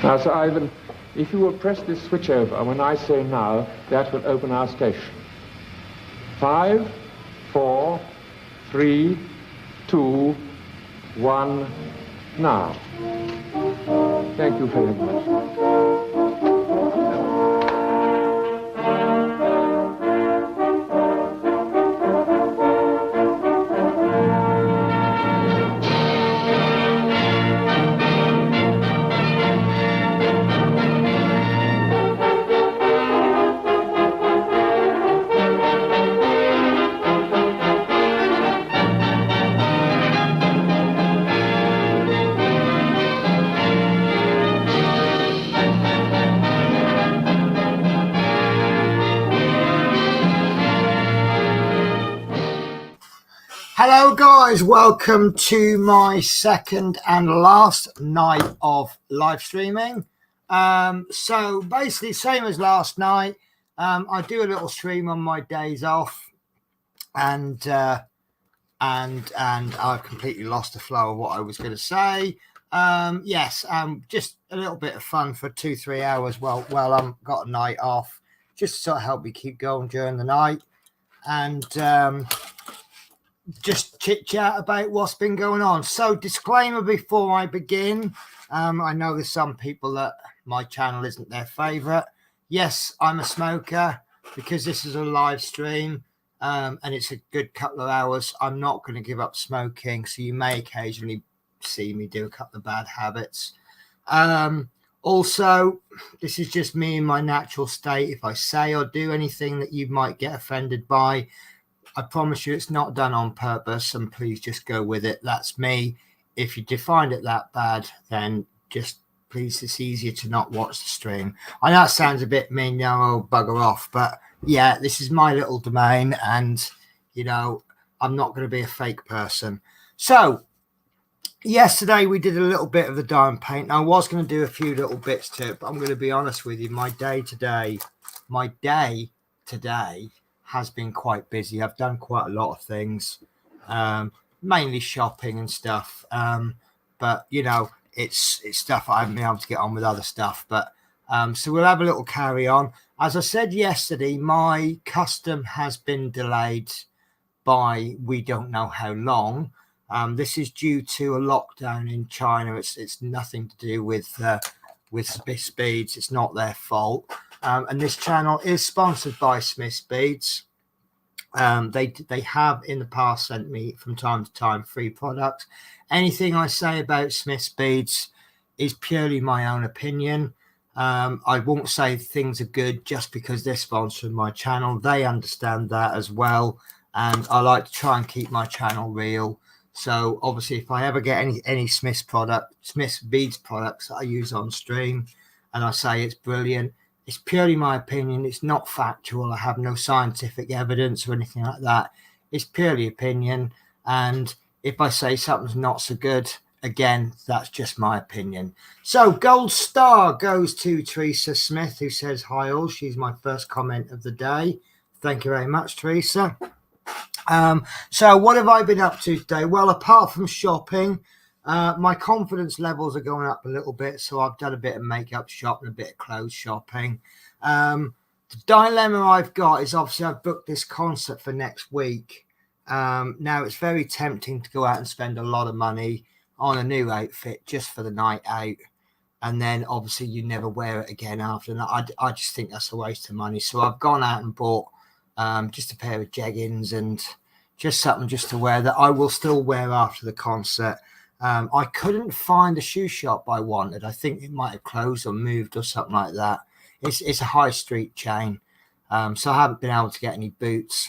Now, Sir Ivan, if you will press this switch over, when I say now, that will open our station. 5, 4, 3, 2, 1, now. Thank you very much. Hello guys, welcome to my second and last night of live streaming. So basically same as last night. I do a little stream on my days off, and I've completely lost the flow of what I was going to say. Yes, just a little bit of fun for 2-3 hours while I've got a night off, just to sort of help me keep going during the night, and just chit chat about what's been going on. So disclaimer before I begin, I know there's some people that my channel isn't their favorite. Yes, I'm a smoker. Because this is a live stream and it's a good couple of hours, I'm not going to give up smoking, so you may occasionally see me do a couple of bad habits. Also, this is just me in my natural state. If I say or do anything that you might get offended by, I promise you it's not done on purpose, and please just go with it. That's me. If you find it that bad, then just please, it's easier to not watch the stream. I know it sounds a bit mean, now bugger off, but yeah, this is my little domain, and you know, I'm not going to be a fake person. So yesterday we did a little bit of the dye and paint. I was going to do a few little bits to it, but I'm going to be honest with you, my day today has been quite busy. I've done quite a lot of things, mainly shopping and stuff. But you know, it's stuff I haven't been able to get on with other stuff. But so we'll have a little carry on. As I said yesterday, my custom has been delayed by we don't know how long. This is due to a lockdown in China. It's nothing to do with Smith Beads. It's not their fault. And this channel is sponsored by Smith Beads. They have in the past sent me from time to time free products. Anything I say about Smith Beads is purely my own opinion. I won't say things are good just because they're sponsoring my channel. They understand that as well, and I like to try and keep my channel real. So obviously, if I ever get any Smith Beads products that I use on stream, and I say it's brilliant, it's purely my opinion. It's not factual. I have no scientific evidence or anything like that. It's purely opinion. And if I say something's not so good, again, that's just my opinion. So gold star goes to Teresa Smith, who says, hi all. She's my first comment of the day. Thank you very much, Teresa. So what have I been up to today? Well, apart from shopping, my confidence levels are going up a little bit. So I've done a bit of makeup shopping, a bit of clothes shopping. The dilemma I've got is obviously I've booked this concert for next week. Now it's very tempting to go out and spend a lot of money on a new outfit just for the night out. And then obviously you never wear it again after that. I just think that's a waste of money. So I've gone out and bought just a pair of jeggings and just something just to wear that I will still wear after the concert. I couldn't find a shoe shop I wanted. I think it might have closed or moved or something like that. It's a high street chain. So I haven't been able to get any boots.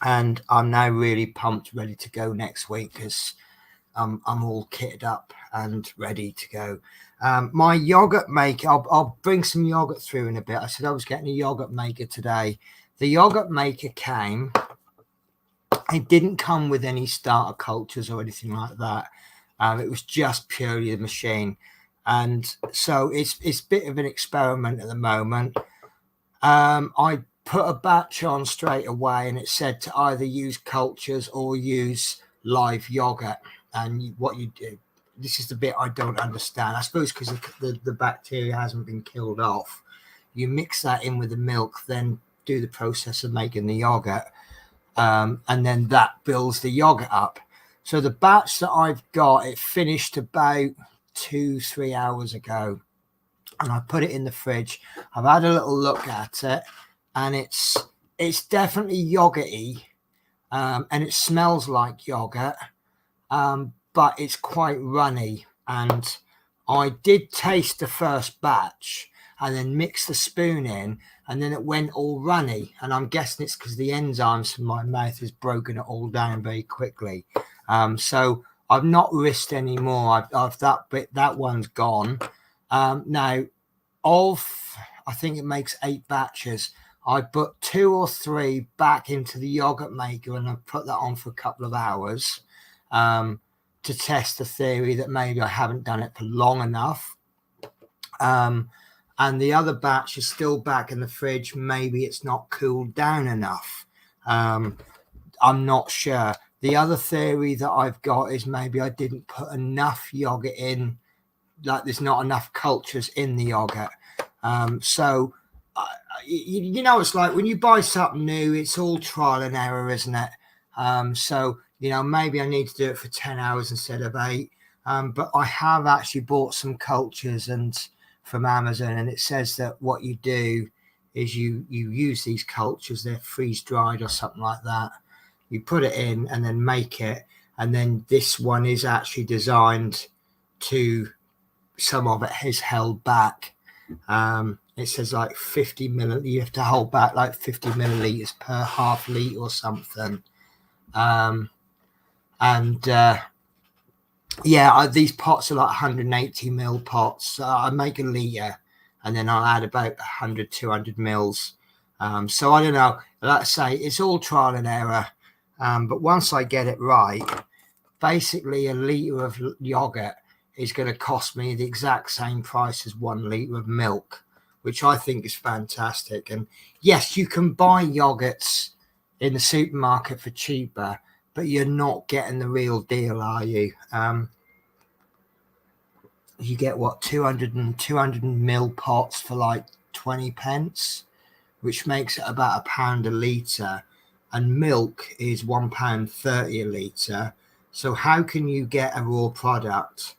And I'm now really pumped, ready to go next week because I'm all kitted up and ready to go. My yogurt maker, I'll bring some yogurt through in a bit. I said I was getting a yogurt maker today. The yogurt maker came. It didn't come with any starter cultures or anything like that. It was just purely the machine. And so it's a bit of an experiment at the moment. I put a batch on straight away and it said to either use cultures or use live yogurt. And what you do, this is the bit I don't understand. I suppose because the bacteria hasn't been killed off. You mix that in with the milk, then do the process of making the yogurt, and then that builds the yogurt up. So the batch that I've got, it finished about 2-3 hours ago, and I put it in the fridge. I've had a little look at it, and it's definitely yogurty, and it smells like yogurt, but it's quite runny. And I did taste the first batch and then mix the spoon in, and then it went all runny. And I'm guessing it's because the enzymes from my mouth has broken it all down very quickly. So I've not risked any more. I've that one's gone. Now, I think it makes 8 batches. I put 2 or 3 back into the yogurt maker, and I put that on for a couple of hours to test the theory that maybe I haven't done it for long enough. And the other batch is still back in the fridge. Maybe it's not cooled down enough. I'm not sure. The other theory that I've got is maybe I didn't put enough yogurt in, like there's not enough cultures in the yogurt. So, you know, it's like when you buy something new, it's all trial and error, isn't it? So, you know, maybe I need to do it for 10 hours instead of 8. But I have actually bought some cultures from Amazon, and it says that what you do is you use these cultures, they're freeze dried or something like that. You put it in and then make it, and then this one is actually designed to, some of it is held back. It says like 50 milliliters, you have to hold back like 50 milliliters per half litre or something. Yeah, these pots are like 180 mil pots. I make a litre and then I'll add about 100, 200 mils. So I don't know. Like I say, it's all trial and error. But once I get it right, basically a litre of yogurt is going to cost me the exact same price as 1 litre of milk, which I think is fantastic. And yes, you can buy yogurts in the supermarket for cheaper, but you're not getting the real deal, are you? You get what, 200 mil pots for like 20 pence, which makes it about £1 a litre, and milk is £1.30 a litre. So how can you get a raw product,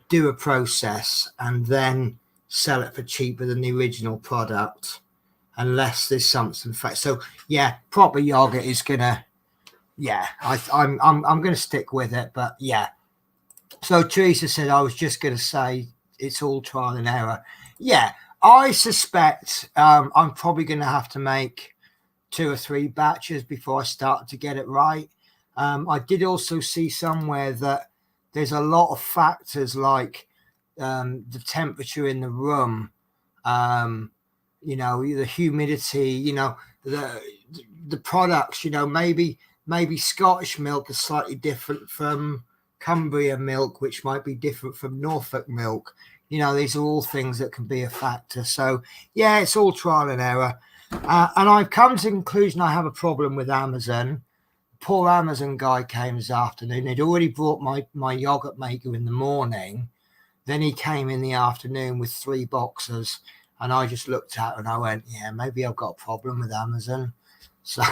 do a process, and then sell it for cheaper than the original product, unless there's something so yeah, proper yogurt is gonna, yeah, I'm gonna stick with it. But yeah, so Teresa said I was just gonna say it's all trial and error. Yeah, I suspect I'm probably gonna have to make 2 or 3 batches before I start to get it right. I did also see somewhere that there's a lot of factors like the temperature in the room, you know, the humidity, you know, the products, you know, maybe Scottish milk is slightly different from Cumbria milk, which might be different from Norfolk milk. You know, these are all things that can be a factor. So yeah, it's all trial and error. And I've come to the conclusion I have a problem with Amazon. Poor Amazon guy came this afternoon. He'd already brought my yogurt maker in the morning. Then he came in the afternoon with 3 boxes, and I just looked at it and I went, yeah, maybe I've got a problem with Amazon. So,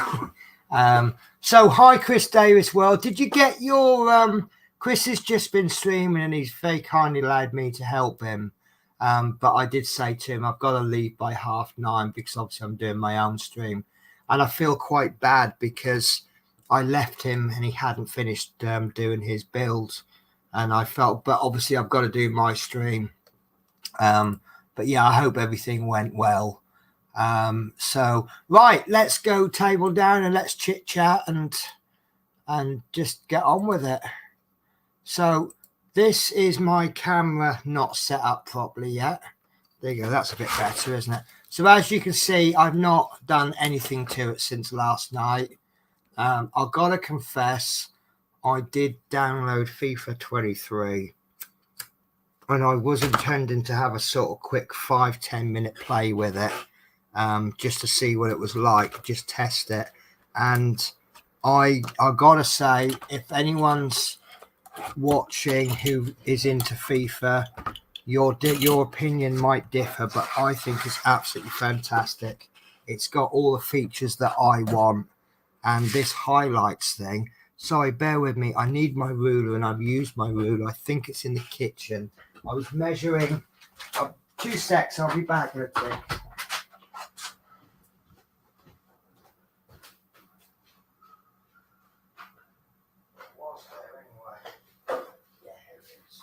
so hi, Chris Davis. Well, did you get your, Chris has just been streaming and he's very kindly allowed me to help him. But I did say to him, I've got to leave by 9:30 because obviously I'm doing my own stream. And I feel quite bad because I left him and he hadn't finished doing his build. And I felt, but obviously I've got to do my stream. But yeah, I hope everything went well. So right, let's go table down and let's chit chat and just get on with it. So this is my camera not set up properly yet. There you go. That's a bit better, isn't it? So as you can see, I've not done anything to it since last night. I've got to confess, I did download FIFA 23 and I was intending to have a sort of quick 5-10 minute play with it, just to see what it was like, just test it. And I got to say, if anyone's watching who is into FIFA, your opinion might differ, but I think it's absolutely fantastic. It's got all the features that I want, and this highlights thing. Sorry, bear with me. I need my ruler, and I've used my ruler. I think it's in the kitchen. I was measuring. 2 secs. I'll be back in a tick. Was there anyway? Yeah, here it is.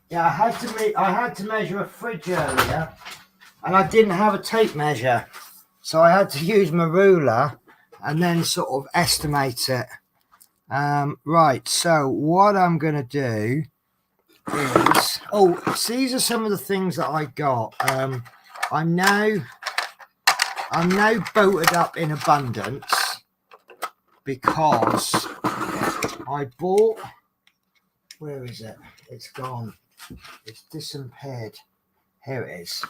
Yeah, I had to measure a fridge earlier, and I didn't have a tape measure, so I had to use my ruler and then sort of estimate it. Right, so what I'm going to do is, these are some of the things that I got. I'm now boated up in abundance because I bought, where is it? It's gone. It's disappeared. Here it is.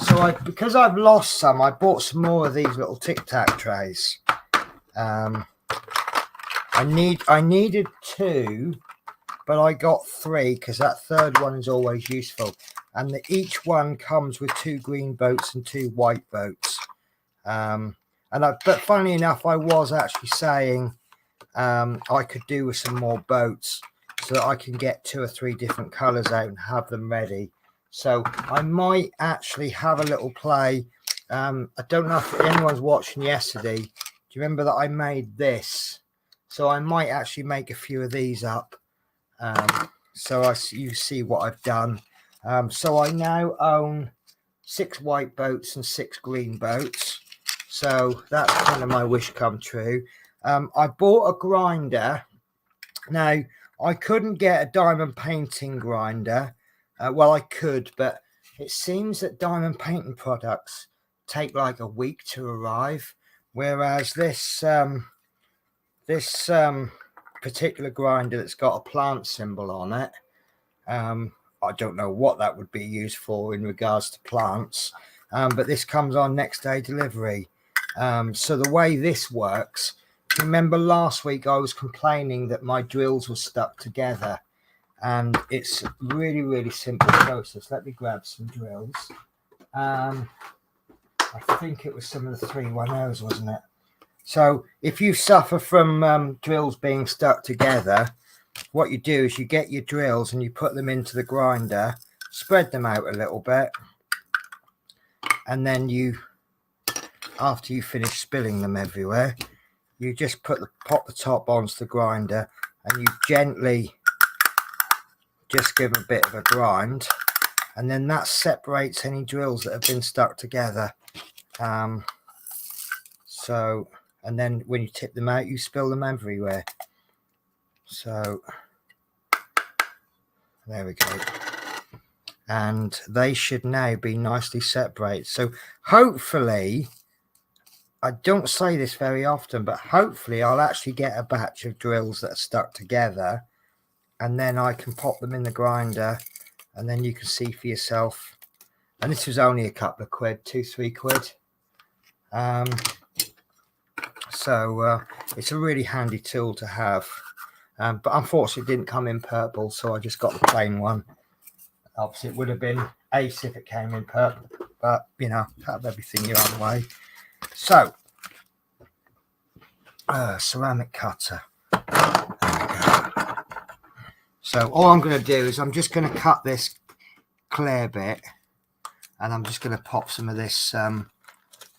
So because I've lost some, I bought some more of these little Tic Tac trays. I needed 2, but I got 3 because that third one is always useful. And each one comes with 2 green boats and 2 white boats. But funnily enough, I was actually saying I could do with some more boats so that I can get 2 or 3 different colours out and have them ready. So I might actually have a little play. I don't know if anyone's watching yesterday. Do you remember that I made this? So I might actually make a few of these up. So you see what I've done. So I now own 6 white boats and 6 green boats. So that's kind of my wish come true. I bought a grinder. Now, I couldn't get a diamond painting grinder. Well, I could, but it seems that diamond painting products take like a week to arrive, whereas this particular grinder that's got a plant symbol on it, I don't know what that would be used for in regards to plants, but this comes on next day delivery. So the way this works, remember last week I was complaining that my drills were stuck together, and it's really, really simple process. Let me grab some drills. I think it was some of the 310s, wasn't it? So if you suffer from drills being stuck together, what you do is you get your drills and you put them into the grinder, spread them out a little bit, and then after you finish spilling them everywhere, you just pop the top onto the grinder, and you gently just give a bit of a grind, and then that separates any drills that have been stuck together. And then when you tip them out, you spill them everywhere. So there we go. And they should now be nicely separated. So hopefully, I don't say this very often, but hopefully I'll actually get a batch of drills that are stuck together, and then I can pop them in the grinder, and then you can see for yourself. And this was only a couple of quid, 2-3 quid. So it's a really handy tool to have. But unfortunately it didn't come in purple, so I just got the plain one. Obviously it would have been ace if it came in purple, but you know, have everything your own way. So ceramic cutter. There we go. So all I'm going to do is I'm just going to cut this clear bit, and I'm just going to pop some of this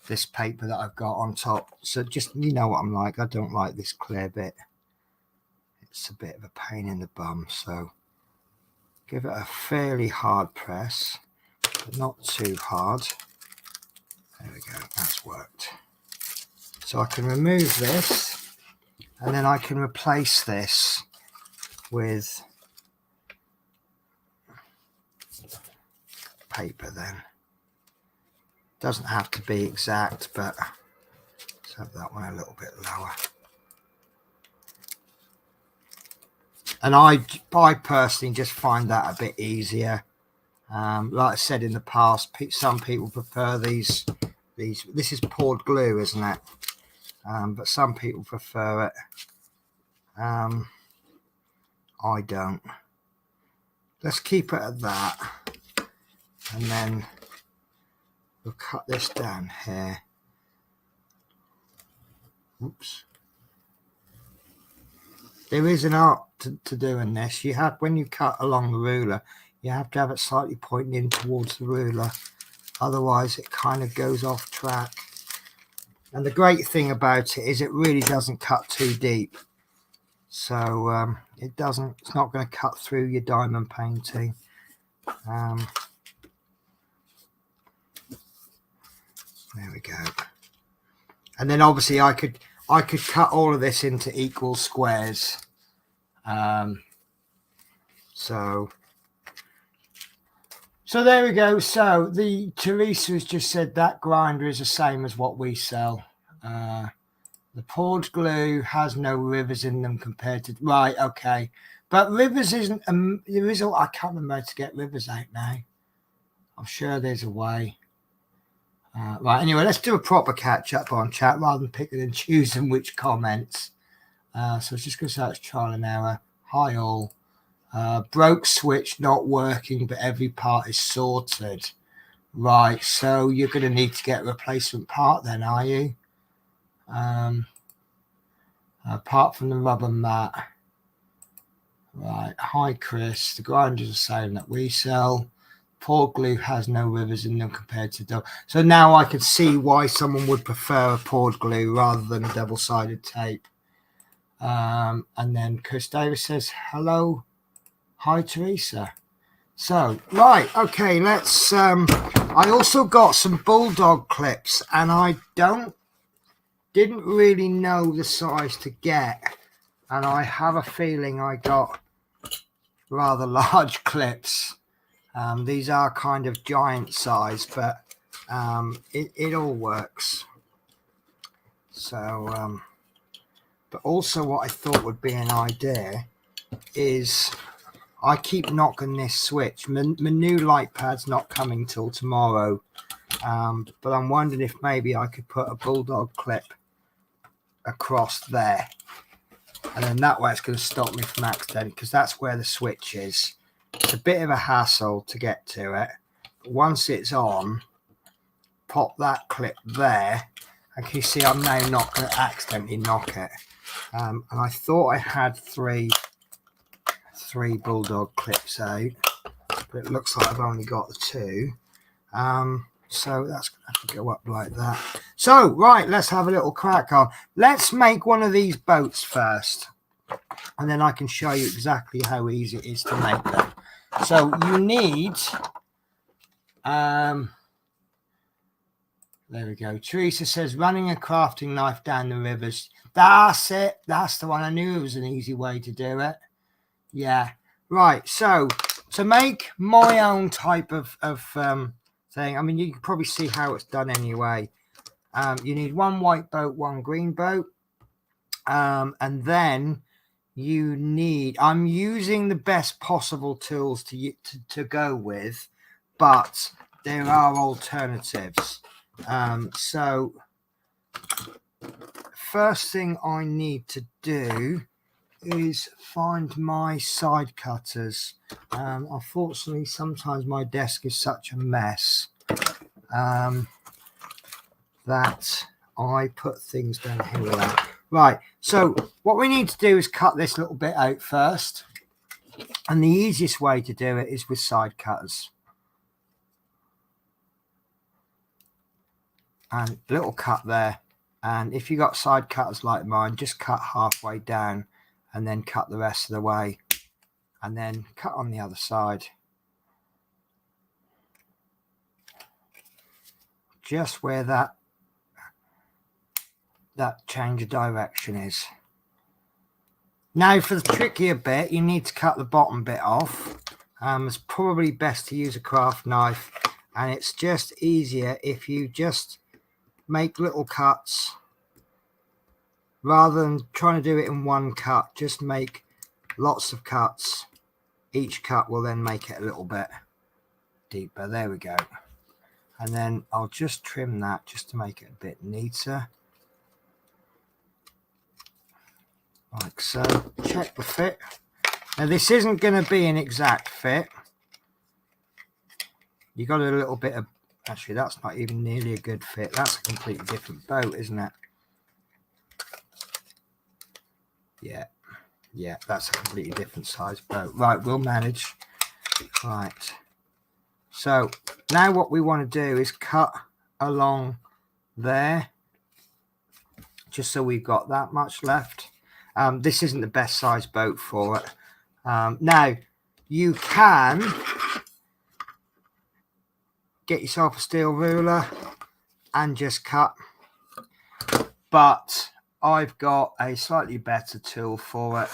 this paper that I've got on top. So just, you know what I'm like, I don't like this clear bit. It's a bit of a pain in the bum, so give it a fairly hard press, but not too hard. There we go, that's worked. So I can remove this, and then I can replace this with paper then. Doesn't have to be exact, but let's have that one a little bit lower. And I personally just find that a bit easier. Like I said in the past, some people prefer these. This is poured glue, isn't it? but some people prefer it. I don't. Let's keep it at that, and then we'll cut this down here. Oops. There is an art to doing this. You have, when you cut along the ruler, you have to have it slightly pointing in towards the ruler, otherwise it kind of goes off track. And the great thing about it is it really doesn't cut too deep, so it's not going to cut through your diamond painting. There we go. And then obviously I could cut all of this into equal squares. So there we go. So the Teresa has just said that grinder is the same as what we sell. The poured glue has no rivers in them compared to, right, okay. But rivers isn't, there is, I can't remember how to get rivers out now. I'm sure there's a way. Right, anyway, let's do a proper catch up on chat rather than picking and choosing which comments. So it's just going to say it's trial and error. Hi all. Broke switch not working, but every part is sorted. Right, so you're going to need to get a replacement part then, are you? Apart from the rubber mat. Right, hi Chris. The grinders are saying that we sell. Poured glue has no rivers in them compared to double. So now I can see why someone would prefer a poured glue rather than a double-sided tape. And then Chris Davis says, hello. Hi, Teresa. So, right, okay, let's... I also got some Bulldog Clips, and I didn't really know the size to get. And I have a feeling I got rather large clips. These are kind of giant size, but it all works. So, but also what I thought would be an idea is I keep knocking this switch. My new light pad's not coming till tomorrow, but I'm wondering if maybe I could put a Bulldog clip across there, and then that way it's going to stop me from accident, because that's where the switch is. It's a bit of a hassle to get to it. But once it's on, pop that clip there, and you see I'm now not going to accidentally knock it. And I thought I had three Bulldog clips out, but it looks like I've only got the two. So that's going to have to go up like that. So, right, let's have a little crack on. Let's make one of these boats first, and then I can show you exactly how easy it is to make them. So you need, there we go. Teresa says, running a crafting knife down the rivers. That's it. That's the one. I knew it was an easy way to do it. Yeah. Right. So to make my own type of thing, I mean, you can probably see how it's done anyway. You need one white boat, one green boat. And then you need, I'm using the best possible tools to go with, but there are alternatives. So first thing I need to do is find my side cutters. Unfortunately, sometimes my desk is such a mess that I put things down here like that. Right, so what we need to do is cut this little bit out first, and the easiest way to do it is with side cutters. And a little cut there, and if you got side cutters like mine, just cut halfway down and then cut the rest of the way, and then cut on the other side. Just where that change of direction is. Now for the trickier bit, you need to cut the bottom bit off. It's probably best to use a craft knife, and it's just easier if you just make little cuts rather than trying to do it in one cut. Just make lots of cuts. Each cut will then make it a little bit deeper. There we go. And then I'll just trim that just to make it a bit neater. like so. Check the fit. Now this isn't going to be an exact fit. You got a little bit of, actually that's not even nearly a good fit. That's a completely different boat, isn't it? Yeah, that's a completely different size boat. Right, we'll manage. Right, so now what we want to do is cut along there, just so we've got that much left. This isn't the best size boat for it. Now you can get yourself a steel ruler and just cut, but I've got a slightly better tool for it,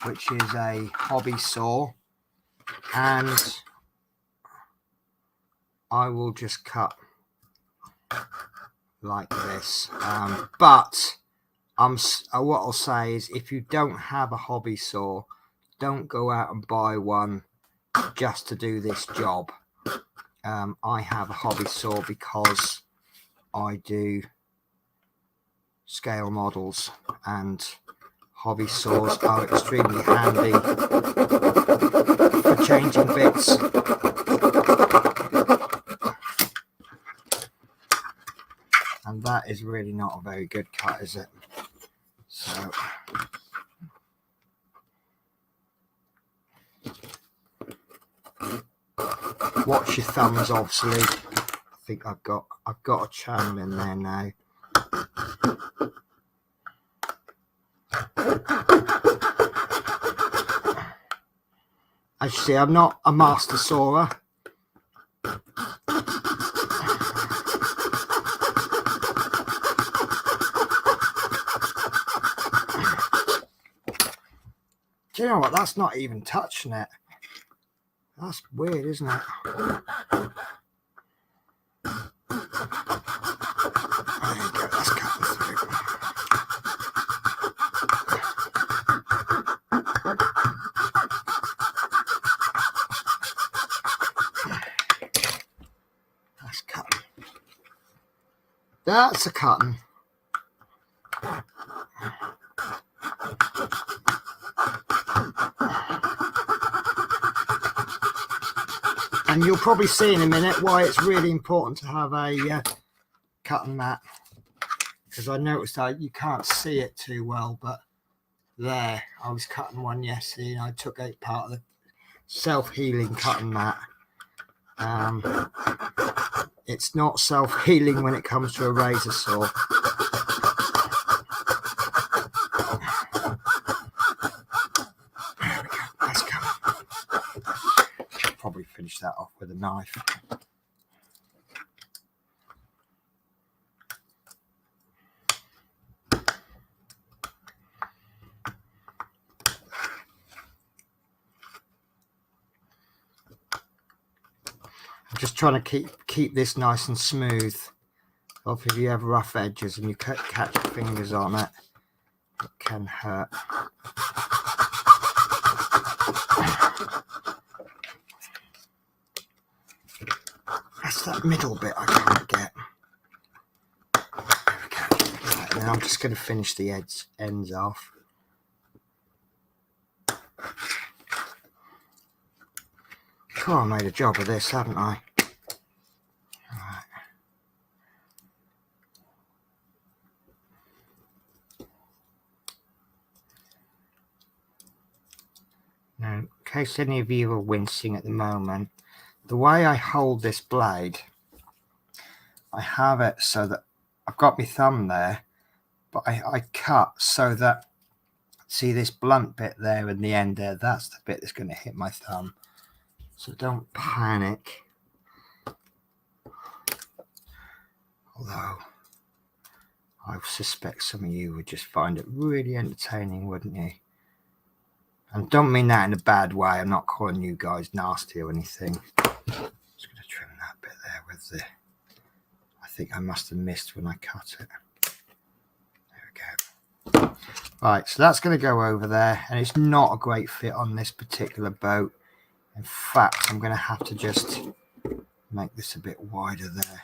which is a hobby saw, and I will just cut like this. But what I'll say is, if you don't have a hobby saw, don't go out and buy one just to do this job. I have a hobby saw because I do scale models, and hobby saws are extremely handy for changing bits. And that is really not a very good cut, is it? So watch your thumbs, obviously. I think I've got a channel in there now. As you see, I'm not a master sawer. Do you know what? That's not even touching it. That's weird, isn't it? There you go, that's cutting through. That's cutting. That's a cutting. And you'll probably see in a minute why it's really important to have a cutting mat, because I noticed that you can't see it too well, but there, I was cutting one yesterday and I took out part of the self-healing cutting mat. It's not self-healing when it comes to a razor saw. There we go, that's coming. Probably finish that off with a knife. I'm just trying to keep this nice and smooth. If you have rough edges and you catch your fingers on it, it can hurt. That's that middle bit I can't get. There we go. Right, now I'm just going to finish the ends off. Oh, I made a job of this, haven't I? Right. Now, in case any of you are wincing at the moment, the way I hold this blade, I have it so that I've got my thumb there, but I cut so that, see this blunt bit there in the end there, that's the bit that's going to hit my thumb. So don't panic. Although I suspect some of you would just find it really entertaining, wouldn't you? And don't mean that in a bad way. I'm not calling you guys nasty or anything. Just going to trim that bit there with the, I think I must have missed when I cut it. There we go. Right, so that's going to go over there, and it's not a great fit on this particular boat. In fact, I'm going to have to just make this a bit wider there.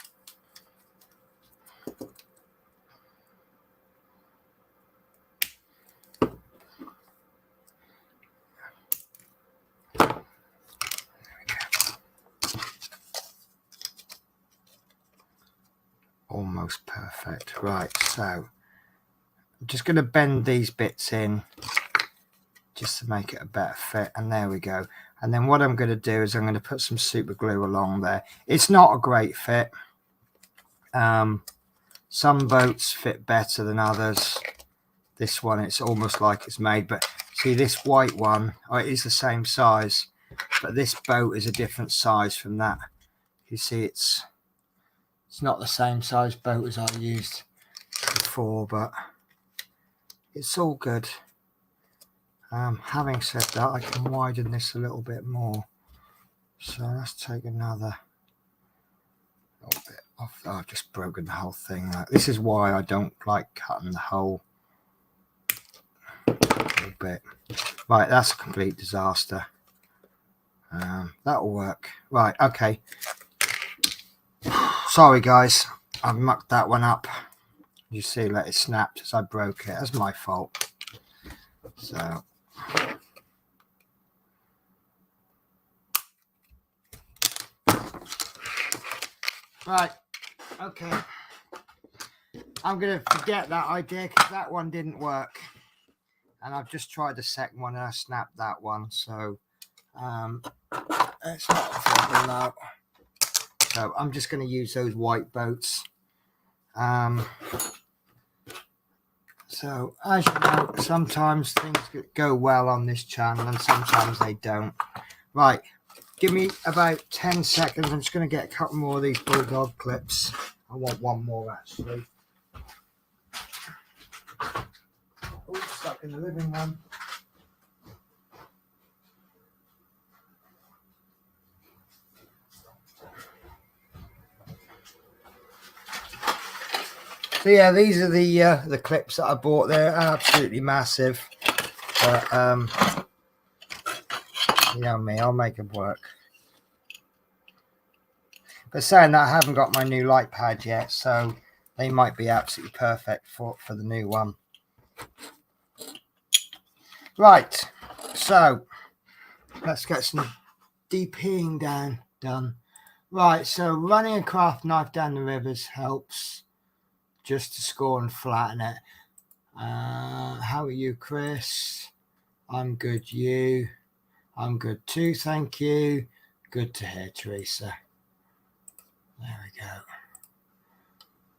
almost perfect. Right, so I'm just going to bend these bits in just to make it a better fit, and there we go. And then what I'm going to do is I'm going to put some super glue along there. It's not a great fit. Some boats fit better than others. This one, it's almost like it's made, but see this white one, oh, it is the same size, but this boat is a different size from that. You see, it's not the same size boat as I used before, but it's all good. Having said that, I can widen this a little bit more. So let's take another little bit off. Oh, I've just broken the whole thing. This is why I don't like cutting the whole little bit. Right, that's a complete disaster. That'll work. Right, okay. Sorry guys, I've mucked that one up. You see, like, it snapped as I broke it. That's my fault. So right, okay. I'm gonna forget that idea because that one didn't work, and I've just tried the second one and I snapped that one. So it's not a problem now. So I'm just going to use those white boats. So as you know, sometimes things go well on this channel and sometimes they don't. Right, give me about 10 seconds. I'm just going to get a couple more of these Bulldog clips. I want one more actually. Oh, stuck in the living room. So yeah, these are the clips that I bought. They're absolutely massive, but you know me, I'll make them work. But saying that, I haven't got my new light pad yet, so they might be absolutely perfect for the new one. Right, so let's get some DPing done. Right, so running a craft knife down the rivers helps just to score and flatten it. How are you, Chris? I'm good. You? I'm good too, thank you. Good to hear, Teresa. There we go.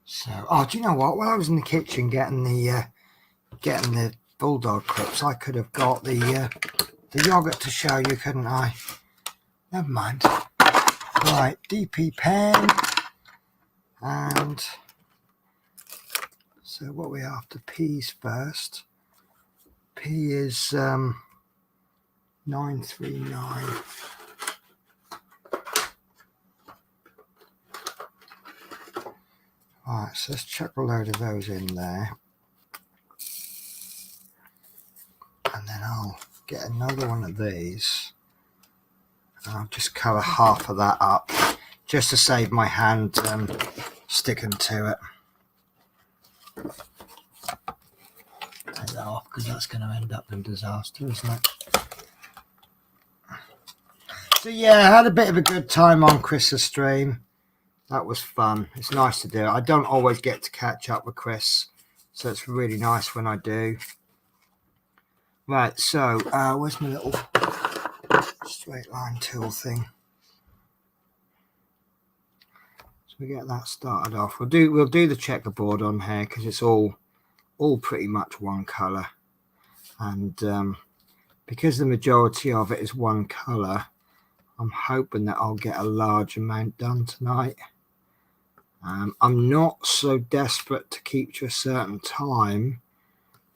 So, oh, do you know what? While I was in the kitchen getting the Bulldog clips, I could have got the yogurt to show you, couldn't I? Never mind. Right, DP pen, and so what we after? P's first. P is 939. Alright, so let's chuck a load of those in there. And then I'll get another one of these. And I'll just cover half of that up, just to save my hand sticking to it. Take that off because that's going to end up in disaster, isn't it? So yeah, I had a bit of a good time on Chris's stream. That was fun. It's nice to do. I don't always get to catch up with Chris, so it's really nice when I do. Right, so where's my little straight line tool thing? So we get that started off. We'll do the checkerboard on here because it's all pretty much one color, and because the majority of it is one color, I'm hoping that I'll get a large amount done tonight. I'm not so desperate to keep to a certain time,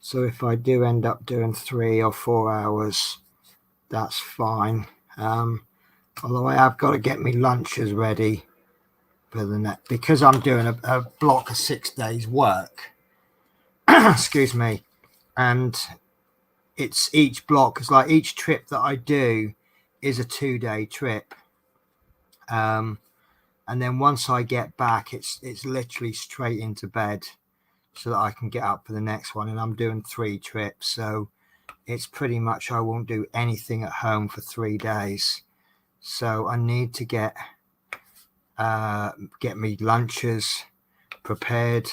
so if I do end up doing 3 or 4 hours, that's fine. Although I have got to get me lunches ready for the next, because I'm doing a block of 6 days work. Excuse me. And it's each block, it's like each trip that I do is a 2-day trip. And then once I get back, it's literally straight into bed so that I can get up for the next one. And I'm doing 3 trips, so it's pretty much I won't do anything at home for 3 days. So I need to get me lunches prepared.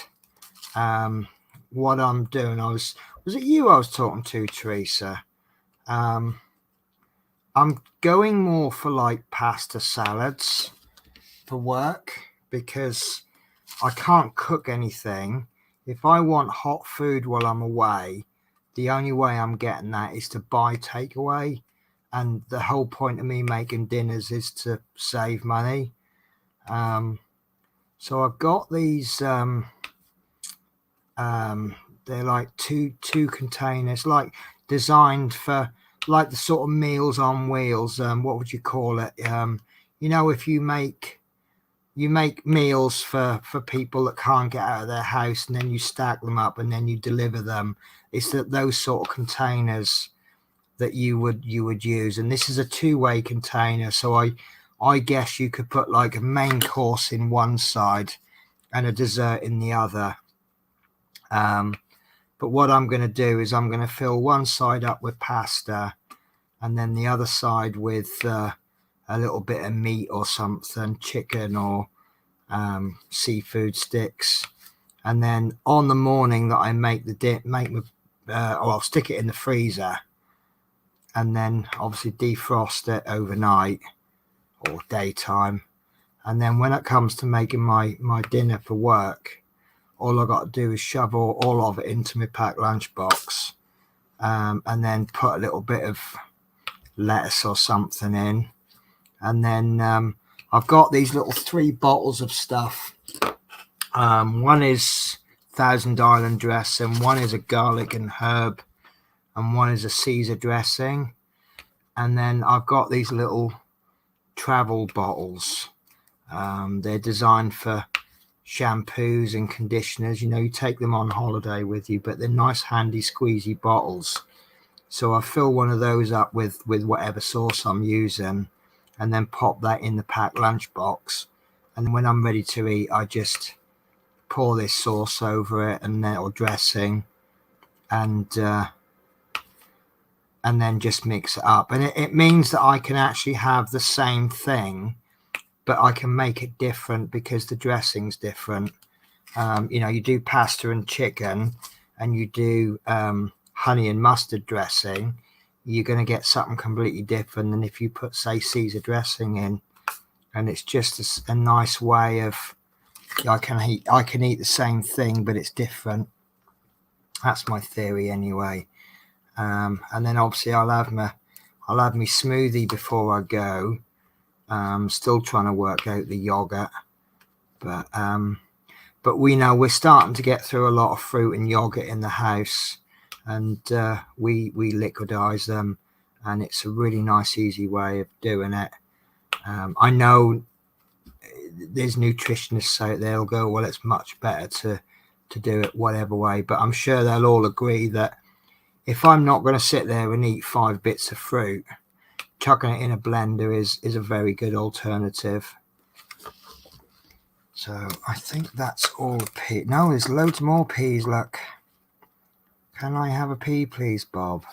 What I'm doing, was it you I was talking to, Teresa? I'm going more for like pasta salads for work because I can't cook anything. If I want hot food while I'm away, the only way I'm getting that is to buy takeaway. And the whole point of me making dinners is to save money. So I've got these, they're like two containers, like designed for like the sort of meals on wheels. What would you call it? If you make meals for people that can't get out of their house, and then you stack them up and then you deliver them. It's those sort of containers that you would use, and this is a two-way container, so I guess you could put like a main course in one side and a dessert in the other. But what I'm going to do is I'm going to fill one side up with pasta and then the other side with a little bit of meat or something, chicken or seafood sticks. And then on the morning that I make the dip, I'll stick it in the freezer and then obviously defrost it overnight or daytime. And then when it comes to making my dinner for work, all I got to do is shove all of it into my packed lunchbox, and then put a little bit of lettuce or something in. And then I've got these little 3 bottles of stuff. One is Thousand Island dressing, one is a garlic and herb, and one is a Caesar dressing. And then I've got these little travel bottles. They're designed for shampoos and conditioners. You take them on holiday with you, but they're nice handy squeezy bottles. So I fill one of those up with whatever sauce I'm using and then pop that in the packed lunchbox. And when I'm ready to eat, I just pour this sauce over it and then, or dressing, and then just mix it up. And it means that I can actually have the same thing, but I can make it different because the dressing's different. You do pasta and chicken and you do honey and mustard dressing, you're going to get something completely different than if you put, say, Caesar dressing in. And it's just a nice way of, I can eat the same thing, but it's different. That's my theory anyway. And then obviously I'll have my smoothie before I go. Still trying to work out the yogurt, but we know we're starting to get through a lot of fruit and yogurt in the house, and we liquidize them, and it's a really nice, easy way of doing it. I know there's nutritionists say they'll go, well, it's much better to do it whatever way, but I'm sure they'll all agree that if I'm not going to sit there and eat 5 bits of fruit, chucking it in a blender is a very good alternative. So I think that's all the pea. No, there's loads more peas, look. Can I have a pea, please, Bob?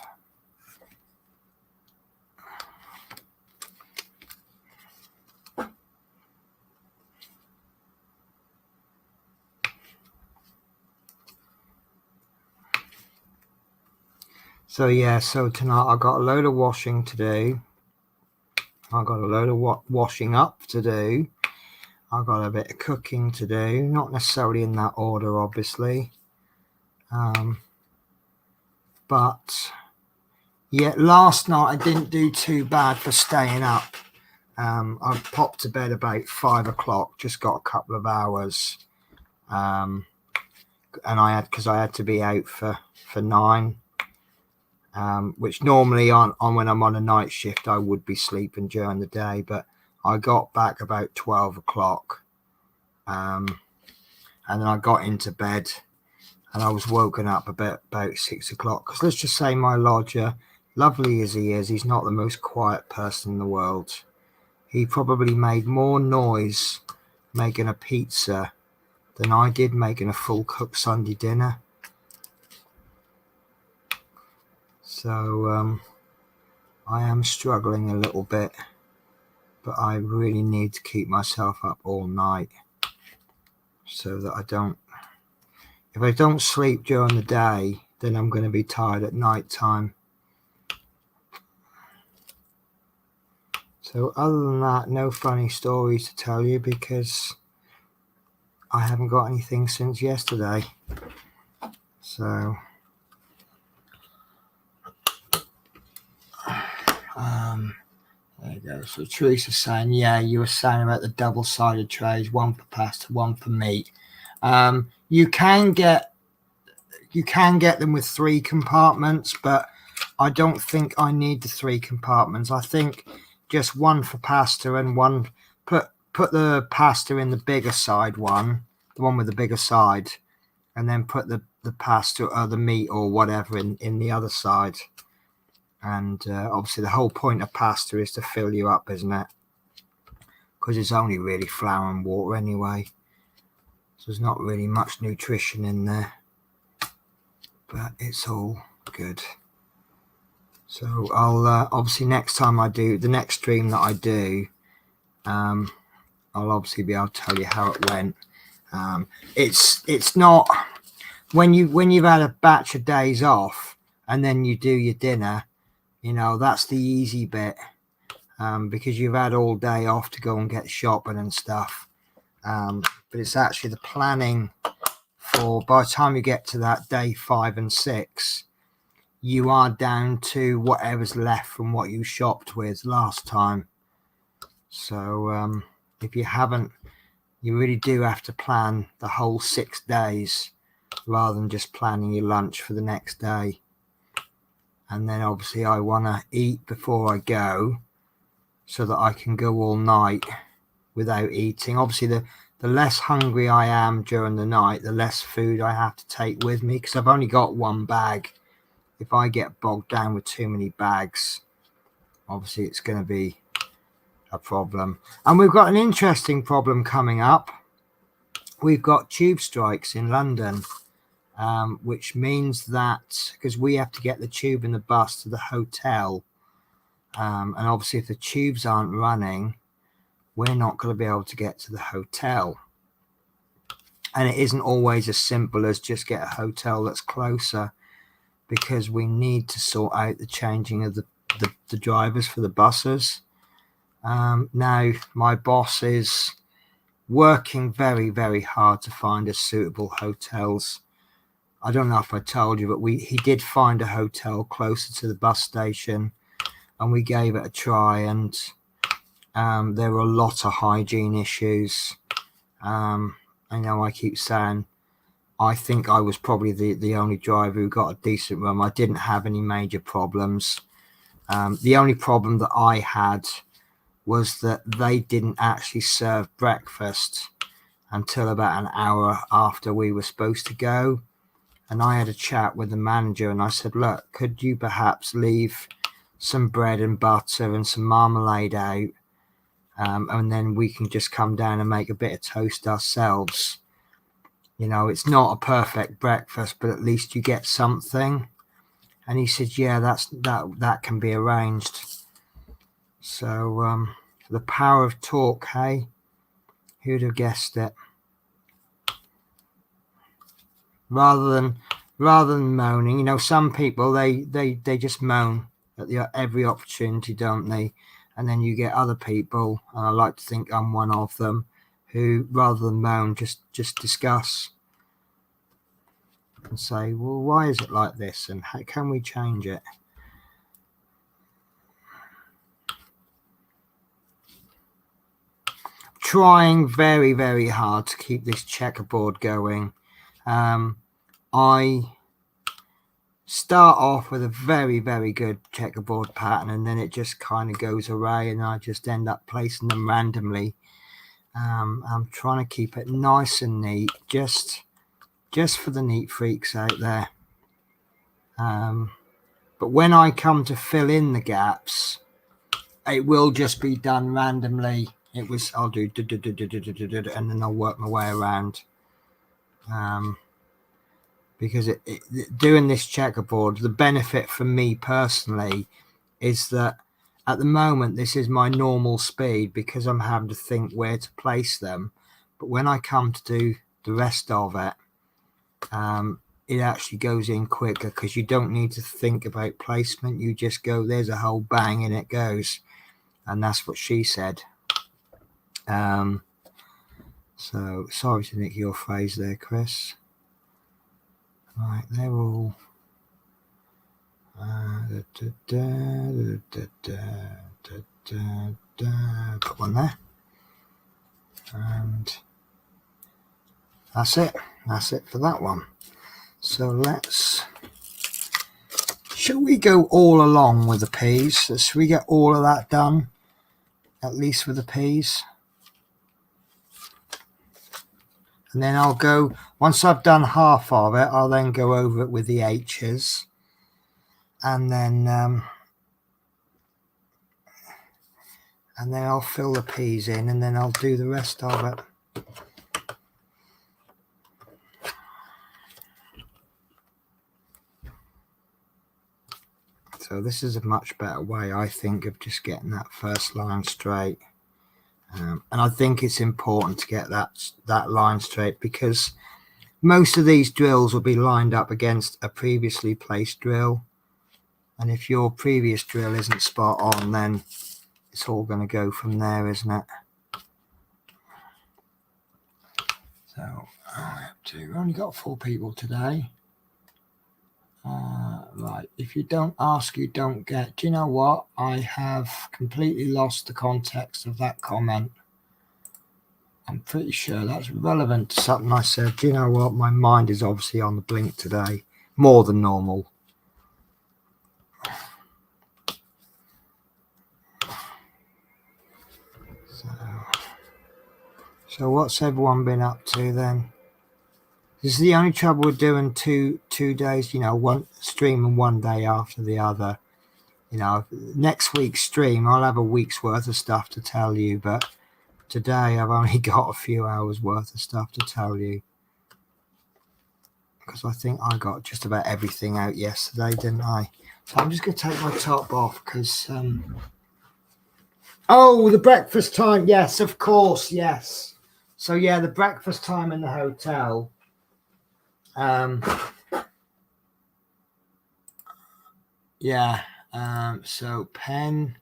So yeah, so tonight I got a load of washing to do. I got a load of washing up to do. I got a bit of cooking to do, not necessarily in that order, obviously. But yeah, last night I didn't do too bad for staying up. I popped to bed about 5 o'clock, just got a couple of hours. And because I had to be out for 9. Which normally on when I'm on a night shift I would be sleeping during the day, but I got back about 12 o'clock, and then I got into bed and I was woken up about 6 o'clock, because let's just say my lodger, lovely as he is, he's not the most quiet person in the world. He probably made more noise making a pizza than I did making a full cooked Sunday dinner. So I am struggling a little bit, but I really need to keep myself up all night. so that if I don't sleep during the day, then I'm going to be tired at night time. So other than that, no funny stories to tell you because I haven't got anything since yesterday. So there you go. So Teresa's saying, yeah, you were saying about the double-sided trays, one for pasta, one for meat. You can get them with 3 compartments, but I don't think I need the 3 compartments. I think just one for pasta and one, put the pasta in the bigger side one, the one with the bigger side, and then put the pasta or the meat or whatever in the other side. And obviously the whole point of pasta is to fill you up, isn't it? Because it's only really flour and water anyway. So there's not really much nutrition in there. But it's all good. So I'll obviously next time I do, the next stream that I do, I'll obviously be able to tell you how it went. It's not, when you've had a batch of days off and then you do your dinner, you know, that's the easy bit, because you've had all day off to go and get shopping and stuff. But it's actually the planning for, by the time you get to that day 5 and 6, you are down to whatever's left from what you shopped with last time. So if you haven't, you really do have to plan the whole 6 days rather than just planning your lunch for the next day. And then obviously I want to eat before I go so that I can go all night without eating. Obviously the less hungry I am during the night, the less food I have to take with me, because I've only got 1 bag. If I get bogged down with too many bags, obviously it's going to be a problem. And we've got an interesting problem coming up. We've got tube strikes in London, which means that, because we have to get the tube and the bus to the hotel, and obviously if the tubes aren't running, we're not going to be able to get to the hotel. And it isn't always as simple as just get a hotel that's closer, because we need to sort out the changing of the drivers for the buses. Now my boss is working very, very hard to find us suitable hotels. I don't know if I told you, but he did find a hotel closer to the bus station, and we gave it a try, and there were a lot of hygiene issues. I know I keep saying I think I was probably the only driver who got a decent room. I didn't have any major problems. The only problem that I had was that they didn't actually serve breakfast until about an hour after we were supposed to go. And I had a chat with the manager and I said, look, could you perhaps leave some bread and butter and some marmalade out, and then we can just come down and make a bit of toast ourselves. You know, it's not a perfect breakfast, but at least you get something. And he said, yeah, that can be arranged. So the power of talk, hey? Who'd have guessed it? Rather than moaning, you know, some people they just moan at every opportunity, don't they? And then you get other people, and I like to think I'm one of them, who rather than moan just discuss and say, well, why is it like this, and how can we change it? Trying very, very hard to keep this checkerboard going. I start off with a very, very good checkerboard pattern, and then it just kind of goes away, and I just end up placing them randomly. I'm trying to keep it nice and neat, just for the neat freaks out there. But when I come to fill in the gaps, it will just be done randomly. I'll do and then I'll work my way around. Because doing this checkerboard, the benefit for me personally is that at the moment this is my normal speed because I'm having to think where to place them. But when I come to do the rest of it, it actually goes in quicker because you don't need to think about placement. You just go, there's a hole, bang, and it goes. And that's what she said. So sorry to nick your phrase there, Chris. Right, they're all put one there, and that's it for that one. So shall we go all along with the peas? Should we get all of that done, at least with the peas? And then I'll go, once I've done half of it, I'll then go over it with the H's. And then I'll fill the peas in, and then I'll do the rest of it. So this is a much better way, I think, of just getting that first line straight. And I think it's important to get that line straight, because most of these drills will be lined up against a previously placed drill. And if your previous drill isn't spot on, then it's all going to go from there, isn't it? So we've only got 4 people today. Right, if you don't ask, you don't get. Do you know what? I have completely lost the context of that comment. I'm pretty sure that's relevant to something I said. Do you know what? My mind is obviously on the blink today, more than normal. So what's everyone been up to then? This is the only trouble with doing two days, one stream and one day after the other. Next week's stream, I'll have a week's worth of stuff to tell you, but today I've only got a few hours worth of stuff to tell you. Because I think I got just about everything out yesterday, didn't I? So I'm just going to take my top off because... Oh, the breakfast time. Yes, of course, yes. So, yeah, the breakfast time in the hotel... so pen,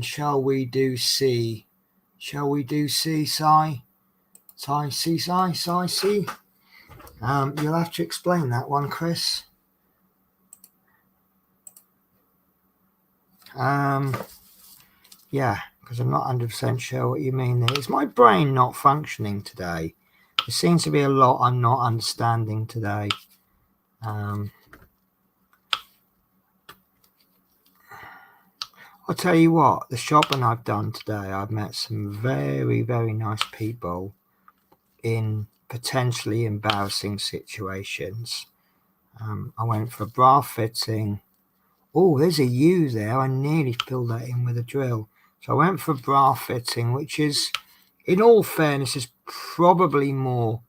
shall we do C? Shall we do C, Si? Si, Si? You'll have to explain that one, Chris. Yeah, because I'm not 100% sure what you mean there. Is my brain not functioning today? There seems to be a lot I'm not understanding today. I'll tell you what, the shopping I've done today, I've met some very, very nice people in potentially embarrassing situations. I went for a bra fitting. Oh, there's a U there. I nearly filled that in with a drill. So I went for a bra fitting, which is, in all fairness, is probably more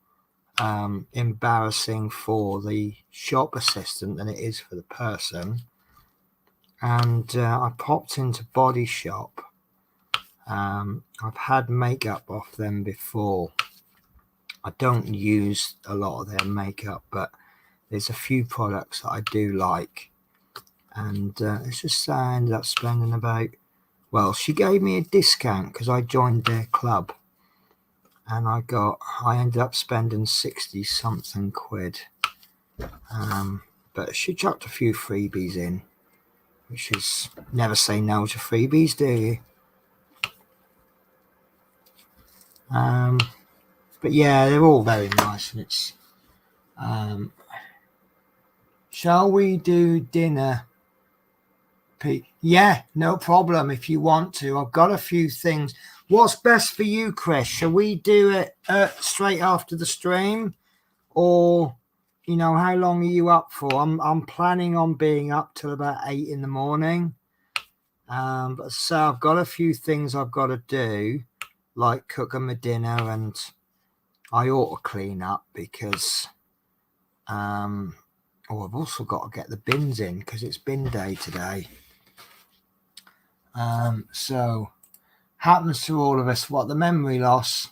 embarrassing for the shop assistant than it is for the person. And I popped into Body Shop. I've had makeup off them before. I don't use a lot of their makeup, but there's a few products that I do like. And it's just I ended up spending about, well, she gave me a discount because I joined their club. And I ended up spending 60 something quid. But she chucked a few freebies in, which is never say no to freebies, do you? But yeah, they're all very nice, and it's shall we do dinner, Pete? Yeah, no problem if you want to. I've got a few things. What's best for you, Chris? Shall we do it straight after the stream, or how long are you up for? I'm planning on being up till about 8 in the morning. But so I've got a few things I've got to do, like cooking my dinner, and I ought to clean up because I've also got to get the bins in because it's bin day today. So happens to all of us. What, the memory loss?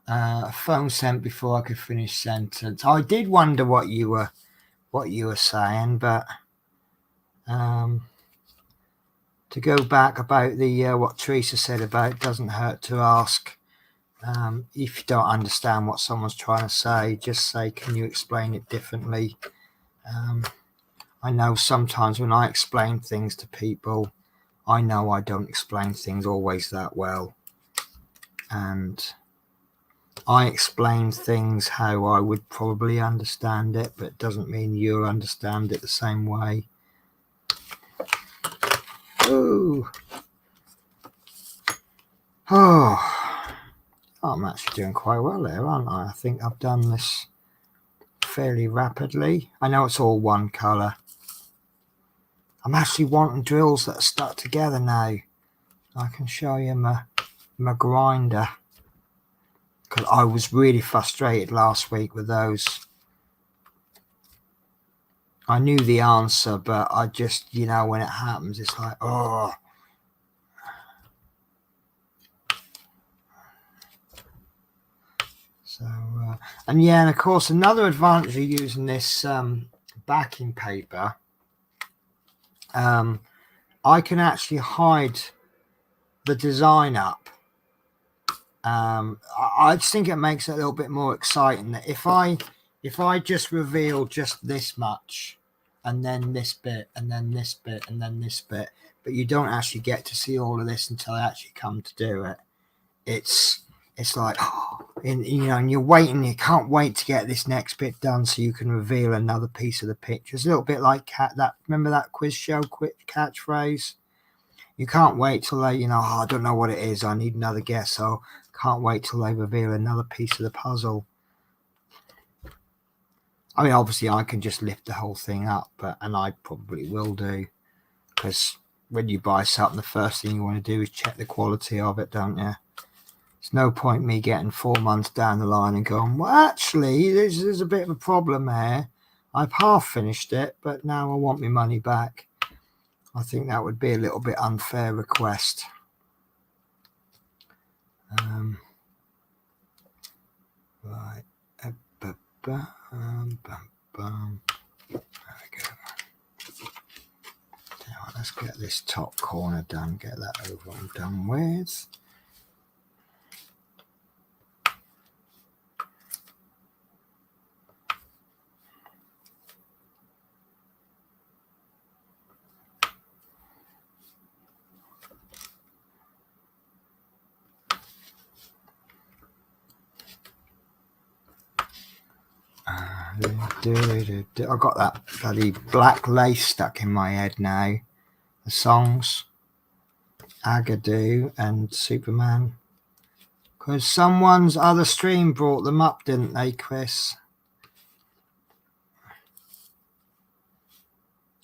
A phone sent before I could finish sentence. I did wonder what you were saying, but to go back about the what Teresa said about doesn't hurt to ask. If you don't understand what someone's trying to say, just say, can you explain it differently? I know sometimes when I explain things to people, I know I don't explain things always that well. And I explain things how I would probably understand it, but it doesn't mean you'll understand it the same way. Ooh. Oh, I'm actually doing quite well there, aren't I? I think I've done this fairly rapidly. I know it's all one colour. I'm actually wanting drills that are stuck together now. I can show you my grinder, because I was really frustrated last week with those. I knew the answer, but I just, you know, when it happens, it's like, oh. So, and yeah, and of course, another advantage of using this backing paper, I can actually hide the design up. I just think it makes it a little bit more exciting. That if I just reveal just this much, and then this bit, and then this bit, and then this bit, but you don't actually get to see all of this until I actually come to do it. It's like, and you're waiting. You can't wait to get this next bit done so you can reveal another piece of the picture. It's a little bit like remember that quiz show catchphrase? You can't wait till they, I don't know what it is. I need another guess. So can't wait till they reveal another piece of the puzzle. I mean, obviously, I can just lift the whole thing up, and I probably will do, because when you buy something, the first thing you want to do is check the quality of it, don't you? There's no point me getting 4 months down the line and going, well, actually, there's a bit of a problem here. I've half finished it, but now I want my money back. I think that would be a little bit unfair request. Right. There we go. Now, let's get this top corner done, get that over and done with. I got that bloody black lace stuck in my head now. The songs, Agadoo and Superman. Because someone's other stream brought them up, didn't they, Chris?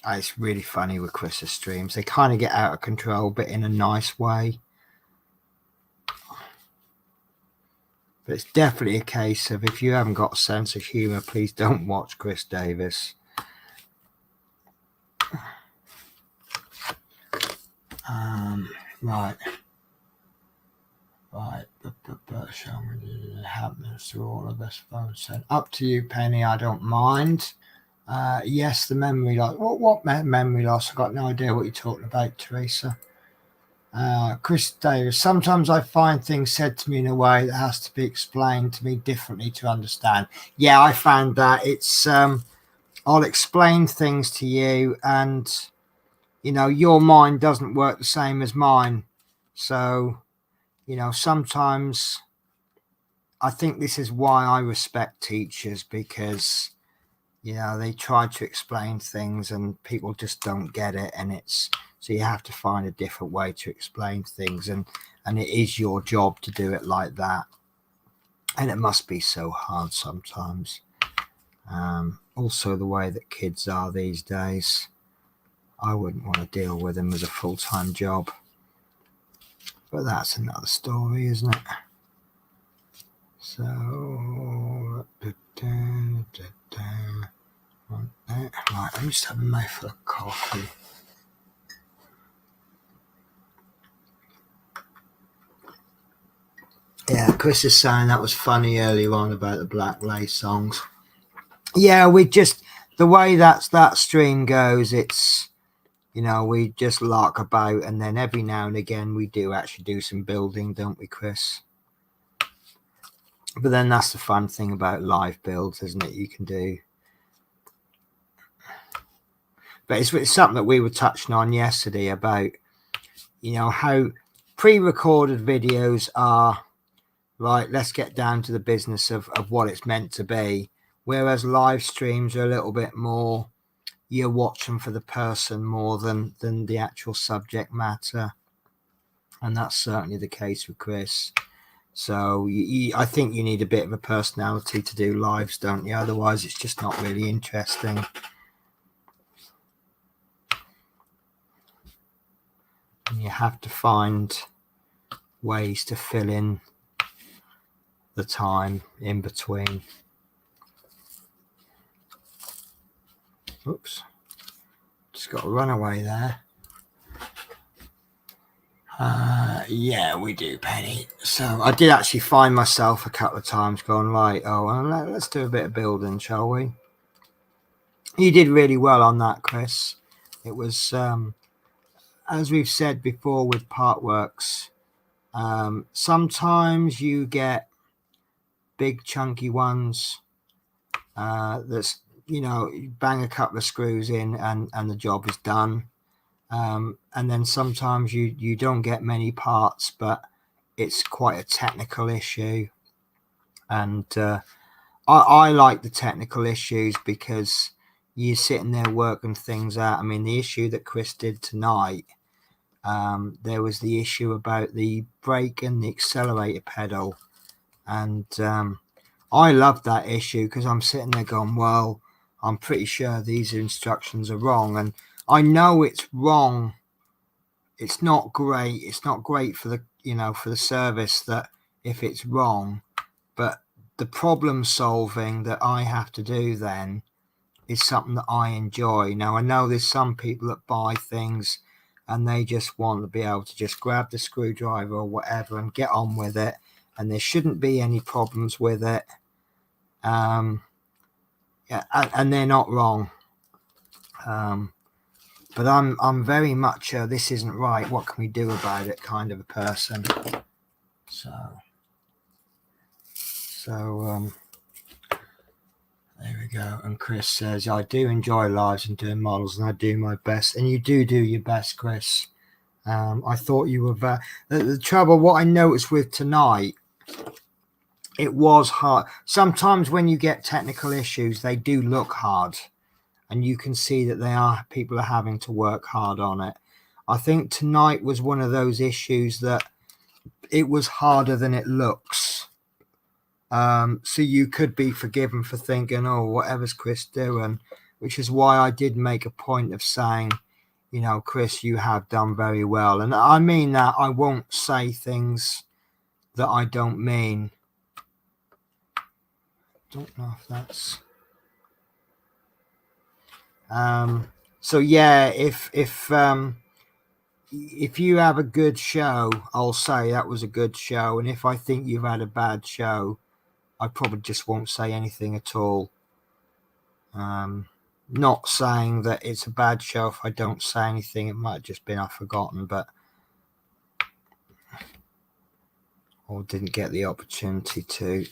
It's really funny with Chris's streams. They kind of get out of control, but in a nice way. But it's definitely a case of, if you haven't got a sense of humour, please don't watch Chris Davis. Right. It happens to all of us. Phone sent. Up to you, Penny. I don't mind. Yes, the memory loss. What memory loss? I've got no idea what you're talking about, Teresa. Chris Davis. Sometimes I find things said to me in a way that has to be explained to me differently to understand. Yeah, I found that. It's I'll explain things to you, and your mind doesn't work the same as mine. So, sometimes I think this is why I respect teachers, because they try to explain things and people just don't get it, and so you have to find a different way to explain things, and it is your job to do it like that, and it must be so hard sometimes. Also, the way that kids are these days, I wouldn't want to deal with them as a full-time job, but that's another story, isn't it? So right, I'm just having a mouthful of coffee. Yeah, Chris is saying that was funny earlier on about the Black Lace songs. Yeah, we just, the way that stream goes, it's, you know, we just lark about, and then every now and again we do actually do some building, don't we, Chris? But then that's the fun thing about live builds, isn't it? You can do. But it's something that we were touching on yesterday about, you know, how pre-recorded videos are, right, let's get down to the business of what it's meant to be. Whereas live streams are a little bit more, you're watching for the person more than the actual subject matter. And that's certainly the case with Chris. So I think you need a bit of a personality to do lives, don't you? Otherwise, it's just not really interesting. And you have to find ways to fill in the time in between. Oops. Just got a runaway there. Yeah, we do, Penny. So I did actually find myself a couple of times going, right, let's do a bit of building, shall we? You did really well on that, Chris. It was, as we've said before with part works, sometimes you get big chunky ones that's, you know, you bang a couple of screws in and the job is done. And then sometimes you don't get many parts, but it's quite a technical issue. And I like the technical issues because you're sitting there working things out. I mean, the issue that Chris did tonight, there was the issue about the brake and the accelerator pedal. And I love that issue because I'm sitting there going, well, I'm pretty sure these instructions are wrong. And I know it's wrong. It's not great. It's not great for the, you know, for the service that if it's wrong, but the problem solving that I have to do then is something that I enjoy. Now, I know there's some people that buy things and they just want to be able to just grab the screwdriver or whatever and get on with it. And there shouldn't be any problems with it. Yeah, and they're not wrong. But I'm very much this isn't right, what can we do about it kind of a person. So there we go. And Chris says, I do enjoy lives and doing models, and I do my best. And you do your best, Chris. I thought you were the trouble, what I noticed with tonight, it was hard. Sometimes when you get technical issues, they do look hard. And you can see that people are having to work hard on it. I think tonight was one of those issues that it was harder than it looks. So you could be forgiven for thinking, oh, whatever's Chris doing, which is why I did make a point of saying, you know, Chris, you have done very well. And I mean that. I won't say things that I don't mean. Don't know if that's... so yeah, if you have a good show, I'll say that was a good show. And if I think you've had a bad show, I probably just won't say anything at all. Not saying that it's a bad show if I don't say anything. It might have just been I've forgotten, but or didn't get the opportunity to.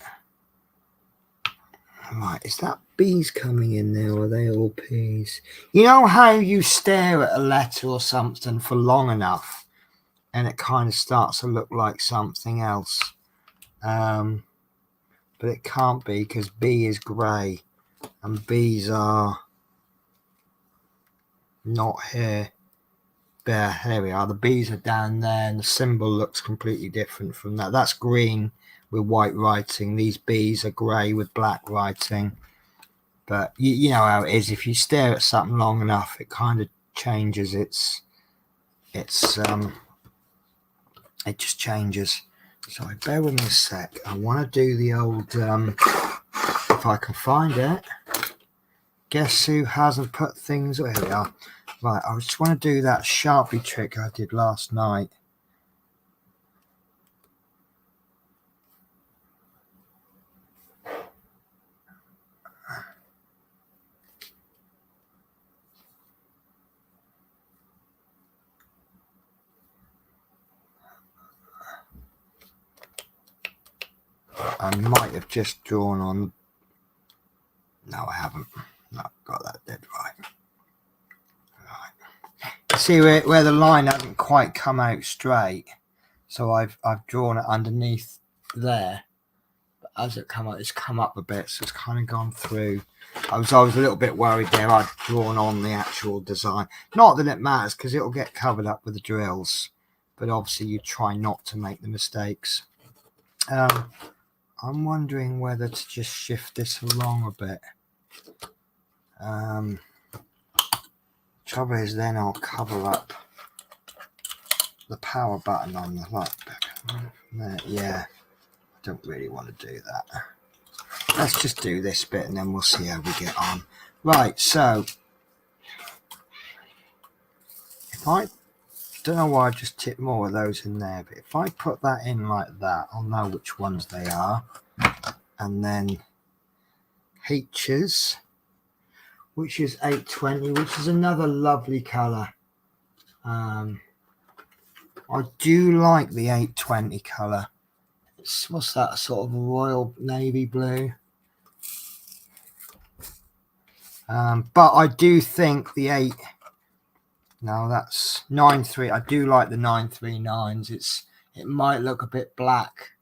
Right, is that bees coming in there, or are they all peas? You know how you stare at a letter or something for long enough and it kind of starts to look like something else? But it can't be, because B is grey and bees are not here. There we are. The bees are down there and the symbol looks completely different from that. That's green with white writing. These bees are grey with black writing. But you know how it is. If you stare at something long enough, it kind of changes. It just changes. So bear with me a sec. I want to do the old, if I can find it. Guess who hasn't put things... Here we are. Right, I just want to do that Sharpie trick I did last night. I might have just drawn on. No, I haven't. No, got that dead right. See where the line hasn't quite come out straight, so I've drawn it underneath there. But as it come up, it's come up a bit, so it's kind of gone through. I was a little bit worried there. I'd drawn on the actual design. Not that it matters, because it'll get covered up with the drills, but obviously you try not to make the mistakes. I'm wondering whether to just shift this along a bit. Trouble is, then I'll cover up the power button on the light. Yeah, I don't really want to do that. Let's just do this bit and then we'll see how we get on. Right, so if I don't know why I just tipped more of those in there, but if I put that in like that, I'll know which ones they are. And then H's, which is 820, which is another lovely colour. I do like the 820 colour. What's that, sort of a royal navy blue? But I do think the 8, no, that's 93. I do like the 939s. It might look a bit black,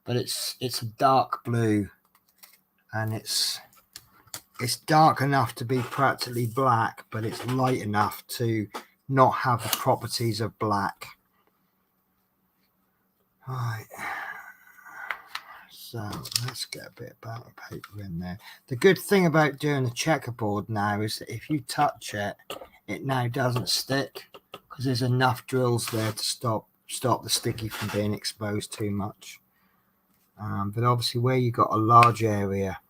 but it's a dark blue, and it's dark enough to be practically black, but it's light enough to not have the properties of black. Right, so let's get a bit of balance paper in there. The good thing about doing the checkerboard now is that if you touch it, it now doesn't stick, because there's enough drills there to stop the sticky from being exposed too much. But obviously where you got a large area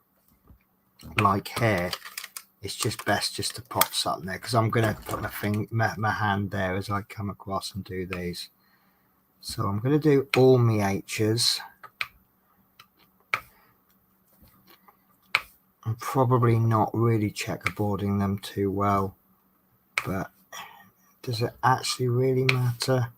like here, it's just best just to pop something there, because I'm going to put my hand there as I come across and do these. So I'm going to do all my H's. I'm probably not really checkerboarding them too well, but does it actually really matter?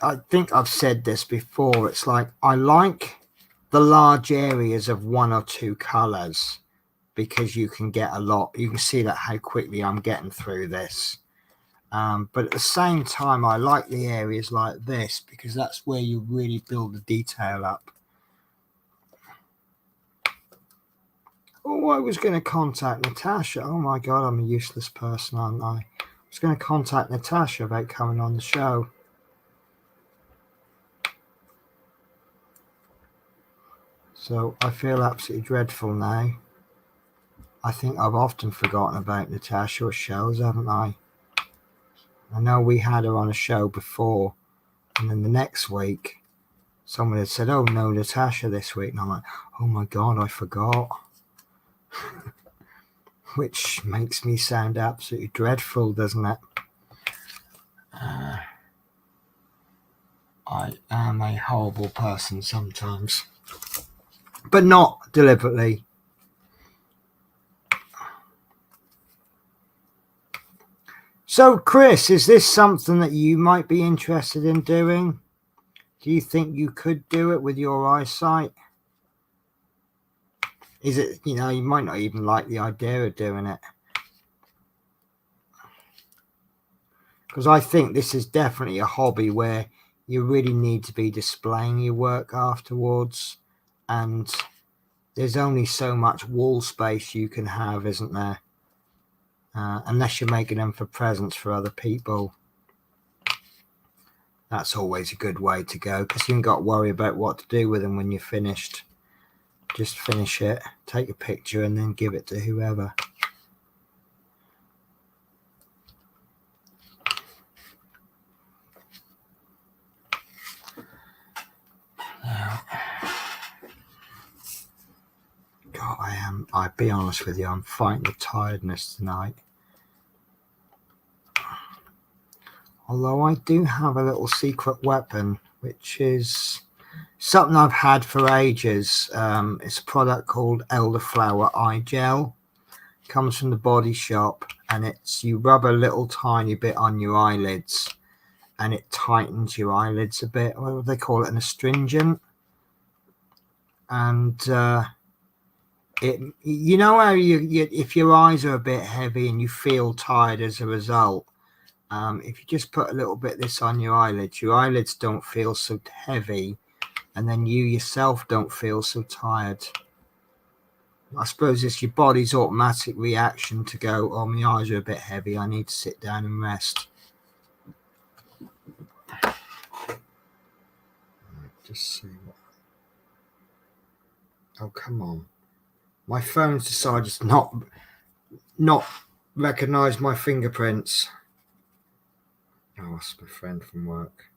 I think I've said this before. It's like I like the large areas of one or two colors, because you can get a lot. You can see that how quickly I'm getting through this. But at the same time, I like the areas like this, because that's where you really build the detail up. Oh, I was going to contact Natasha. Oh my God, I'm a useless person, aren't I? I was going to contact Natasha about coming on the show. So I feel absolutely dreadful now. I think I've often forgotten about Natasha's shows, haven't I? I know we had her on a show before, and then the next week someone had said, oh no, Natasha this week, and I'm like, oh my God, I forgot. Which makes me sound absolutely dreadful, doesn't it? I am a horrible person sometimes, but not deliberately. So, Chris, is this something that you might be interested in doing? Do you think you could do it with your eyesight? Is it, you might not even like the idea of doing it. Because I think this is definitely a hobby where you really need to be displaying your work afterwards. And there's only so much wall space you can have, isn't there? Unless you're making them for presents for other people. That's always a good way to go, because you haven't got to worry about what to do with them when you're finished. Just finish it, take a picture, and then give it to whoever. God, I'll be honest with you, I'm fighting the tiredness tonight. Although I do have a little secret weapon, which is something I've had for ages. It's a product called Elderflower Eye Gel. Comes from the Body Shop, and it's, you rub a little tiny bit on your eyelids and it tightens your eyelids a bit. What do they call it? An astringent. And it, you know how you if your eyes are a bit heavy and you feel tired as a result, if you just put a little bit of this on your eyelids don't feel so heavy, and then you yourself don't feel so tired. I suppose it's your body's automatic reaction to go, oh, my eyes are a bit heavy, I need to sit down and rest. Just see what... Oh, come on. My phone's decided to not recognise my fingerprints. Oh, that's my friend from work.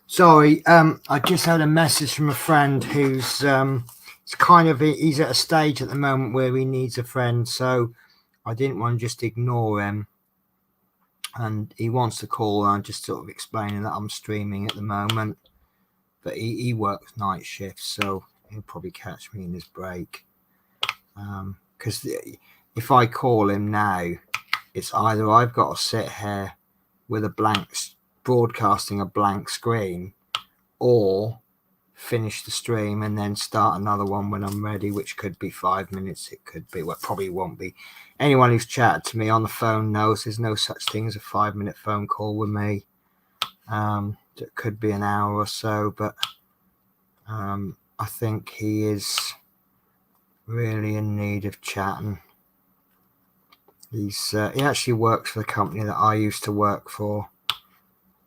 Sorry, I just had a message from a friend who's it's kind of, he's at a stage at the moment where he needs a friend, so I didn't want to just ignore him. And he wants to call, and I'm just sort of explaining that I'm streaming at the moment, but he works night shifts, so he'll probably catch me in his break. Because if I call him now, it's either I've got to sit here with a blank, broadcasting a blank screen, or finish the stream and then start another one when I'm ready, which could be 5 minutes. It could be, well, probably won't be. Anyone who's chatted to me on the phone knows there's no such thing as a 5-minute phone call with me. It could be an hour or so, but I think he is really in need of chatting. He actually works for the company that I used to work for,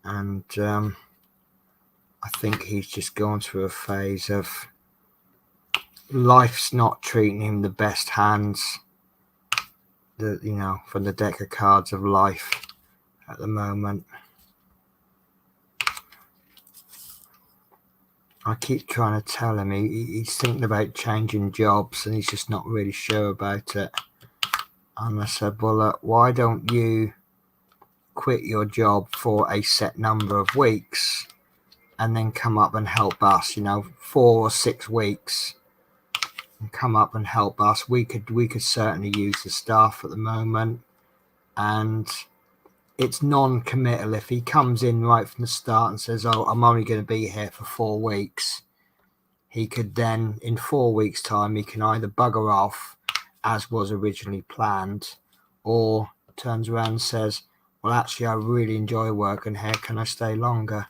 and I think he's just gone through a phase of life's not treating him the best hands, from the deck of cards of life at the moment. I keep trying to tell him he's thinking about changing jobs, and he's just not really sure about it. And I said, well, why don't you quit your job for a set number of weeks and then come up and help us, 4 or 6 weeks, and come up and help us. We could certainly use the staff at the moment, and it's non-committal. If he comes in right from the start and says, oh, I'm only going to be here for 4 weeks, he could then, in 4 weeks' time, he can either bugger off as was originally planned, or turns around and says, well, actually, I really enjoy working here. Can I stay longer?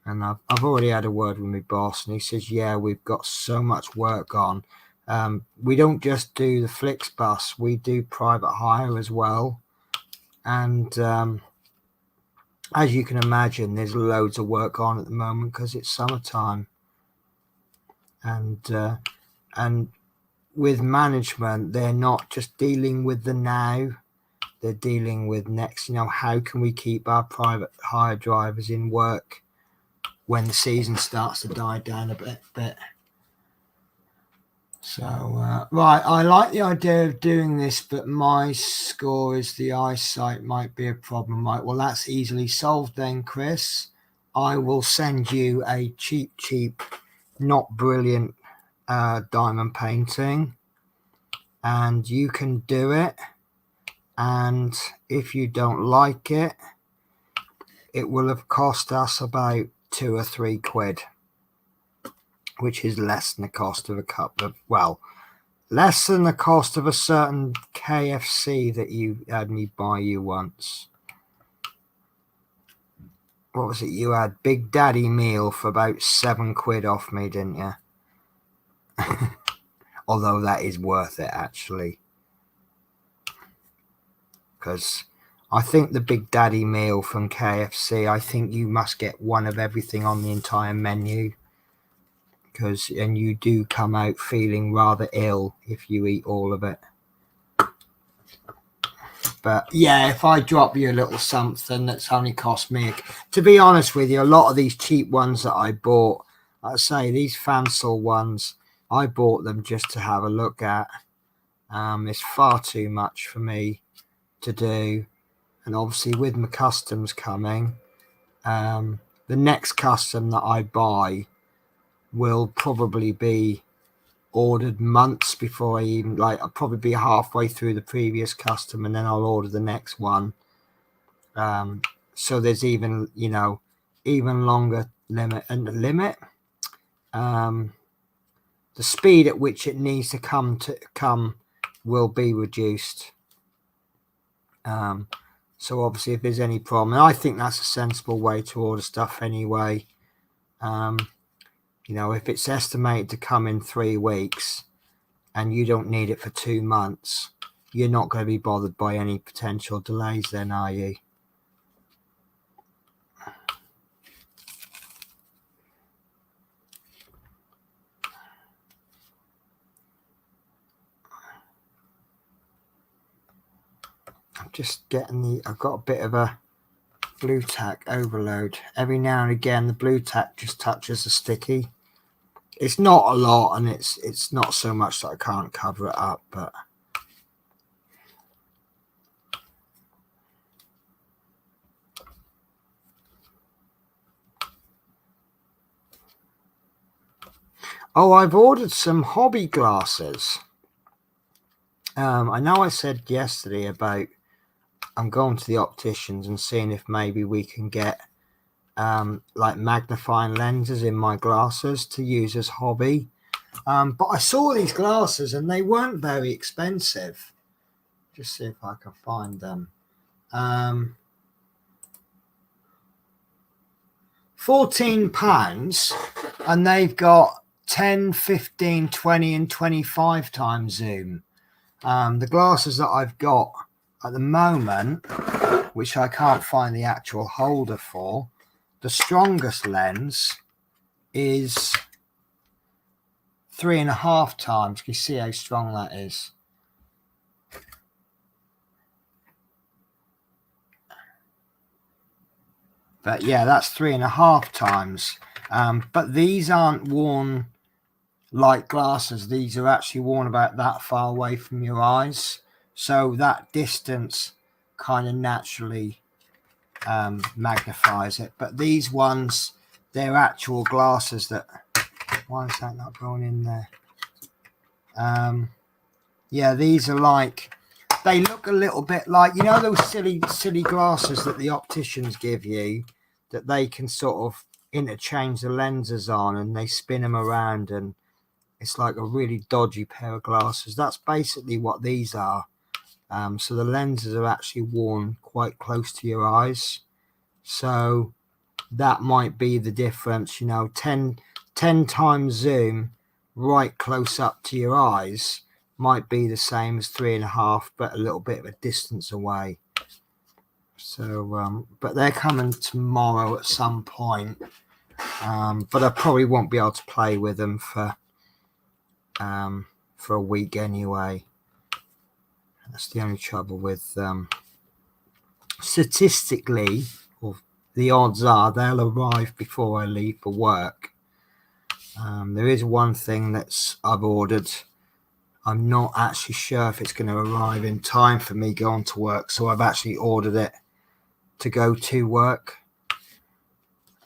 And I've already had a word with my boss, and he says, yeah, we've got so much work on. We don't just do the Flixbus, we do private hire as well. And as you can imagine, there's loads of work on at the moment because it's summertime. And with management, they're not just dealing with the now, they're dealing with next. How can we keep our private hire drivers in work when the season starts to die down a bit. So, right, I like the idea of doing this, but my score is the eyesight might be a problem. Right, well, that's easily solved then, Chris. I will send you a cheap, not brilliant diamond painting, and you can do it. And if you don't like it, it will have cost us about 2 or 3 quid, which is less than the cost of a cup of, less than the cost of a certain KFC that you had me buy you once. What was it? You had Big Daddy meal for about 7 quid off me, didn't you? Although that is worth it, actually. Because I think the Big Daddy meal from KFC, I think you must get one of everything on the entire menu. And you do come out feeling rather ill if you eat all of it. But yeah, if I drop you a little something that's only cost me, to be honest with you, a lot of these cheap ones that I bought, like I say, these Fansel ones, I bought them just to have a look at. It's far too much for me to do. And obviously with my customs coming, the next custom that I buy will probably be ordered months before I even, like, I'll probably be halfway through the previous custom and then I'll order the next one. So there's even, you know, even longer limit. The speed at which it needs to come will be reduced. So obviously if there's any problem, and I think that's a sensible way to order stuff anyway. You know, if it's estimated to come in 3 weeks and you don't need it for 2 months, you're not going to be bothered by any potential delays then, are you? I'm just getting I've got a bit of a blue tack overload. Every now and again the blue tack just touches the sticky. It's not a lot, and it's not so much that I can't cover it up, but oh, I've ordered some hobby glasses. I know I said yesterday about I'm going to the opticians and seeing if maybe we can get like magnifying lenses in my glasses to use as hobby. But I saw these glasses and they weren't very expensive. Just see if I can find them. £14, and they've got 10, 15, 20 and 25 times zoom. The glasses that I've got at the moment, which I can't find the actual holder for, the strongest lens is 3.5 times. Can you see how strong that is? But yeah, that's 3.5 times. But these aren't worn like glasses. These are actually worn about that far away from your eyes. So that distance kind of naturally magnifies it. But these ones, they're actual glasses that... Why is that not going in there? Yeah, these are like... They look a little bit like, you know, those silly glasses that the opticians give you, that they can sort of interchange the lenses on and they spin them around and it's like a really dodgy pair of glasses. That's basically what these are. So the lenses are actually worn quite close to your eyes. So that might be the difference, you know, 10 times zoom right close up to your eyes might be the same as 3.5, but a little bit of a distance away. So, but they're coming tomorrow at some point. But I probably won't be able to play with them for a week anyway. That's the only trouble with statistically, or the odds are they'll arrive before I leave for work. There is one thing that's I've ordered. I'm not actually sure if it's going to arrive in time for me going to work, so I've actually ordered it to go to work.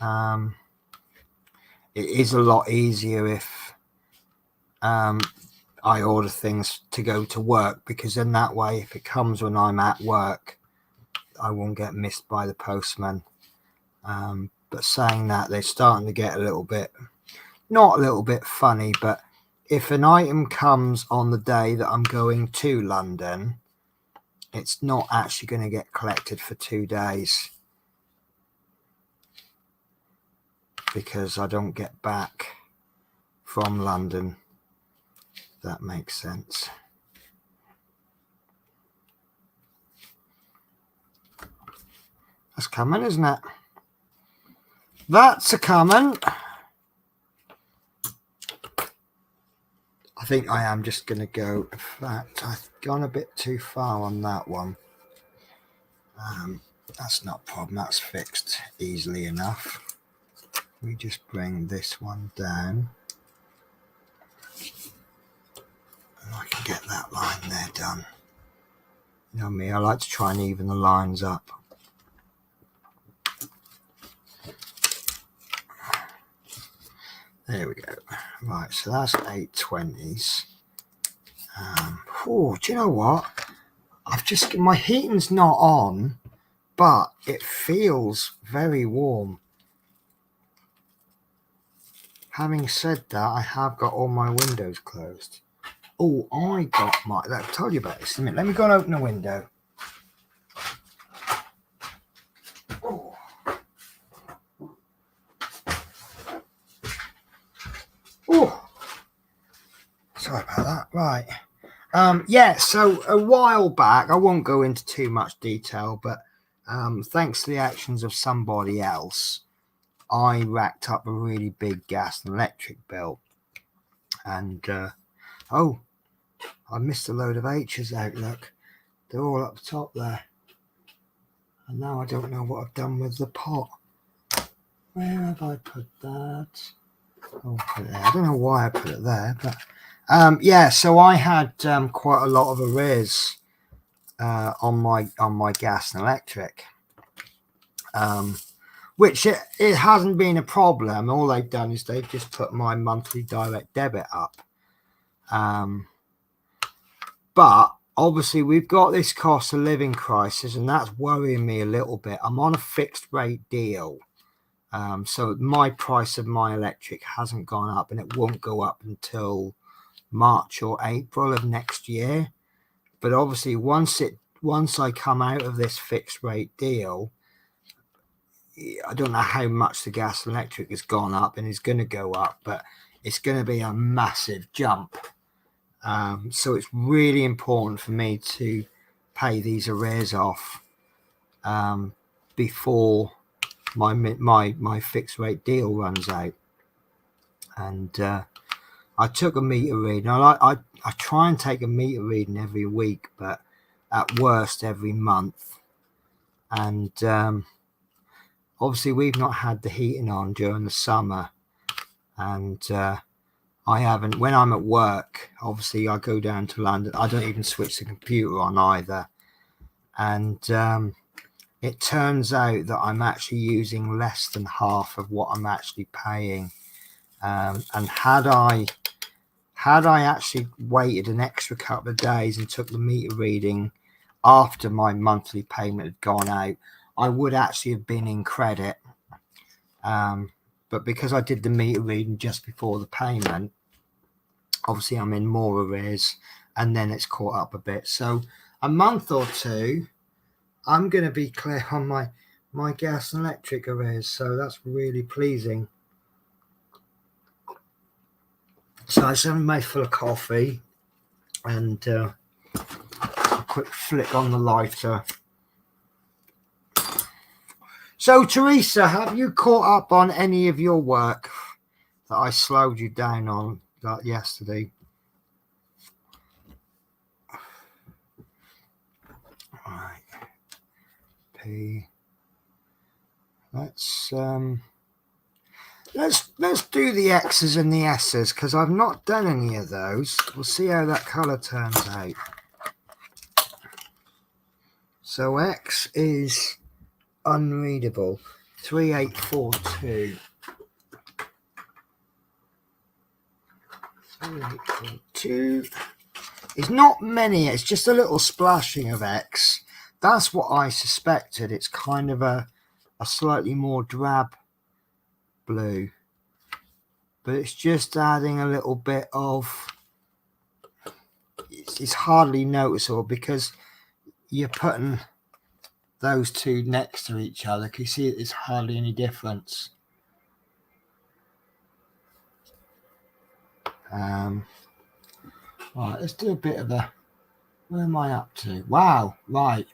It is a lot easier if I order things to go to work, because in that way, if it comes when I'm at work, I won't get missed by the postman. But saying that, they're starting to get a little bit, not a little bit funny, but if an item comes on the day that I'm going to London, it's not actually going to get collected for 2 days, because I don't get back from London. If that makes sense. That's coming, isn't it? That's a coming. I I think I am just going to go. In fact, I've gone a bit too far on that one. That's not a problem. That's fixed easily enough. We just bring this one down. And I can get that line there done. You know me, I like to try and even the lines up. There we go. Right, so that's 820s. Oh, do you know what? My heating's not on, but it feels very warm. Having said that, I have got all my windows closed. Oh, I told you about this, didn't I? Let me go and open the window. Oh. Oh. Sorry about that. Right. Yeah, so a while back, I won't go into too much detail, but thanks to the actions of somebody else, I racked up a really big gas and electric bill. And, oh, I missed a load of H's out, look. They're all up the top there. And now I don't know what I've done with the pot. Where have I put that? I'll put it there. I don't know why I put it there, but yeah, so I had quite a lot of arrears on my gas and electric, which it hasn't been a problem. All they've done is they've just put my monthly direct debit up. But obviously we've got this cost of living crisis, and that's worrying me a little bit. I'm on a fixed rate deal. So my price of my electric hasn't gone up, and it won't go up until March or April of next year. But obviously once I come out of this fixed rate deal, I don't know how much the gas and electric has gone up and is going to go up, but it's going to be a massive jump. So it's really important for me to pay these arrears off before my fixed rate deal runs out. And I took a meter reading. I try and take a meter reading every week, but at worst every month. And obviously we've not had the heating on during the summer, and I haven't. When I'm at work, obviously I go down to London. I don't even switch the computer on either. And it turns out that I'm actually using less than half of what I'm actually paying. And had I actually waited an extra couple of days and took the meter reading after my monthly payment had gone out, I would actually have been in credit. But because I did the meter reading just before the payment, obviously I'm in more arrears, and then it's caught up a bit. So a month or two, I'm going to be clear on my gas and electric arrears. So that's really pleasing. So I just have a mouthful of coffee and a quick flick on the lighter. So Teresa, have you caught up on any of your work that I slowed you down on yesterday? All right. P. Let's do the X's and the S's, because I've not done any of those. We'll see how that colour turns out. So X is unreadable, 3842. 3842. It's not many, it's just a little splashing of X. That's what I suspected. It's kind of a slightly more drab blue, but it's just adding a little bit of, it's hardly noticeable because you're putting those two next to each other. Can you see there's hardly any difference? Right, let's do a bit of a, where am I up to? Wow, right.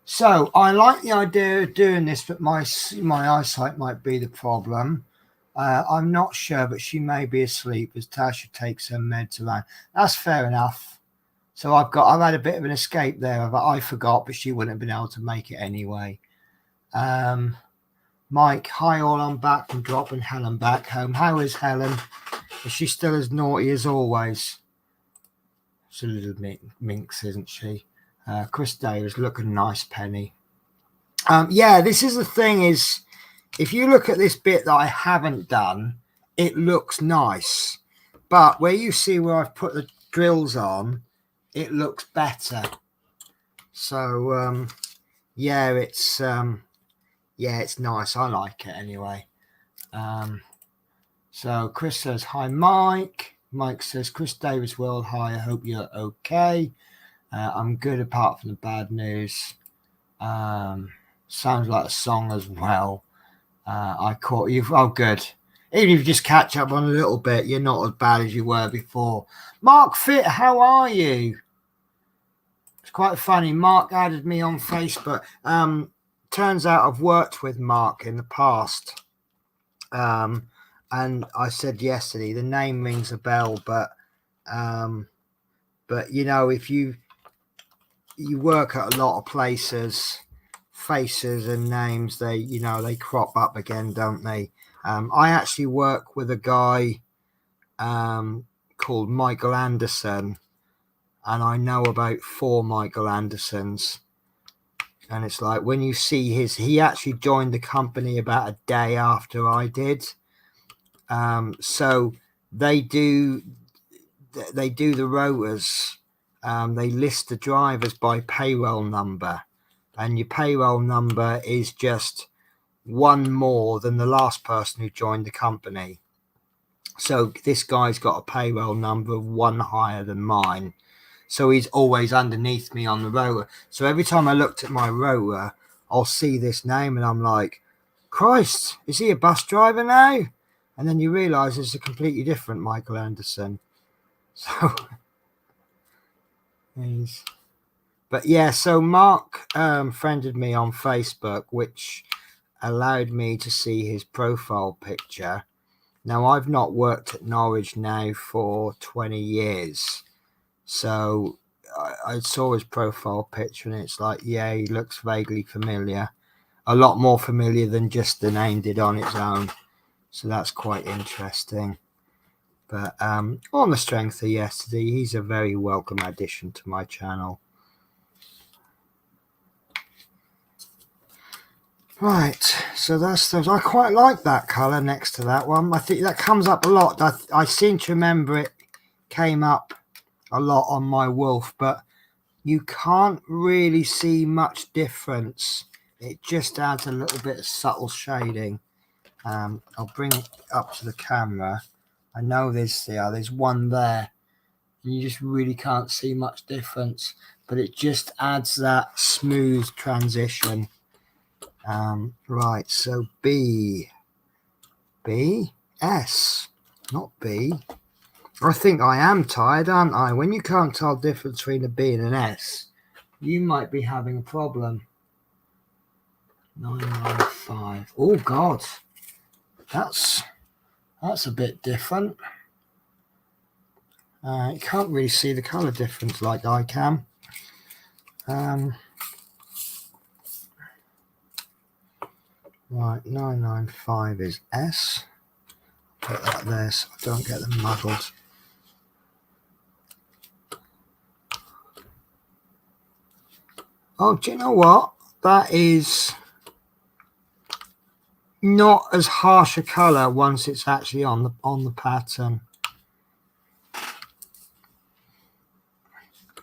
So I like the idea of doing this, but my eyesight might be the problem. I'm not sure, but she may be asleep as Tasha takes her meds around. That's fair enough. So I've had a bit of an escape there. I forgot, but she wouldn't have been able to make it anyway. Mike, hi all, I'm back from dropping Helen back home. How is Helen? Is she still as naughty as always? She's a little minx, isn't she? Chris Davis looking nice, Penny. Yeah, this is the thing is, if you look at this bit that I haven't done, it looks nice. But where you see where I've put the drills on, it looks better. So, yeah, it's nice. I like it anyway. So Chris says, hi, Mike. Mike says, Chris Davis World, hi, I hope you're okay. I'm good apart from the bad news. Sounds like a song as well. I caught you. Oh, good. Even if you just catch up on a little bit, you're not as bad as you were before. Mark Fit, how are you? It's quite funny. Mark added me on Facebook. Turns out I've worked with Mark in the past. And I said yesterday, the name rings a bell, but you know, if you work at a lot of places, faces and names, they crop up again, don't they? I actually work with a guy called Michael Anderson, and I know about 4 Michael Andersons. And it's like when you see he actually joined the company about a day after I did. So they do the rotors. They list the drivers by payroll number, and your payroll number is just one more than the last person who joined the company. So this guy's got a payroll number of 1 higher than mine. So he's always underneath me on the rotor. So every time I looked at my rotor, I'll see this name and I'm like, Christ, is he a bus driver now? And then you realise it's a completely different Michael Anderson. So, but yeah, so Mark friended me on Facebook, which allowed me to see his profile picture. Now, I've not worked at Norwich now for 20 years. So I saw his profile picture and it's like, yeah, he looks vaguely familiar. A lot more familiar than just the name did on its own. So that's quite interesting. But on the strength of yesterday, he's a very welcome addition to my channel. Right, so that's those. I quite like that colour next to that one. I think that comes up a lot. I seem to remember it came up a lot on my wolf, but you can't really see much difference. It just adds a little bit of subtle shading. I'll bring it up to the camera. I know there's one there and you just really can't see much difference, but it just adds that smooth transition. Right, so B, S, not B. I think I am tired, aren't I? When you can't tell the difference between a B and an S, you might be having a problem. 995. Oh God, that's a bit different. You can't really see the color difference like I can. Right, 995 is S. Put that there so I don't get them muddled. Oh, do you know what? That is not as harsh a color once it's actually on the pattern.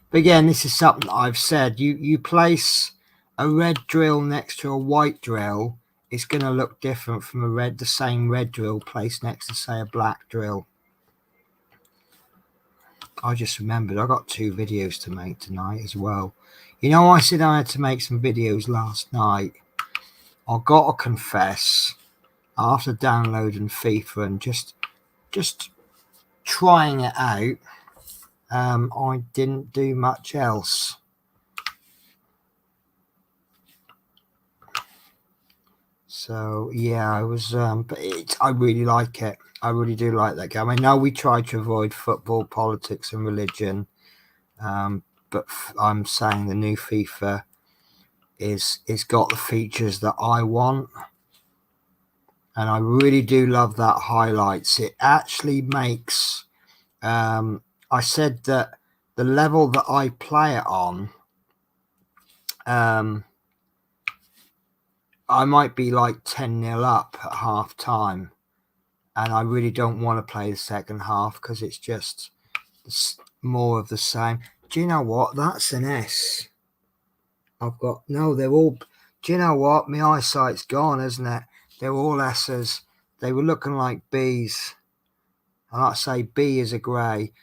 But again, this is something that I've said. You place a red drill next to a white drill, it's going to look different from the same red drill placed next to, say, a black drill. I just remembered I got 2 videos to make tonight as well. You know, I said I had to make some videos last night. I got to confess, after downloading FIFA and just trying it out, I didn't do much else. So yeah, I was, but I really like it. I really do like that game. I know we try to avoid football, politics, and religion, but I'm saying the new FIFA is got the features that I want, and I really do love that highlights. It actually makes. I said that the level that I play it on, I might be like 10-0 up at half time, and I really don't want to play the second half because it's just more of the same. Do you know what? That's an S. I've got no. They're all. Do you know what? My eyesight's gone, isn't it? They're all S's. They were looking like B's. I like to say B is a grey.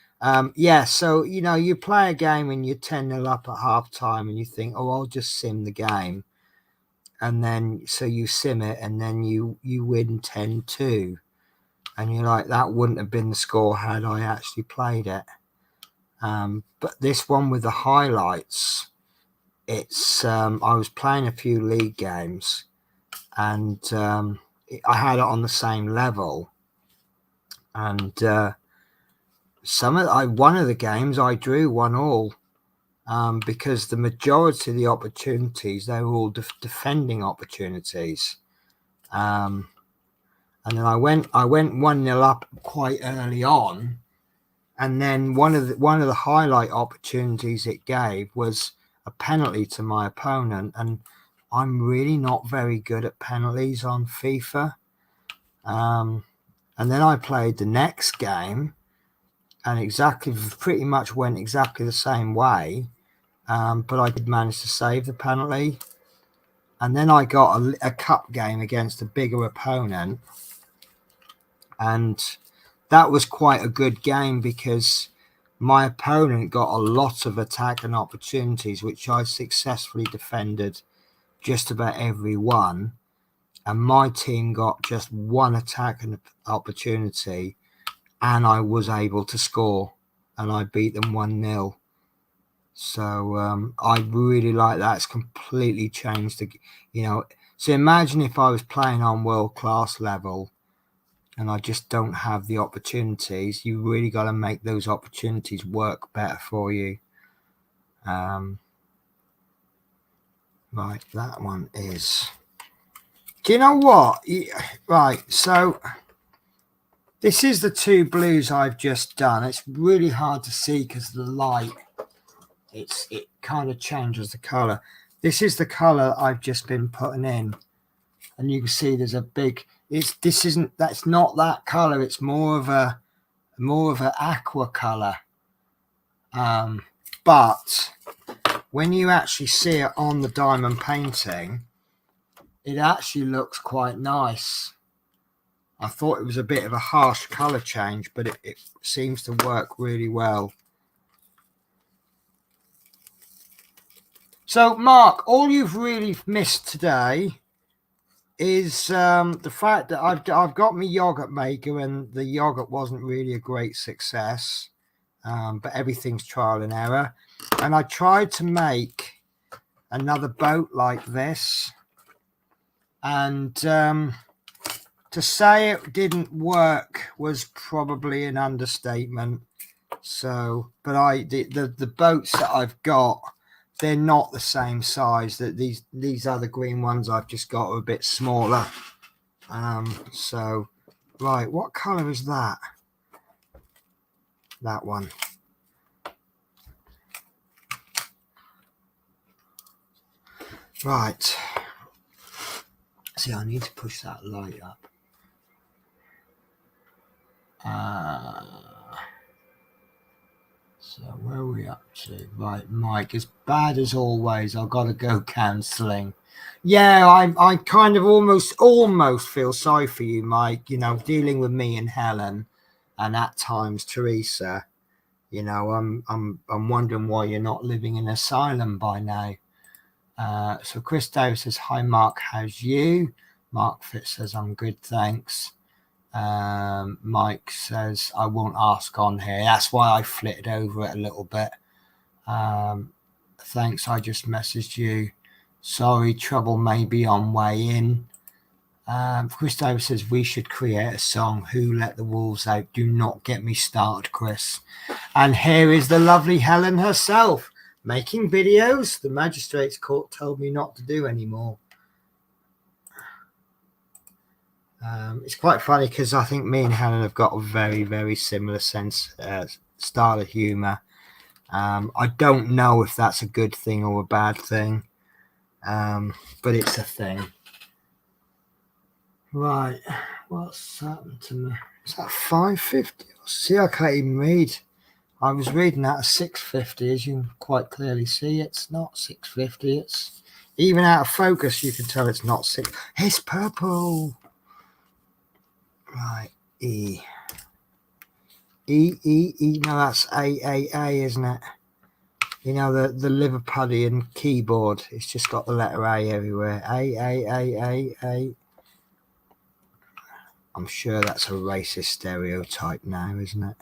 Yeah. So you play a game and you're 10-0 up at half time, and you think, oh, I'll just sim the game. And then so you sim it, and then you win 10-2, and you're like, that wouldn't have been the score had I actually played it. But this one with the highlights, it's I was playing a few league games, and I had it on the same level, and one of the games I drew 1-1. Because the majority of the opportunities, they were all defending opportunities. And then I went 1-0 up quite early on, and then one of the highlight opportunities it gave was a penalty to my opponent, and I'm really not very good at penalties on FIFA. And then I played the next game, and pretty much went exactly the same way. But I did manage to save the penalty. And then I got a cup game against a bigger opponent. And that was quite a good game because my opponent got a lot of attacking opportunities, which I successfully defended just about every one. And my team got just one attacking opportunity, and I was able to score, and I beat them 1-0. So I really like that. It's completely changed so imagine if I was playing on world-class level and I just don't have the opportunities. You really got to make those opportunities work better for you. Right, that one is. Do you know what? Right, so this is the two blues I've just done. It's really hard to see because of the light. It kind of changes the color. This is the color I've just been putting in, and you can see there's a big. That's not that color. It's more of a aqua color. But when you actually see it on the diamond painting, it actually looks quite nice. I thought it was a bit of a harsh color change, but it seems to work really well. So, Mark, all you've really missed today is the fact that I've got my yogurt maker, and the yogurt wasn't really a great success, but everything's trial and error. And I tried to make another boat like this, and to say it didn't work was probably an understatement. So, but the boats that I've got, they're not the same size. That these other green ones I've just got are a bit smaller. So, right, what color is that? That one. Right. See, I need to push that light up. So where are we up to? Right, Mike, as bad as always, I've got to go cancelling. Yeah, I kind of almost feel sorry for you, Mike, dealing with me and Helen, and at times Teresa. I'm wondering why you're not living in an asylum by now. So Chris Davis says, hi Mark, how's you? Mark Fitz says, I'm good, thanks. Mike says, I won't ask on here. That's why I flitted over it a little bit. Thanks, I just messaged you. Sorry, trouble may be on way in. Christopher says we should create a song. Who let the wolves out? Do not get me started, Chris. And here is the lovely Helen herself making videos the magistrate's court told me not to do anymore. It's quite funny because I think me and Helen have got a very, very similar style of humour. I don't know if that's a good thing or a bad thing, but it's a thing. Right, what's happened to me? Is that 550? See, I can't even read. I was reading that at 650, as you can quite clearly see. It's not 650. It's even out of focus. You can tell it's not 6. It's purple. Right, E. No, that's A, isn't it? You know, the Liverpudlian keyboard. It's just got the letter A everywhere. A. I'm sure that's a racist stereotype now, isn't it?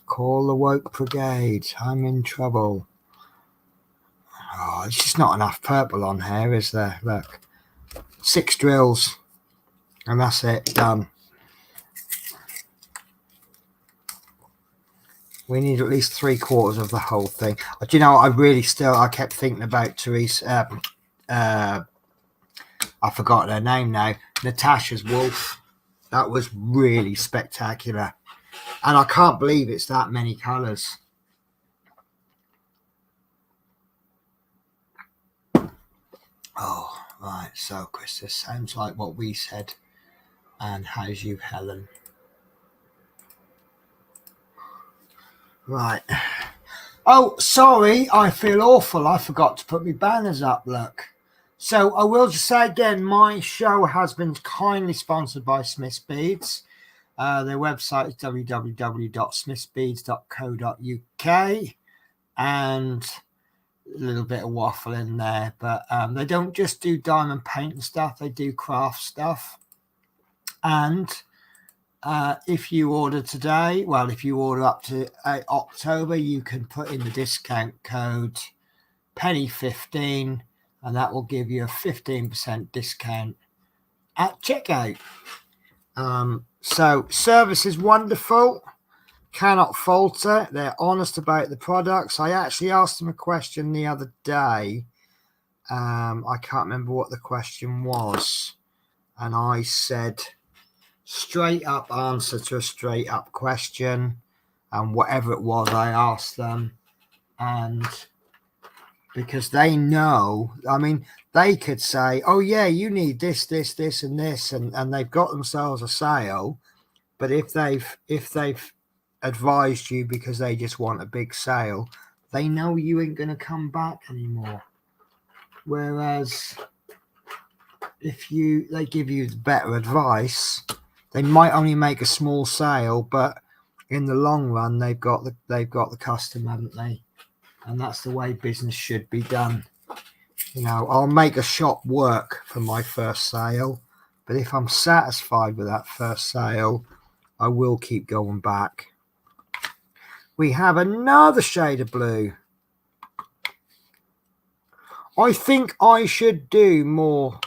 Call the woke brigade. I'm in trouble. Oh, it's just not enough purple on here, is there? Look. 6 drills. And that's it. Done. We need at least 3/4 of the whole thing. Do you know, I kept thinking about Teresa. I forgot her name now. Natasha's wolf. That was really spectacular. And I can't believe it's that many colours. Oh, right. So, Chris, this sounds like what we said. And how's you, Helen? Right. Oh, sorry. I feel awful. I forgot to put my banners up, look. So I will just say again, my show has been kindly sponsored by Smith's Beads. Their website is www.smithsbeads.co.uk, and a little bit of waffle in there, but they don't just do diamond paint and stuff, they do craft stuff. And if you order today, well, if you order up to October, you can put in the discount code penny15, and that will give you a 15% discount at checkout. So service is wonderful, cannot falter. They're honest about the products. I actually asked them a question the other day. I can't remember what the question was, and I said straight up answer to a straight up question, and whatever it was I asked them. And because they know, I mean, they could say, oh yeah, you need this and this, and they've got themselves a sale. But if they've advised you because they just want a big sale, they know you ain't going to come back anymore. Whereas if they give you better advice, they might only make a small sale, but in the long run, they've got the customer, haven't they? And that's the way business should be done. You know, I'll make a shop work for my first sale, but if I'm satisfied with that first sale, I will keep going back. We have another shade of blue. I think I should do more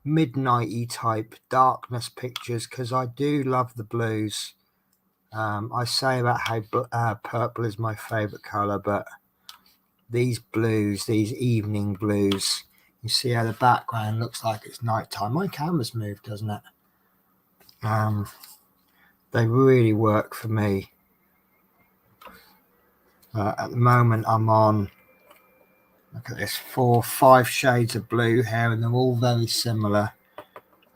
midnighty type darkness pictures because I do love the blues. I say about how purple is my favorite color, but these blues, these evening blues, you see how the background looks like it's nighttime. My camera's moved, doesn't it? They really work for me. At the moment I'm on, look at this, 5 shades of blue here, and they're all very similar.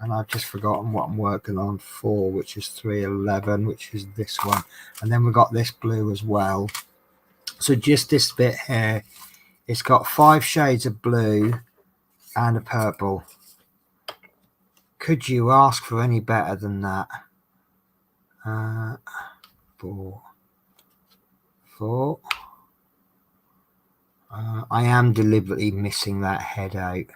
And I've just forgotten what I'm working on. 4, which is 311, which is this one. And then we've got this blue as well. So just this bit here, it's got 5 shades of blue and a purple. Could you ask for any better than that? 4. I am deliberately missing that head out.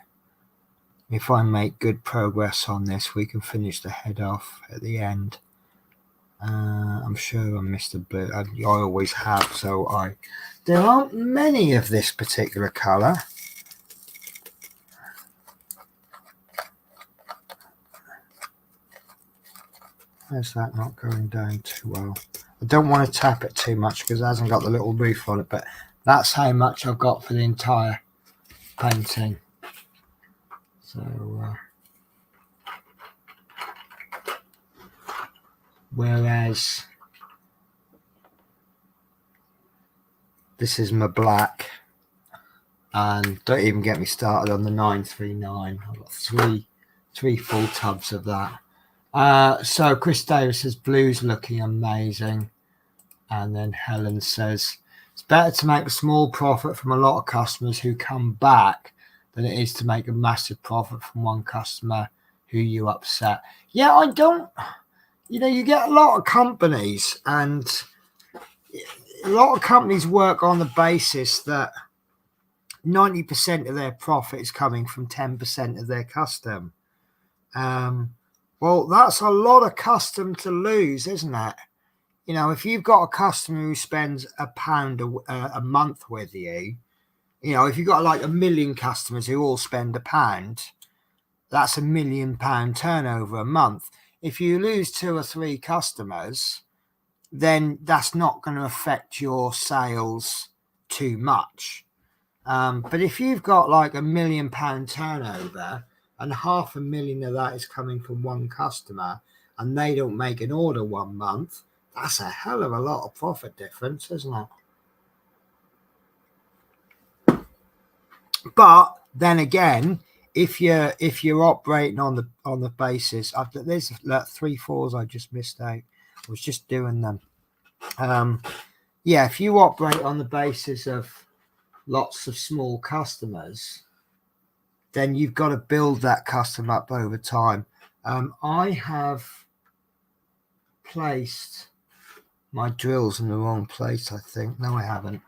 If I make good progress on this, we can finish the head off at the end. I'm sure I missed a bit. I always have, so there aren't many of this particular colour. Where's that not going down too well? I don't want to tap it too much because it hasn't got the little roof on it, but that's how much I've got for the entire painting. So whereas this is my black, and don't even get me started on the 939. I've got three full tubs of that. So Chris Davis says blue's looking amazing, and then Helen says it's better to make a small profit from a lot of customers who come back than it is to make a massive profit from one customer who you upset. Yeah, I don't, you get a lot of companies, and a lot of companies work on the basis that 90% of their profit is coming from 10% of their custom. Well, that's a lot of custom to lose, isn't it? If you've got a customer who spends £1 a month with you, if you've got like 1 million customers who all spend £1, that's £1 million turnover a month. If you lose 2 or 3 customers, then that's not going to affect your sales too much. But if you've got like £1 million turnover and $500,000 of that is coming from one customer and they don't make an order 1 month, that's a hell of a lot of profit difference, isn't it? But then again, if you're operating on the basis, there's like 3 4s I just missed out. I was just doing them. If you operate on the basis of lots of small customers, then you've got to build that customer up over time. I have placed my drills in the wrong place, I think. No, I haven't.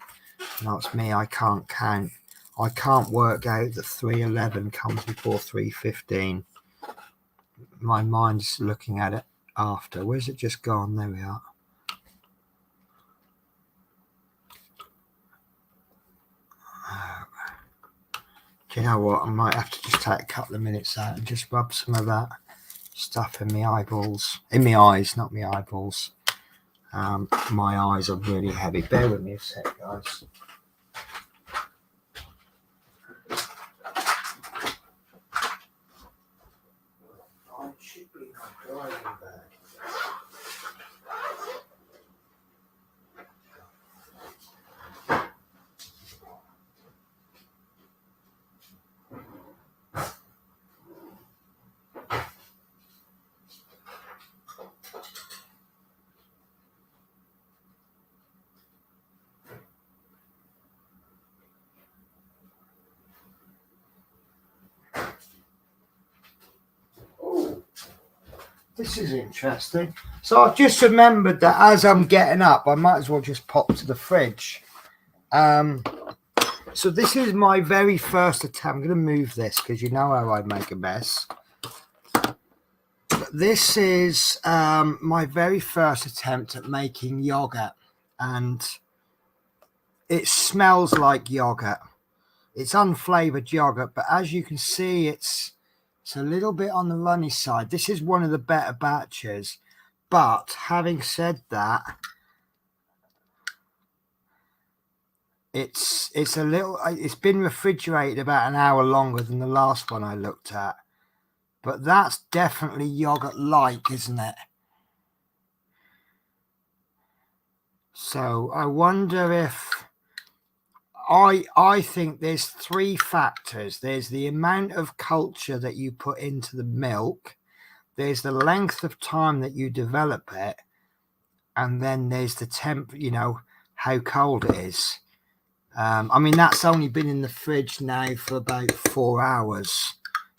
No, it's me. I can't count. I can't work out that 311 comes before 315. My mind's looking at it after. Where's it just gone? There we are. Do you know what? I might have to just take a couple of minutes out and just rub some of that stuff in my eyeballs. In my eyes, not my eyeballs. My eyes are really heavy. Bear with me a sec, guys. I should be my driving bag. This is interesting. So I've just remembered that as I'm getting up, I might as well just pop to the fridge. So this is my very first attempt. I'm going to move this because you know how I make a mess. But this is my very first attempt at making yogurt, and it smells like yogurt. It's unflavored yogurt, but as you can see, it's a little bit on the runny side. This is one of the better batches, but having said that, it's been refrigerated about an hour longer than the last one I looked at, but that's definitely yogurt-like, isn't it? So I wonder if I think there's 3 factors. There's the amount of culture that you put into the milk, there's the length of time that you develop it, and then there's the temp, how cold it is. I mean, that's only been in the fridge now for about 4 hours,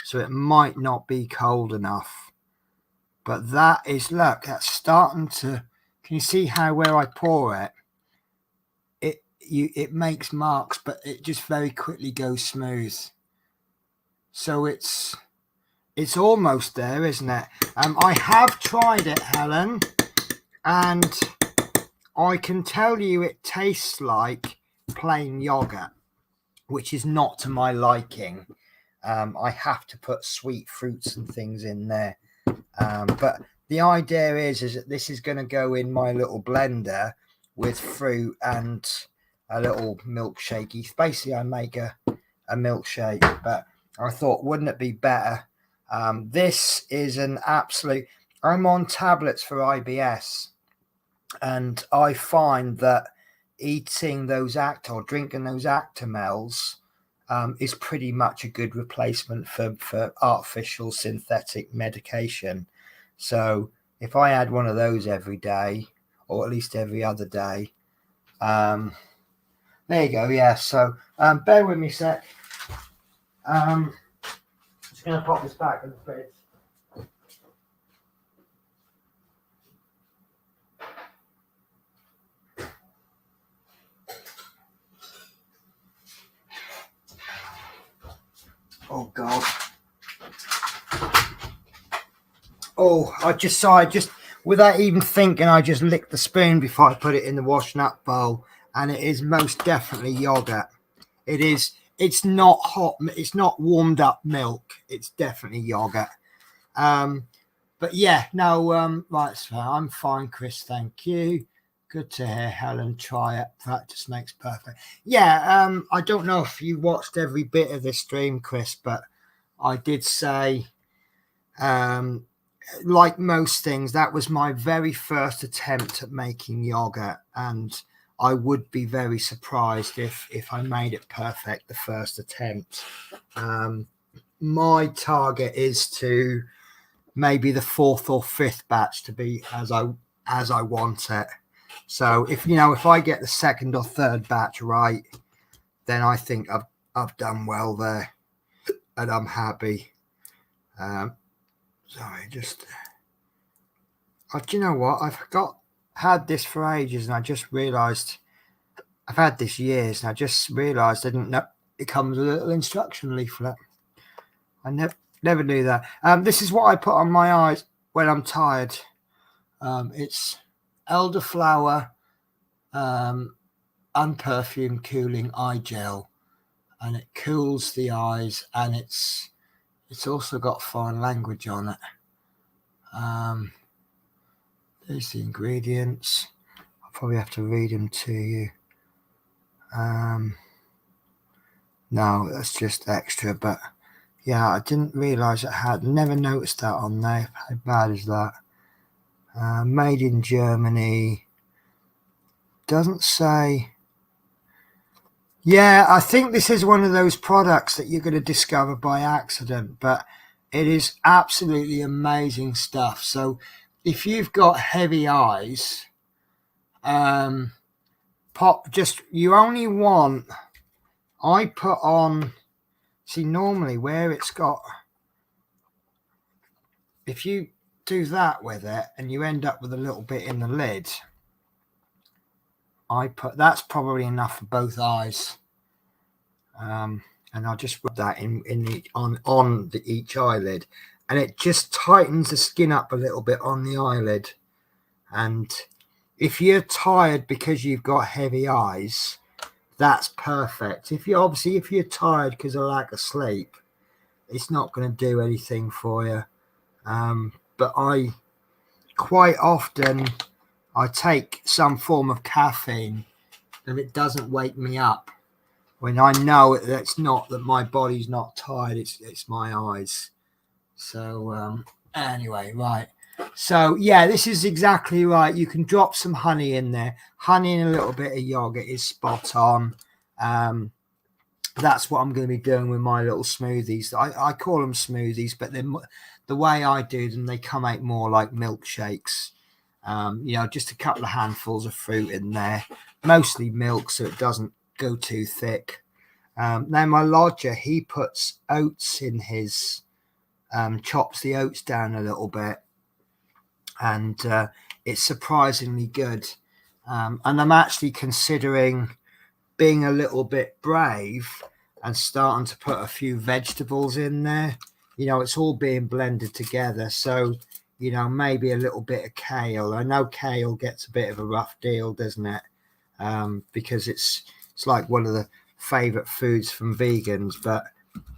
so it might not be cold enough. But that is, look, that's starting to, can you see how where I pour it? It makes marks, but it just very quickly goes smooth. So it's almost there, isn't it? I have tried it, Helen, and I can tell you it tastes like plain yogurt, which is not to my liking. I have to put sweet fruits and things in there. But the idea is that this is going to go in my little blender with fruit and a little milkshake. Basically, I make a milkshake, but I thought, wouldn't it be better? This is an absolute... I'm on tablets for IBS, and I find that eating those or drinking those Actimels is pretty much a good replacement for artificial synthetic medication. So if I had one of those every day, or at least every other day, there you go. Yeah, so bear with me a sec. Just going to pop this back in the fridge. Oh God. Oh, I just without even thinking, I just licked the spoon before I put it in the washing up bowl, and it is most definitely yogurt. It is. It's not hot. It's not warmed up milk. It's definitely yogurt. But yeah, no. Right, so I'm fine, Chris. Thank you. Good to hear, Helen. Try it. Practice makes perfect. Yeah. I don't know if you watched every bit of this stream, Chris, but I did say, like most things, that was my very first attempt at making yogurt, and I would be very surprised if I made it perfect the first attempt. My target is to maybe the 4th or 5th batch to be as I want it. So if I get the 2nd or 3rd batch right, then I think I've done well there, and I'm happy. Sorry, just do you know what? Had this for ages, and I just realised I've had this years, and I just realised I didn't know it comes with a little instruction leaflet. I never knew that. This is what I put on my eyes when I'm tired. It's Elderflower unperfumed cooling eye gel, and it cools the eyes, and it's also got foreign language on it. There's the ingredients. I'll probably have to read them to you. No, that's just extra, but yeah, I didn't realise it had. Never noticed that on there. How bad is that? Made in Germany. Doesn't say. Yeah, I think this is one of those products that you're going to discover by accident, but it is absolutely amazing stuff. So if you've got heavy eyes, you only want, I put on, see, normally where it's got, if you do that with it and you end up with a little bit in the lid, that's probably enough for both eyes. And I'll just rub that on each eyelid, and it just tightens the skin up a little bit on the eyelid. And if you're tired because you've got heavy eyes, that's perfect. If you're tired because of lack of sleep, it's not going to do anything for you. But I quite often take some form of caffeine, and it doesn't wake me up when I know that's not that my body's not tired. It's my eyes. So anyway, right. So yeah, this is exactly right. You can drop some honey in there. Honey and a little bit of yogurt is spot on. That's what I'm going to be doing with my little smoothies. I call them smoothies, but the way I do them, they come out more like milkshakes. Just a couple of handfuls of fruit in there, mostly milk, so it doesn't go too thick. Now my lodger, he puts oats in his, chops the oats down a little bit, and it's surprisingly good. And I'm actually considering being a little bit brave and starting to put a few vegetables in there. It's all being blended together, so maybe a little bit of kale. I know kale gets a bit of a rough deal, doesn't it? Because it's like one of the favorite foods from vegans, but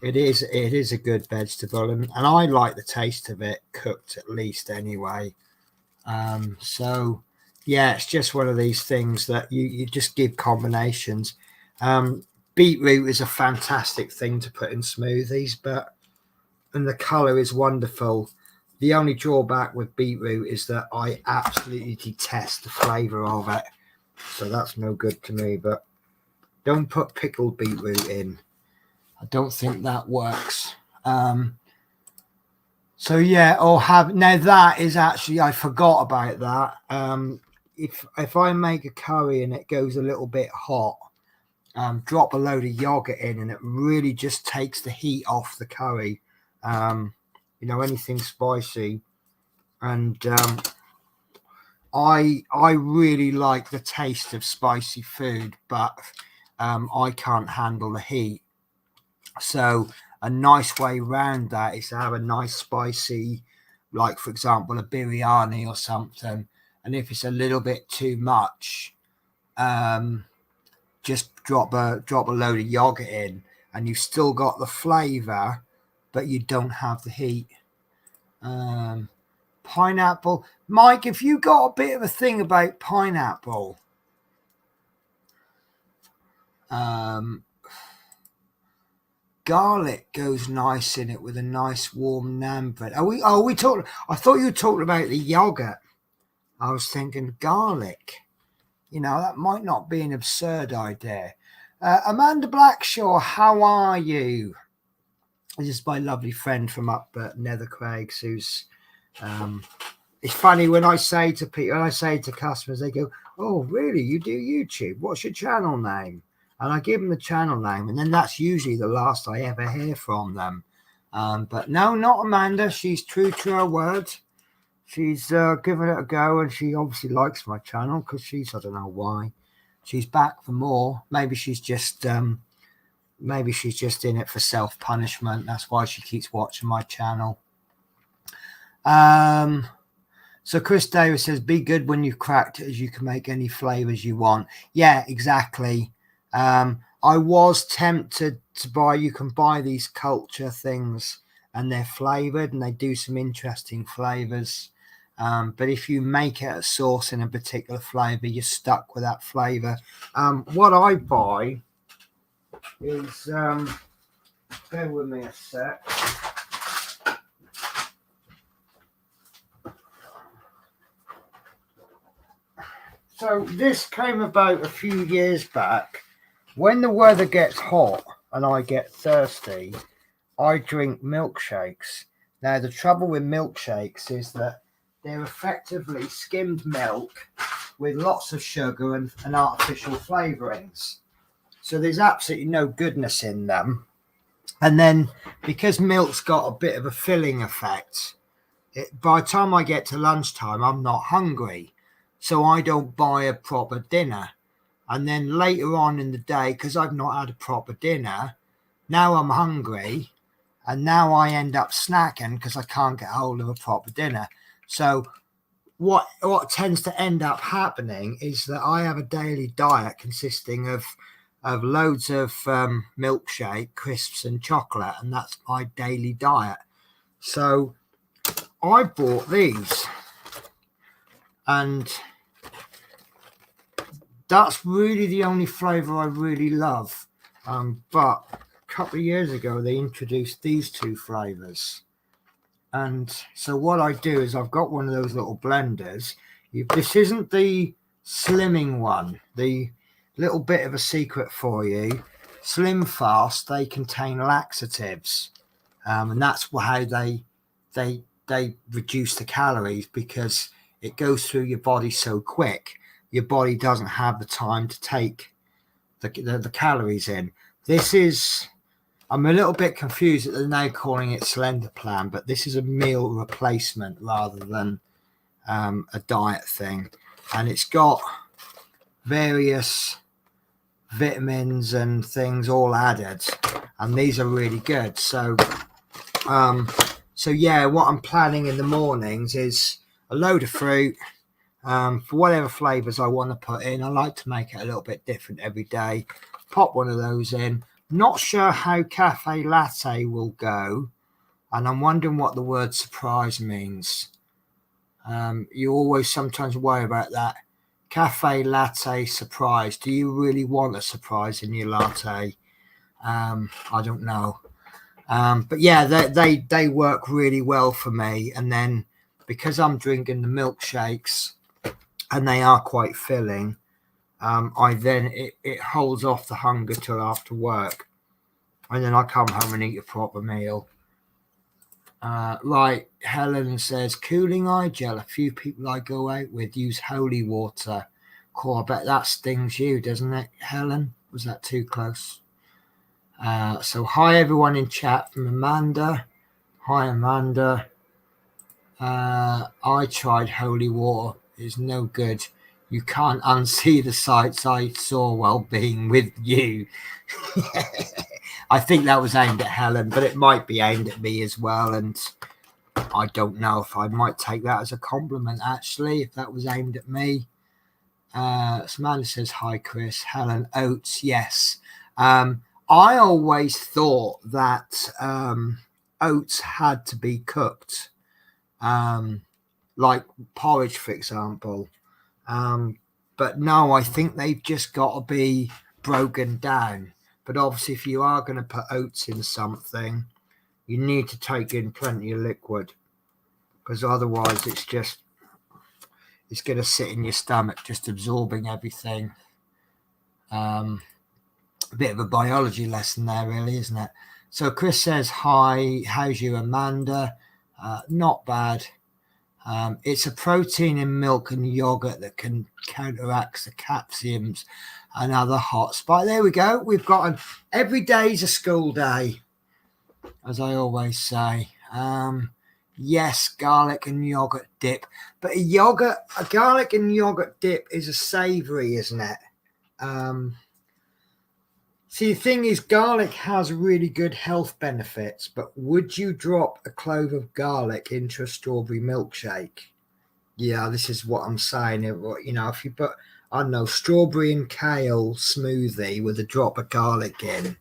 it is a good vegetable, and I like the taste of it cooked, at least, anyway. So yeah, it's just one of these things that you just give combinations. Beetroot is a fantastic thing to put in smoothies, and the color is wonderful. The only drawback with beetroot is that I absolutely detest the flavor of it, so that's no good to me. But don't put pickled beetroot in. I don't think that works. So yeah, now that is actually, I forgot about that. If I make a curry and it goes a little bit hot, drop a load of yogurt in, and it really just takes the heat off the curry. Anything spicy, and I really like the taste of spicy food, but I can't handle the heat. So a nice way around that is to have a nice spicy, like for example a biryani or something, and if it's a little bit too much, just drop a load of yogurt in, and you've still got the flavor, but you don't have the heat. Pineapple, Mike, if you got a bit of a thing about pineapple, garlic goes nice in it with a nice warm naan bread. Are we talking? I thought you were talking about the yogurt. I was thinking garlic. That might not be an absurd idea. Amanda Blackshaw, how are you? This is my lovely friend from up at Nether Craigs, who's it's funny when I say to people, when I say to customers, they go, "Oh, really? You do YouTube? What's your channel name?" And I give them the channel name, and then that's usually the last I ever hear from them. But no, not Amanda. She's true to her word. She's given it a go, and she obviously likes my channel because I don't know why. She's back for more. Maybe she's just in it for self-punishment. That's why she keeps watching my channel. So Chris Davis says, be good when you've cracked it, as you can make any flavors you want. Yeah, exactly. I was tempted to buy, you can buy these culture things and they're flavored and they do some interesting flavors. But if you make it a sauce in a particular flavor, you're stuck with that flavor. What I buy is, bear with me a sec. So this came about a few years back. When the weather gets hot and I get thirsty, I drink milkshakes. Now, the trouble with milkshakes is that they're effectively skimmed milk with lots of sugar and artificial flavorings. So there's absolutely no goodness in them. And then because milk's got a bit of a filling effect, by the time I get to lunchtime, I'm not hungry. So I don't buy a proper dinner. And then later on in the day, because I've not had a proper dinner, now I'm hungry. And now I end up snacking because I can't get hold of a proper dinner. So what tends to end up happening is that I have a daily diet consisting of loads of milkshake, crisps and chocolate. And that's my daily diet. So I bought these. And that's really the only flavor I really love. But a couple of years ago, they introduced these two flavors. And so what I do is I've got one of those little blenders. This isn't the slimming one. The little bit of a secret for you. Slim Fast, they contain laxatives. And that's how they reduce the calories, because it goes through your body so quick. Your body doesn't have the time to take the calories in. This is, I'm a little bit confused that they're now calling it Slender Plan, but this is a meal replacement rather than a diet thing. And it's got various vitamins and things all added, and these are really good. So yeah, what I'm planning in the mornings is a load of fruit, for whatever flavors I want to put in. I like to make it a little bit different every day. Pop one of those in. Not sure how cafe latte will go, and I'm wondering what the word surprise means. You always sometimes worry about that. Cafe latte surprise. Do you really want a surprise in your latte? I don't know. But yeah, they work really well for me. And then because I'm drinking the milkshakes and they are quite filling, it holds off the hunger till after work. And then I come home and eat a proper meal. Right, Helen says, cooling eye gel. A few people I go out with use holy water. Cool, I bet that stings you, doesn't it, Helen? Was that too close? So hi everyone in chat from Amanda. Hi Amanda. I tried holy water. It's no good. You can't unsee the sights I saw while being with you. I think that was aimed at Helen, but it might be aimed at me as well. And I don't know if I might take that as a compliment, actually, if that was aimed at me. Samantha says, hi, Chris. Helen, oats, yes. I always thought that oats had to be cooked, like porridge, for example. But no, I think they've just got to be broken down. But obviously, if you are going to put oats in something, you need to take in plenty of liquid, because otherwise it's going to sit in your stomach, just absorbing everything. A bit of a biology lesson there, really, isn't it? So Chris says, hi, how's you, Amanda? Not bad. It's a protein in milk and yogurt that can counteract the calciums and other hot spice. There we go. We've got every day's a school day, as I always say. Yes, garlic and yogurt dip, but a garlic and yogurt dip is a savoury, isn't it? See, the thing is, garlic has really good health benefits, but would you drop a clove of garlic into a strawberry milkshake? Yeah, this is what I'm saying. You know, if you put, I don't know, strawberry and kale smoothie with a drop of garlic in,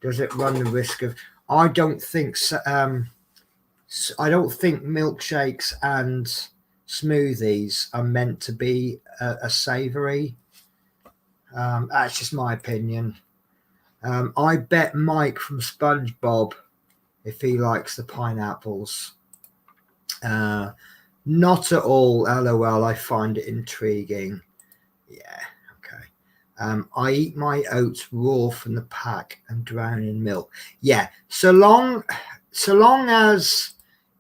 does it run the risk of? I don't think so. I don't think milkshakes and smoothies are meant to be a savoury. That's just my opinion. I bet Mike from SpongeBob if he likes the pineapples. Not at all, LOL. I find it intriguing. Yeah, okay. I eat my oats raw from the pack and drown in milk. Yeah, so long as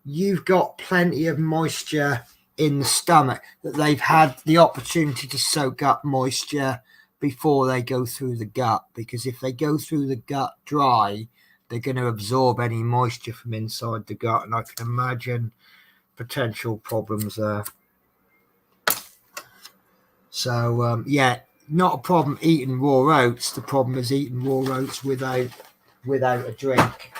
you've got plenty of moisture in the stomach, that they've had the opportunity to soak up moisture before they go through the gut, because if they go through the gut dry, they're going to absorb any moisture from inside the gut, and I can imagine potential problems there. So yeah, not a problem eating raw oats. The problem is eating raw oats without a drink.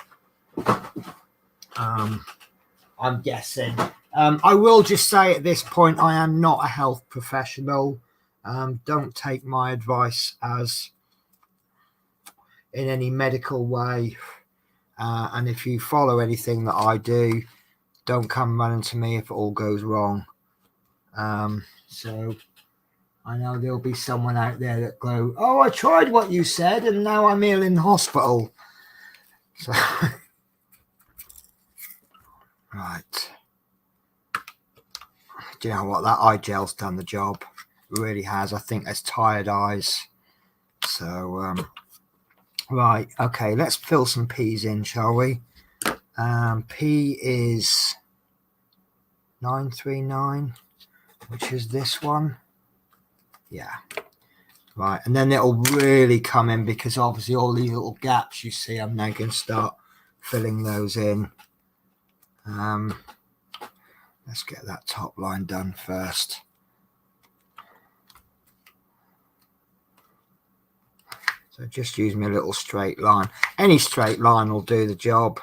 I'm guessing. I will just say at this point, I am not a health professional. Don't take my advice as in any medical way. And if you follow anything that I do, don't come running to me if it all goes wrong. So I know there'll be someone out there that go, oh, I tried what you said and now I'm ill in hospital. So right. Do you know what? That eye gel's done the job. It really has. I think there's tired eyes. So, right. Okay, let's fill some peas in, shall we? P is 939, which is this one. Yeah. Right. And then it'll really come in, because obviously all these little gaps you see, I'm now going to start filling those in. Let's get that top line done first. So just use me a little straight line. Any straight line will do the job.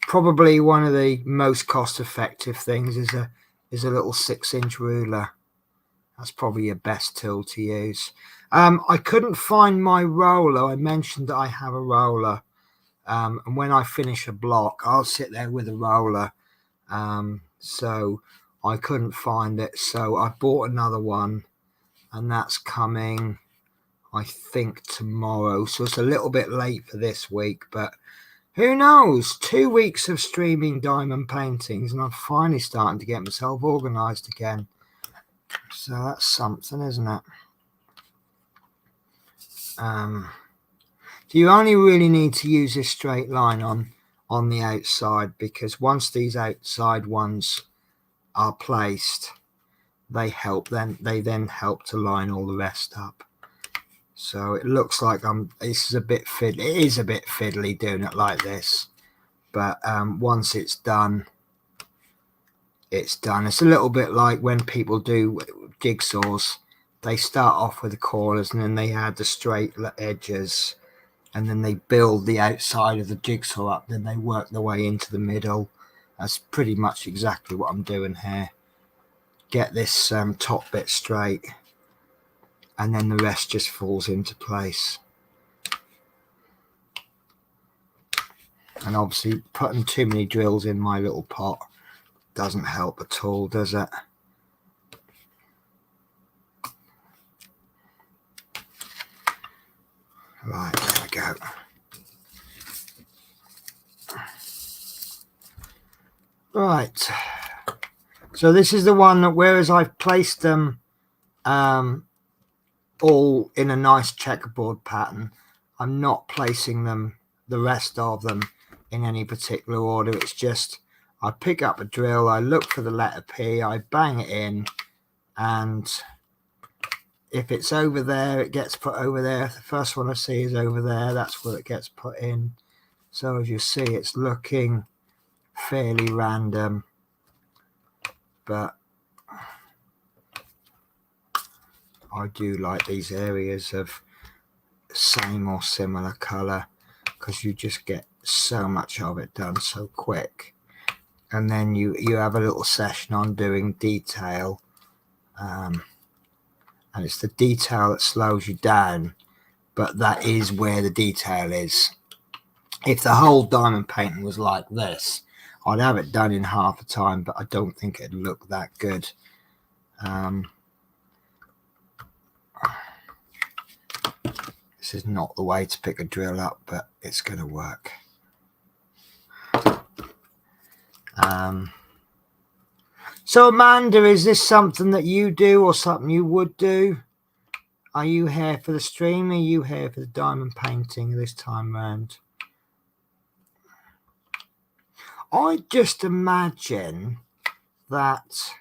Probably one of the most cost-effective things is a little 6-inch ruler. That's probably your best tool to use. I couldn't find my roller. I mentioned that I have a roller. And when I finish a block, I'll sit there with a roller. so I couldn't find it. So I bought another one, and that's coming, I think, tomorrow. So it's a little bit late for this week, but who knows? 2 weeks of streaming diamond paintings, and I'm finally starting to get myself organized again. So that's something, isn't it? You only really need to use this straight line on the outside, because once these outside ones are placed, they then help to line all the rest up. So it looks like it is a bit fiddly doing it like this, but once it's done, it's done. It's a little bit like when people do jigsaws. They start off with the corners, and then they add the straight edges, and then they build the outside of the jigsaw up, then they work their way into the middle. That's pretty much exactly what I'm doing here. Get this top bit straight, and then the rest just falls into place. And obviously putting too many drills in my little pot doesn't help at all, does it? Right, there we go. Right, so this is the one that, whereas I've placed them all in a nice checkerboard pattern, I'm not placing them, the rest of them, in any particular order. It's just I pick up a drill, I look for the letter P, I bang it in, and if it's over there, it gets put over there. The first one I see is over there, that's where it gets put in. So as you see, it's looking fairly random, but I do like these areas of same or similar color, because you just get so much of it done so quick. And then you have a little session on doing detail, and it's the detail that slows you down, but that is where the detail is. If the whole diamond painting was like this, I'd have it done in half the time, but I don't think it'd look that good. This is not the way to pick a drill up, but it's going to work. So Amanda, is this something that you do or something you would do? Are you here for the stream? Are you here for the diamond painting this time round? I just imagine that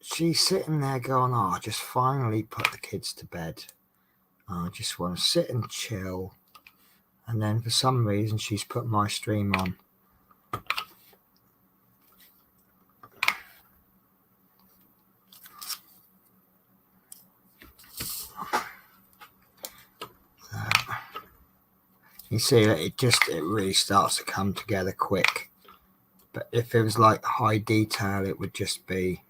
she's sitting there going, oh, I just finally put the kids to bed. I just want to sit and chill. And then for some reason, she's put my stream on. You see that it really starts to come together quick. But if it was like high detail, it would just be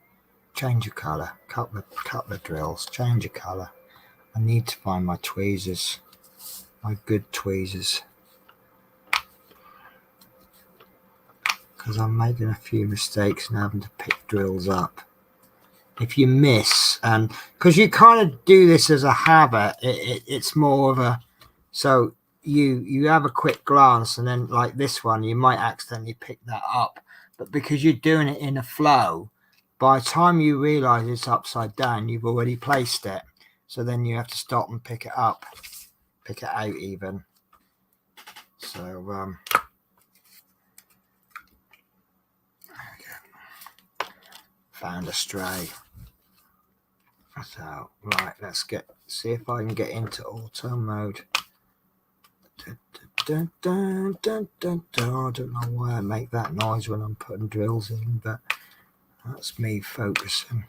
change of color, couple of drills, change of color. I need to find my tweezers, my good tweezers, because I'm making a few mistakes and having to pick drills up. If you miss, and because you kind of do this as a habit, it's more of a, so you have a quick glance, and then like this one, you might accidentally pick that up, but because you're doing it in a flow, by the time you realize it's upside down, you've already placed it. So then you have to stop and pick it up, pick it out even. So there we go. Found a stray. So right, let's see if I can get into auto mode. I don't know why I make that noise when I'm putting drills in, but that's me focusing.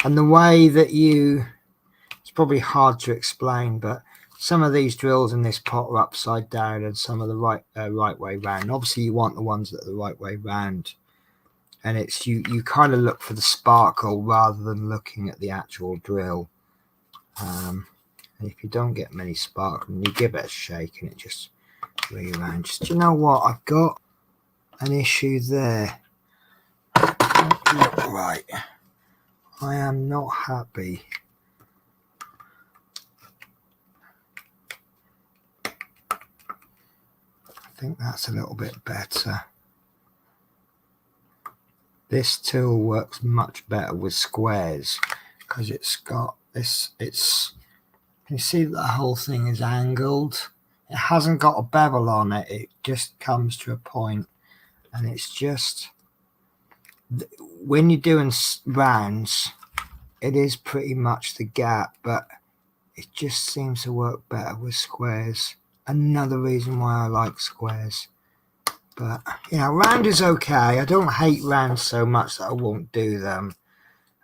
And the way that it's probably hard to explain, but some of these drills in this pot are upside down and some are the right way round. Obviously you want the ones that are the right way round, and it's you kind of look for the sparkle rather than looking at the actual drill. And if you don't get many sparkle, you give it a shake and it just rearrange. Do you know what? I've got an issue there. Right. I am not happy. I think that's a little bit better. This tool works much better with squares because it's got this, can you see that the whole thing is angled? It hasn't got a bevel on it. It just comes to a point, and it's just, when you're doing rounds, it is pretty much the gap, but it just seems to work better with squares. Another reason why I like squares. But, you know, round is okay. I don't hate rounds so much that I won't do them.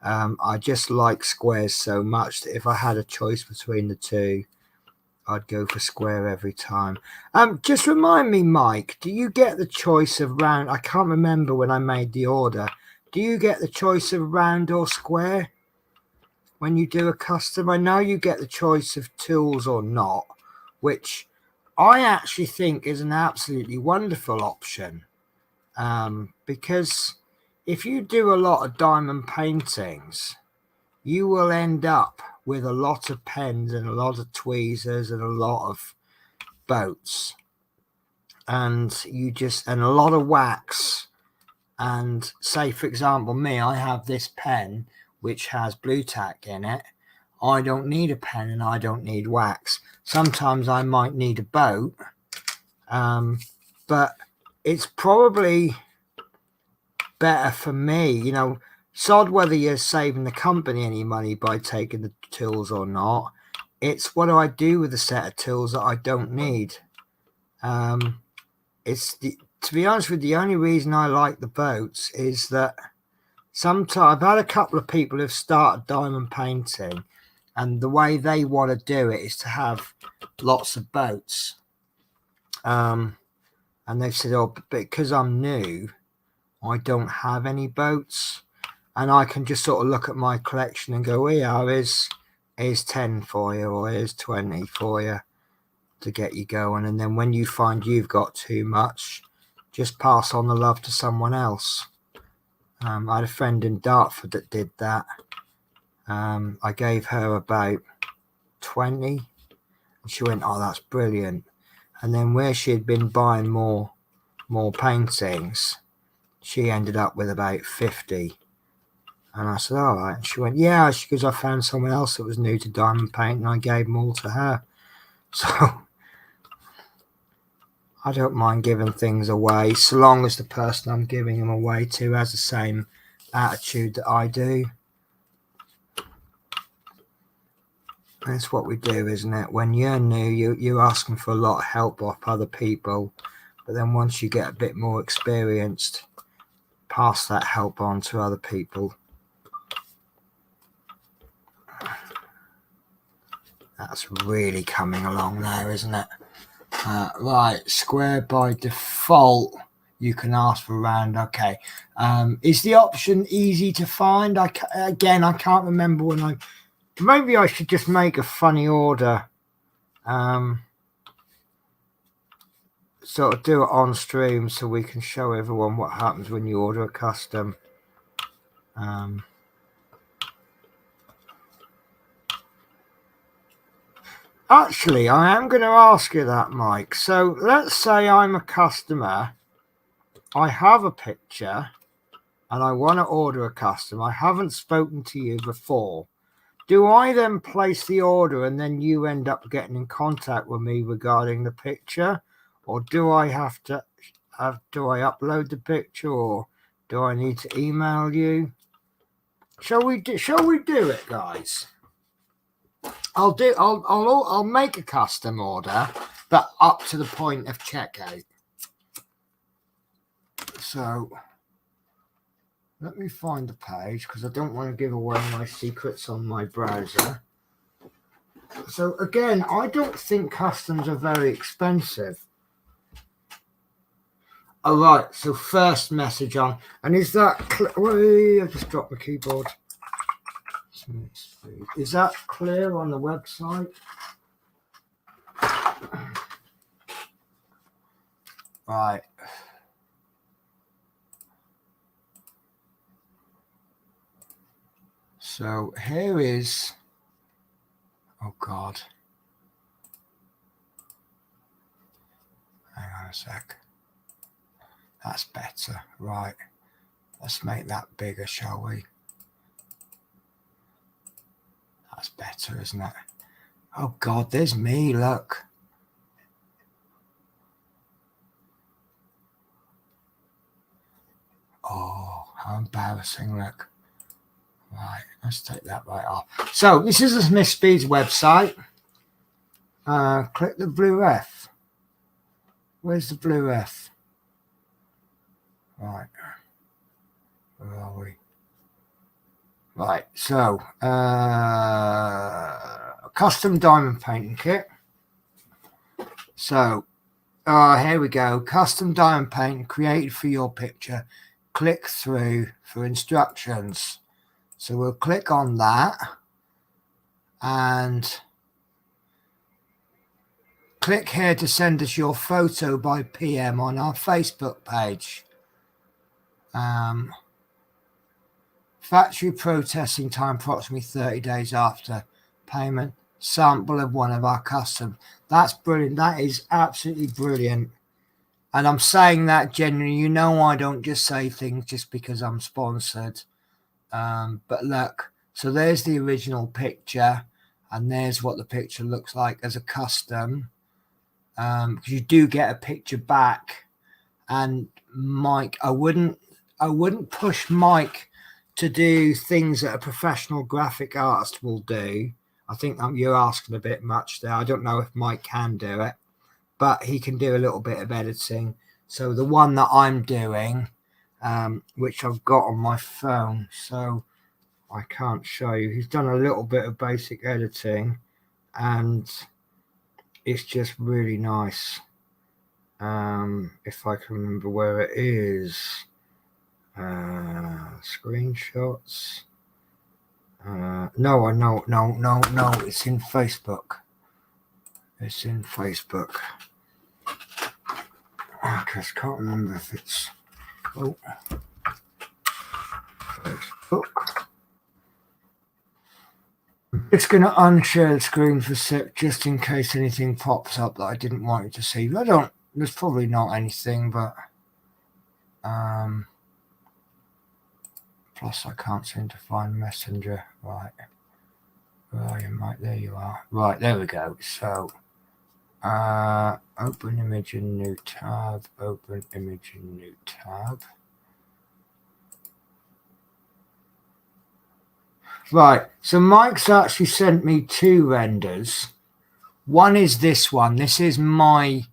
I just like squares so much that if I had a choice between the two, I'd go for square every time. Just remind me, Mike, do you get the choice of round? I can't remember when I made the order. Do you get the choice of round or square when you do a custom? I know you get the choice of tools or not, which I actually think is an absolutely wonderful option, because if you do a lot of diamond paintings, you will end up with a lot of pens and a lot of tweezers and a lot of boats, and a lot of wax. And say, for example, me, I have this pen which has blue tack in it. I don't need a pen and I don't need wax. Sometimes I might need a boat, but it's probably better for me, you know, sod whether you're saving the company any money by taking the tools or not. It's what do I do with a set of tools that I don't need? To be honest with you, the only reason I like the boats is that sometimes I've had a couple of people who've started diamond painting, and the way they want to do it is to have lots of boats. And they've said, oh, but because I'm new, I don't have any boats. And I can just sort of look at my collection and go, yeah, here's 10 for you, or here's 20 for you to get you going. And then when you find you've got too much, just pass on the love to someone else. I had a friend in Dartford that did that. I gave her about 20, and she went, oh, that's brilliant. And then where she had been buying more paintings, she ended up with about 50. And I said, all right. And she went, yeah. She goes, I found someone else that was new to diamond paint, and I gave them all to her. So I don't mind giving things away, so long as the person I'm giving them away to has the same attitude that I do. That's what we do, isn't it? When you're new, you're asking for a lot of help off other people, but then once you get a bit more experienced, pass that help on to other people. That's really coming along there, isn't it? Right, square by default. You can ask for round. Okay. Is the option easy to find? I can't remember when maybe I should just make a funny order. Sort of do it on stream so we can show everyone what happens when you order a custom. Actually, I am going to ask you that, Mike. So let's say I'm a customer. I have a picture and I want to order a custom. I haven't spoken to you before. Do I then place the order and then you end up getting in contact with me regarding the picture? Or do I have to do I upload the picture, or do I need to email you? Shall we do it, guys? I'll make a custom order, but up to the point of checkout. So let me find the page because I don't want to give away my secrets on my browser. So again, I don't think customs are very expensive. All right, so first message on, and is that I just dropped the keyboard. Is that clear on the website? Right. So here is, oh God. Hang on a sec. That's better. Right. Let's make that bigger, shall we? That's better, isn't it? Oh God, there's me, look. Oh, how embarrassing, look. Right, let's take that right off. So this is the Smith Speeds website. Click the blue F. Where's the blue F? Right. Where are we? Right, so custom diamond painting kit. So here we go. Custom diamond painting created for your picture. Click through for instructions. So we'll click on that and click here to send us your photo by PM on our Facebook page. Factory processing time approximately 30 days after payment. Sample of one of our custom. That's brilliant. That is absolutely brilliant. And I'm saying that genuinely. You know, I don't just say things just because I'm sponsored. But look, so there's the original picture, and there's what the picture looks like as a custom. Because you do get a picture back. And Mike, I wouldn't push Mike to do things that a professional graphic artist will do. I think you're asking a bit much there. I don't know if Mike can do it, but he can do a little bit of editing. So the one that I'm doing, which I've got on my phone, so I can't show you. He's done a little bit of basic editing, and it's just really nice. If I can remember where it is. Screenshots. No, it's in Facebook. It's in Facebook. I just can't remember if it's Facebook. It's going to unshare the screen for a sec just in case anything pops up that I didn't want you to see. There's probably not anything, but plus I can't seem to find Messenger. Right. Where are you, Mike? There you are. Right, there we go. So open image in new tab. Open image in new tab. Right, so Mike's actually sent me two renders. One is this one. This is my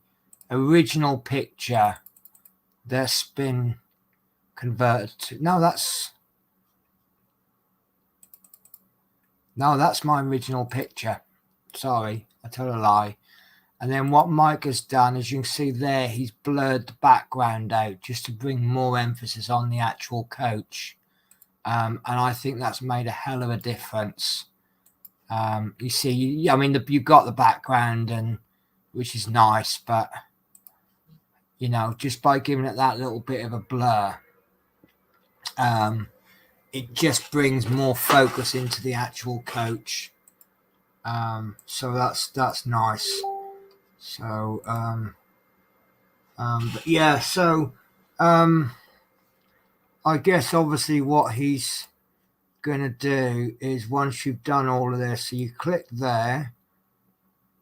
original picture that's been converted to. No, that's my original picture. Sorry, I told a lie. And then what Mike has done, as you can see there, he's blurred the background out just to bring more emphasis on the actual coach. And I think that's made a hell of a difference. You see, I mean, you've got the background, and which is nice, but you know, just by giving it that little bit of a blur, it just brings more focus into the actual coach. So that's nice. So but yeah, so I guess obviously what he's going to do is, once you've done all of this, so you click there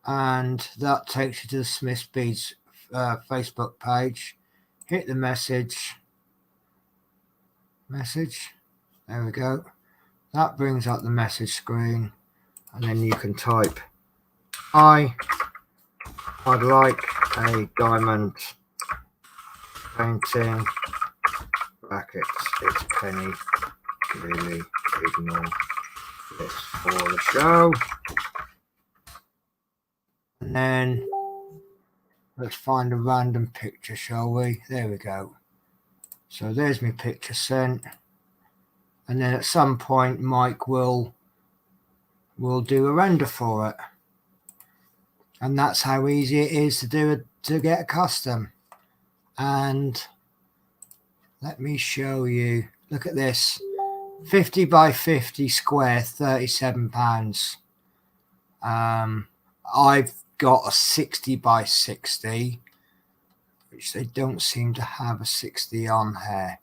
and that takes you to the Smith Speeds Facebook page. Hit the message, there we go. That brings up the message screen, and then you can type, I'd like a diamond painting, brackets, it's Penny, really ignore this for the show. And then let's find a random picture, shall we? There we go. So there's my picture sent. And then at some point Mike will do a render for it. And that's how easy it is to get a custom. And let me show you. Look at this. 50 by 50 square, £37. I've got a 60 by 60, which they don't seem to have a 60 on here.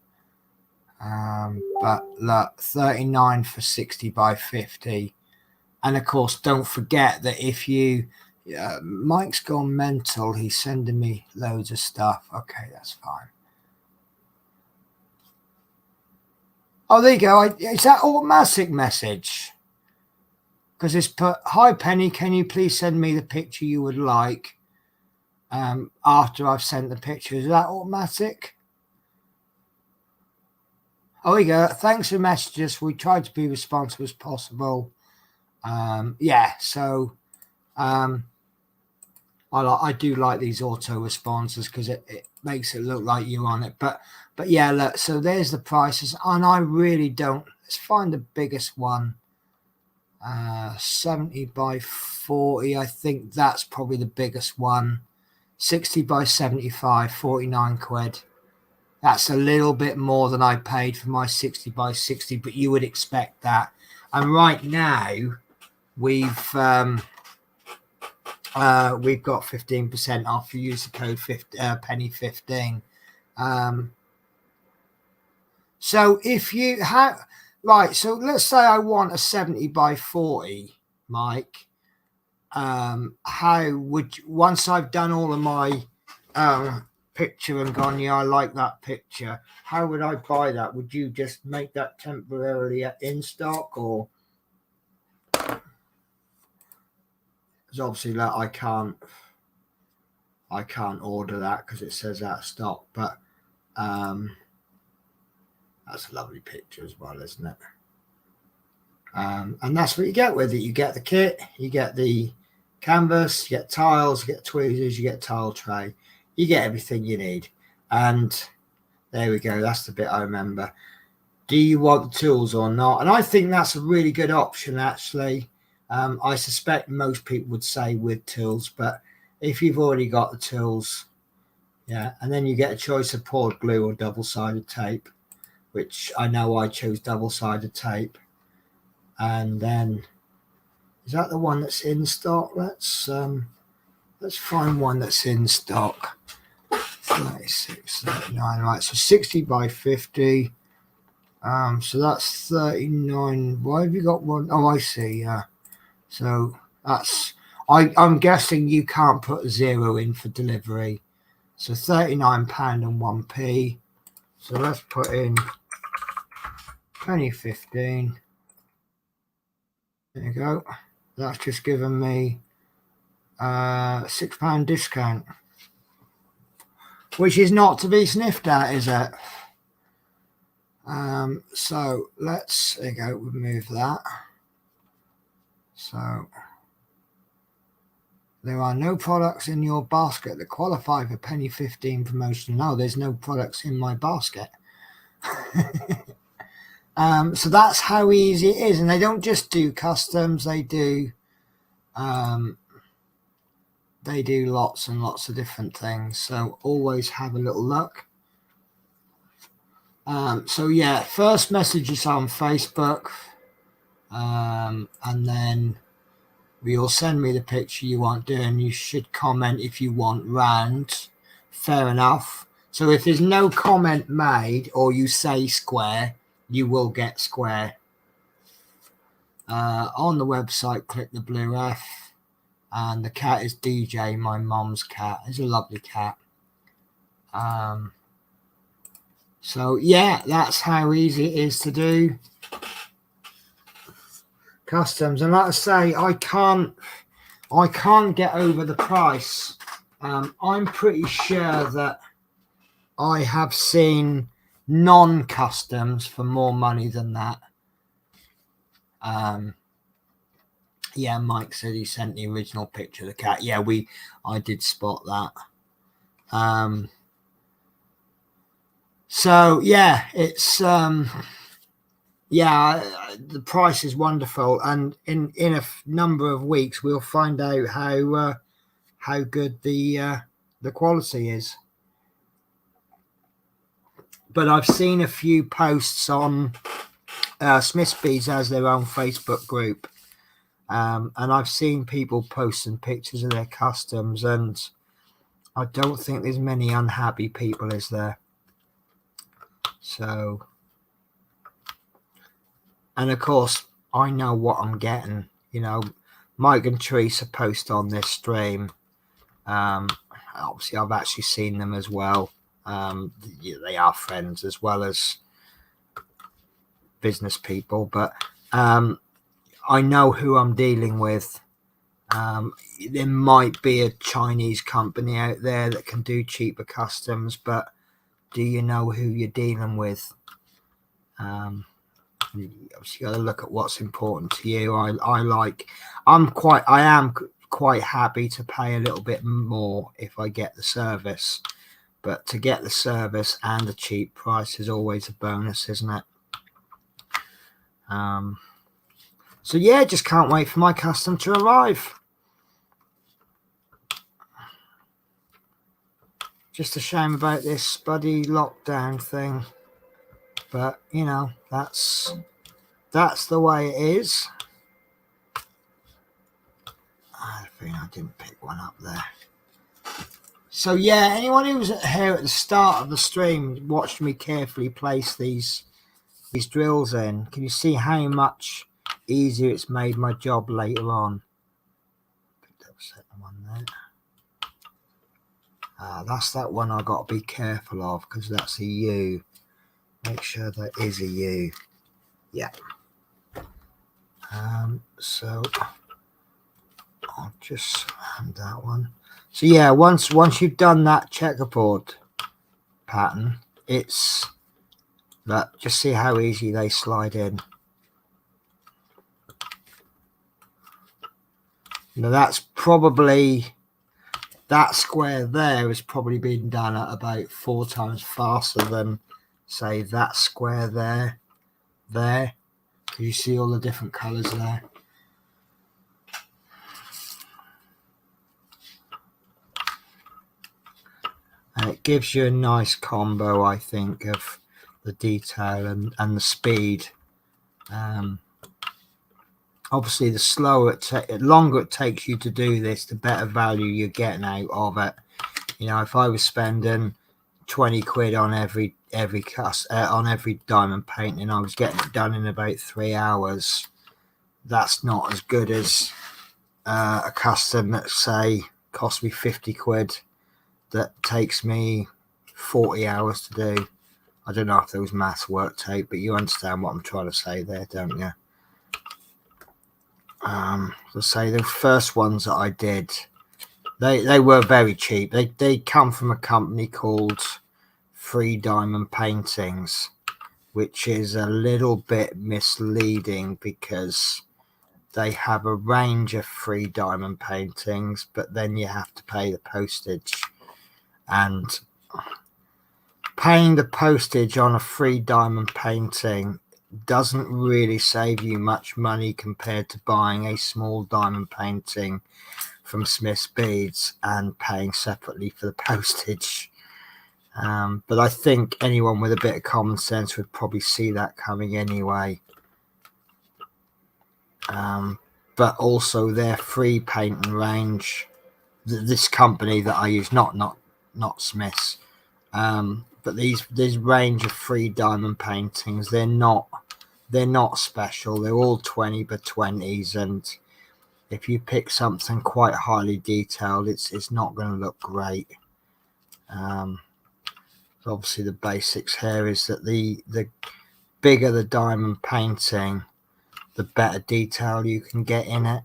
But look, 39 for 60 by 50. And of course, don't forget that if you, Mike's gone mental. He's sending me loads of stuff. Okay, that's fine. Oh, there you go. It's that automatic message. Because it's put, hi Penny, can you please send me the picture you would like after I've sent the picture? Is that automatic? Oh, there you go. Thanks for messages. We tried to be responsive as possible. Yeah, so I do like these auto responses because it makes it look like you're on it. But yeah, look, so there's the prices, and I really don't. Let's find the biggest one. 70 by 40. I think that's probably the biggest one. 60 by 75, 49 quid. That's a little bit more than I paid for my 60 by 60, but you would expect that. And right now, we've got 15% off. You use the code penny15. So if you have, right, so let's say I want a 70 by 40, Mike. How would you, once I've done all of my picture and gone, yeah, I like that picture, how would I buy that? Would you just make that temporarily in stock, or? Because obviously that I can't order that because it says out of stock, but that's a lovely picture as well, isn't it? And that's what you get with it. You get the kit, you get the canvas, you get tiles, you get tweezers, you get tile tray, you get everything you need. And there we go. That's the bit I remember. Do you want the tools or not? And I think that's a really good option, actually. I suspect most people would say with tools, but if you've already got the tools, yeah. And then you get a choice of poured glue or double-sided tape, which I know I chose double-sided tape. And then, is that the one that's in stock? Let's find one that's in stock. 36, 39, right, so 60 by 50. So that's 39. Why have you got one? Oh, I see, yeah. So that's, I'm guessing you can't put a 0 in for delivery. So £39 and 1p. So let's put in penny 15. There you go. That's just given me £6 discount, which is not to be sniffed at, is it? So let's, there you go, remove that. So there are no products in your basket that qualify for penny 15 promotion. No, there's no products in my basket. So that's how easy it is. And they don't just do customs, they do lots and lots of different things. So always have a little look. So yeah, first message is on Facebook, and then you'll send me the picture you want doing. You should comment if you want round. Fair enough. So if there's no comment made or you say square, you will get square. On the website, click the blue F, and the cat is DJ, my mom's cat. It's a lovely cat. So yeah, that's how easy it is to do customs. And like I say, I can't get over the price. I'm pretty sure that I have seen non-customs for more money than that. Yeah, Mike said he sent the original picture of the cat. Yeah, I did spot that. So yeah, it's yeah, the price is wonderful, and in a number of weeks we'll find out how good the quality is. But I've seen a few posts on Smith's Beads has their own Facebook group, and I've seen people posting pictures of their customs, and I don't think there's many unhappy people, is there? So, and of course, I know what I'm getting. You know, Mike and Teresa post on this stream. Obviously, I've actually seen them as well. They are friends as well as business people, but I know who I'm dealing with. There might be a Chinese company out there that can do cheaper customs, but do you know who you're dealing with? You obviously got to look at what's important to you. I am quite happy to pay a little bit more if I get the service, but to get the service and a cheap price is always a bonus, isn't it? So yeah, just can't wait for my custom to arrive. Just a shame about this bloody lockdown thing, but you know, that's the way it is. I think I didn't pick one up there. So yeah, anyone who was here at the start of the stream watched me carefully place these drills in. Can you see how much easier it's made my job later on? Picked up second one there. That's that one I got to be careful of because that's a U. Make sure that is a U. Yeah. So I'll just hand that one. So yeah, once you've done that checkerboard pattern, it's that. Just see how easy they slide in. Now that's probably, that square there has probably been done at about 4 times faster than say that square there. Can you see all the different colors there? And it gives you a nice combo, I think, of the detail and the speed. Obviously, the longer it takes you to do this, the better value you're getting out of it. You know, if I was spending 20 quid on every diamond painting, I was getting it done in about 3 hours. That's not as good as a custom that say cost me 50 quid that takes me 40 hours to do. I don't know if those maths work, Tate, but you understand what I'm trying to say there, don't you? Let's say the first ones that I did, they were very cheap. They come from a company called Free Diamond Paintings, which is a little bit misleading because they have a range of free diamond paintings, but then you have to pay the postage. And paying the postage on a free diamond painting doesn't really save you much money compared to buying a small diamond painting from Smith's Beads and paying separately for the postage. But I think anyone with a bit of common sense would probably see that coming anyway. But also their free painting range, this company that I use, not Smith's, but these range of free diamond paintings, they're not special. They're all 20 by 20s, and if you pick something quite highly detailed, it's not going to look great. Obviously the basics here is that the bigger the diamond painting, the better detail you can get in it.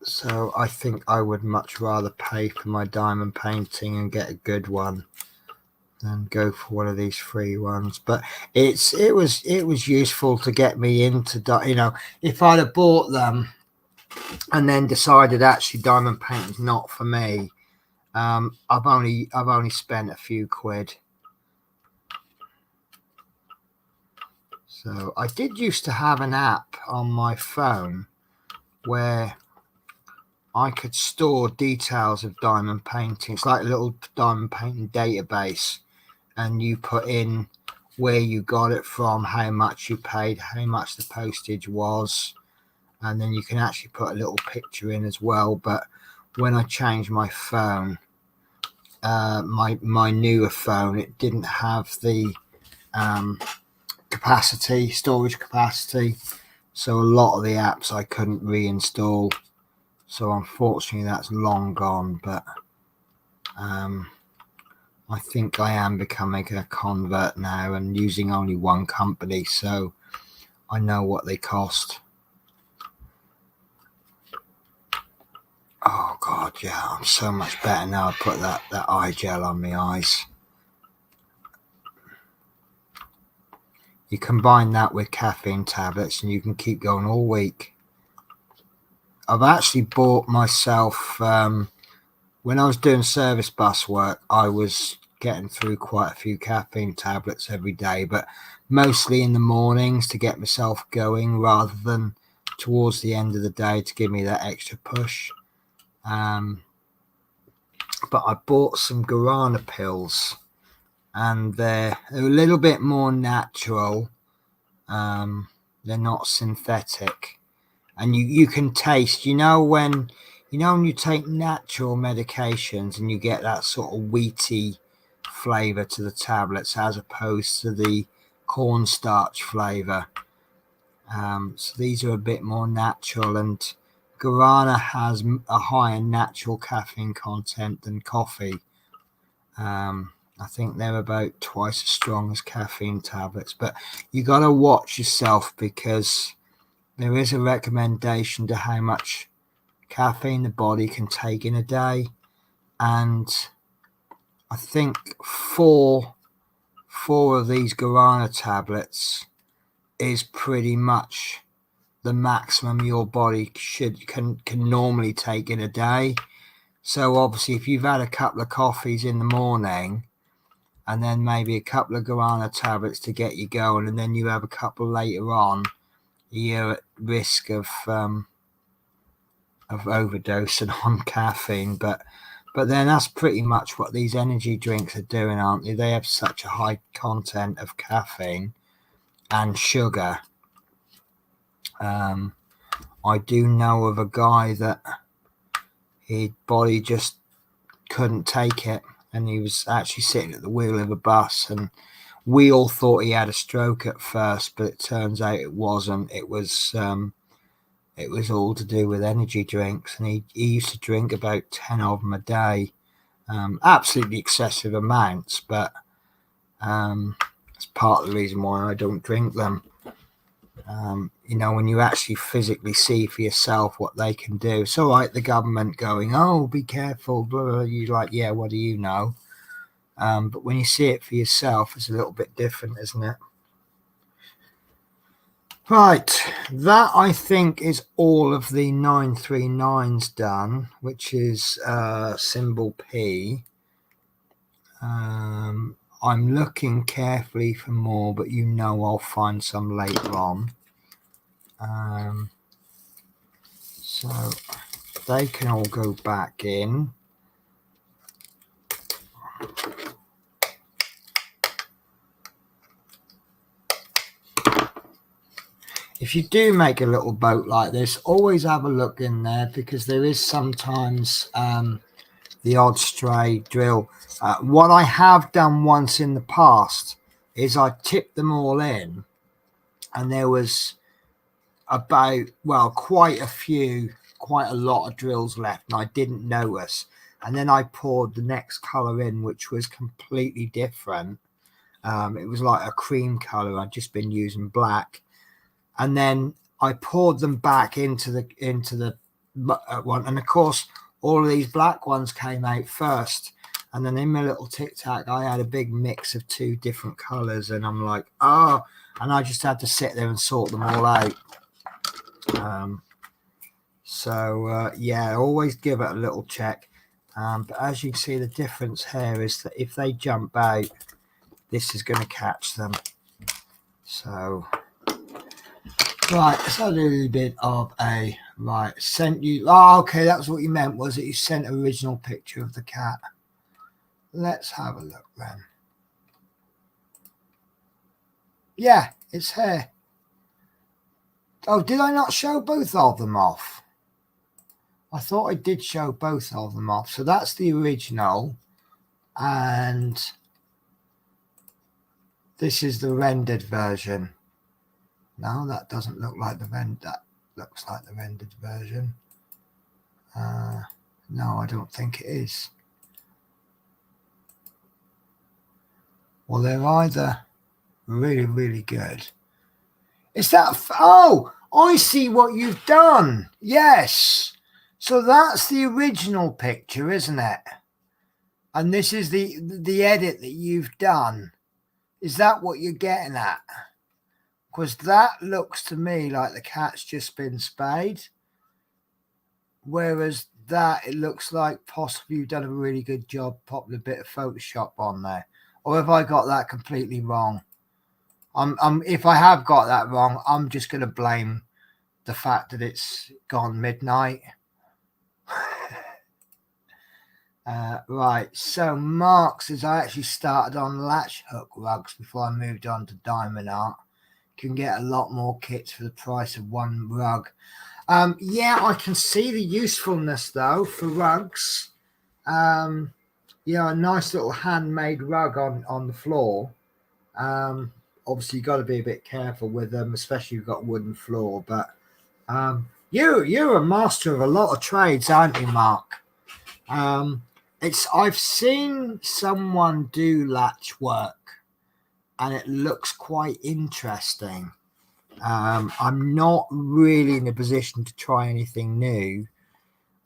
So I think I would much rather pay for my diamond painting and get a good one than go for one of these free ones. But it was useful to get me into, you know, if I'd have bought them and then decided actually diamond painting's not for me, I've only spent a few quid. So I did used to have an app on my phone where I could store details of diamond painting. It's like a little diamond painting database, and you put in where you got it from, how much you paid, how much the postage was, and then you can actually put a little picture in as well. But when I changed my phone, my newer phone, it didn't have the storage capacity, so a lot of the apps I couldn't reinstall. So unfortunately that's long gone, but I think I am becoming a convert now and using only one company, so I know what they cost. Oh god, yeah, I'm so much better now. I put that eye gel on my eyes. You combine that with caffeine tablets and you can keep going all week. I've actually bought myself, when I was doing service bus work, I was getting through quite a few caffeine tablets every day, but mostly in the mornings to get myself going rather than towards the end of the day to give me that extra push. But I bought some guarana pills, and they're a little bit more natural. They're not synthetic, and you can taste, when you take natural medications and you get that sort of wheaty flavor to the tablets as opposed to the cornstarch flavor. So these are a bit more natural, and guarana has a higher natural caffeine content than coffee. I think they're about twice as strong as caffeine tablets, but you got to watch yourself because there is a recommendation to how much caffeine the body can take in a day, and I think four of these guarana tablets is pretty much the maximum your body can normally take in a day. So obviously if you've had a couple of coffees in the morning and then maybe a couple of guarana tablets to get you going, and then you have a couple later on, you're at risk of overdosing on caffeine. But then that's pretty much what these energy drinks are doing, aren't they? They have such a high content of caffeine and sugar. I do know of a guy that his body just couldn't take it, and he was actually sitting at the wheel of a bus, and we all thought he had a stroke at first, but it turns out it wasn't. It was all to do with energy drinks, and he used to drink about 10 of them a day. Absolutely excessive amounts, but it's part of the reason why I don't drink them. When you actually physically see for yourself what they can do. It's all right, the government going, oh, be careful, blah, blah, blah. You're like, yeah, what do you know? But when you see it for yourself, it's a little bit different, isn't it? Right, that I think is all of the 939s done, which is symbol P. I'm looking carefully for more, but I'll find some later on. So they can all go back in. If you do make a little boat like this, always have a look in there, because there is sometimes the odd stray drill. What I have done once in the past is I tipped them all in, and there was quite a lot of drills left, and I didn't notice. And then I poured the next color in, which was completely different. It was like a cream color. I'd just been using black. And then I poured them back into the one, and of course all of these black ones came out first, and then in my little tic tac I had a big mix of two different colors, and I'm like, and I just had to sit there and sort them all out. Always give it a little check. But as you can see, the difference here is that if they jump out, this is going to catch them. So right, let's have a little bit of a Right, sent you. Oh, okay, that's what you meant, was it? You sent an original picture of the cat. Let's have a look then. Yeah, it's here. Oh, did I not show both of them off? I thought I did show both of them off. So that's the original. And this is the rendered version. No, that doesn't look like the render. That looks like the rendered version. No, I don't think it is. Well, they're either really, really good. Is that... Oh, I see what you've done. Yes. So that's the original picture, isn't it? And this is the edit that you've done. Is that what you're getting at? Because that looks to me like the cat's just been spayed. Whereas that, it looks like possibly you've done a really good job popping a bit of Photoshop on there. Or have I got that completely wrong? If I have got that wrong, I'm just going to blame the fact that it's gone midnight. Right, so Mark says I actually started on latch hook rugs before I moved on to diamond art. Can get a lot more kits for the price of one rug. Yeah, I can see the usefulness though for rugs. Yeah, a nice little handmade rug on the floor. Obviously, you've got to be a bit careful with them, especially if you've got a wooden floor. But you're a master of a lot of trades, aren't you, Mark? I've seen someone do latch work, and it looks quite interesting. I'm not really in a position to try anything new,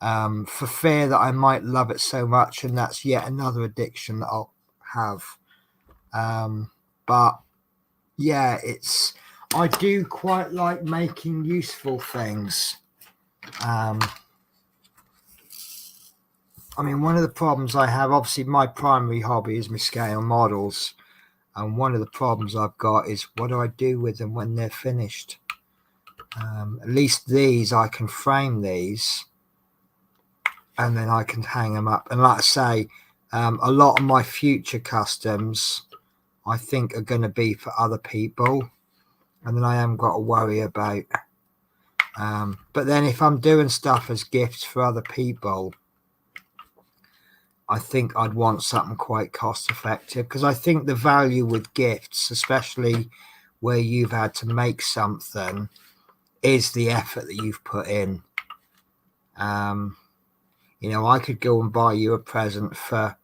for fear that I might love it so much, and that's yet another addiction that I'll have. But yeah, I do quite like making useful things. I mean, one of the problems I have, obviously my primary hobby is my scale models. And one of the problems I've got is what do I do with them when they're finished? At least these, I can frame these and then I can hang them up. And like I say, a lot of my future customs, I think, are going to be for other people. And then I haven't got to worry about. But then if I'm doing stuff as gifts for other people, I think I'd want something quite cost effective, because I think the value with gifts, especially where you've had to make something, is the effort that you've put in. You know, I could go and buy you a present for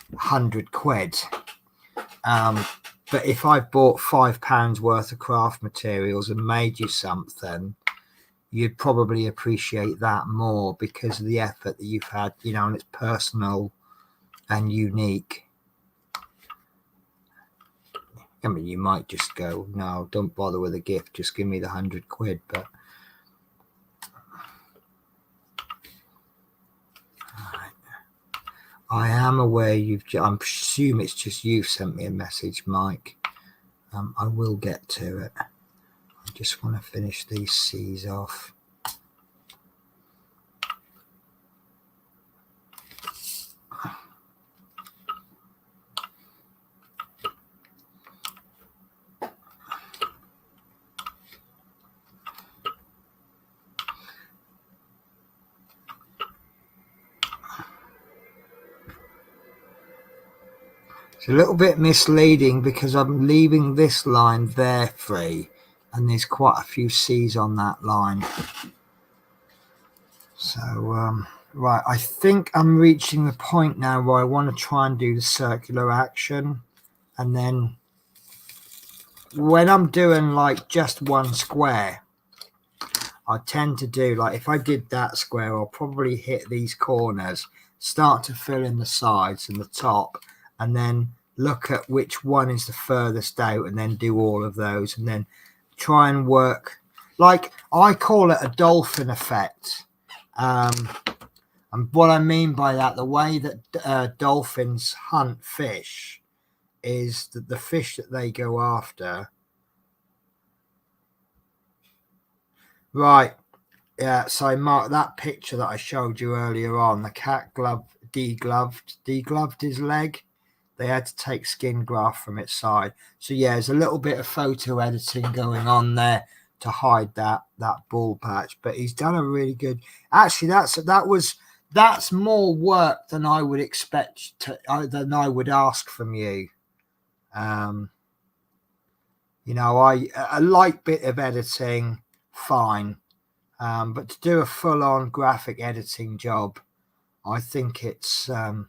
100 quid. But if I bought £5 worth of craft materials and made you something, you'd probably appreciate that more because of the effort that you've had, you know, and it's personal and unique. I mean, you might just go, no, don't bother with a gift, just give me the 100 quid. But I am aware I assume it's just you sent me a message, Mike. I will get to it. I just want to finish these C's off. It's a little bit misleading because I'm leaving this line there free, and there's quite a few C's on that line. So, right, I think I'm reaching the point now where I want to try and do the circular action. And then when I'm doing like just one square, I tend to do, like, if I did that square, I'll probably hit these corners, start to fill in the sides and the top, and then look at which one is the furthest out and then do all of those, and then try and work, like, I call it a dolphin effect. And what I mean by that, the way that dolphins hunt fish is that the fish that they go after, right, Yeah, so Mark, that picture that I showed you earlier on, the cat degloved his leg. They had to take skin graft from its side. So yeah, there's a little bit of photo editing going on there to hide that ball patch. But he's done a really good. Actually, that's more work than I would expect than I would ask from you. You know, a light bit of editing, fine. But to do a full-on graphic editing job, I think it's a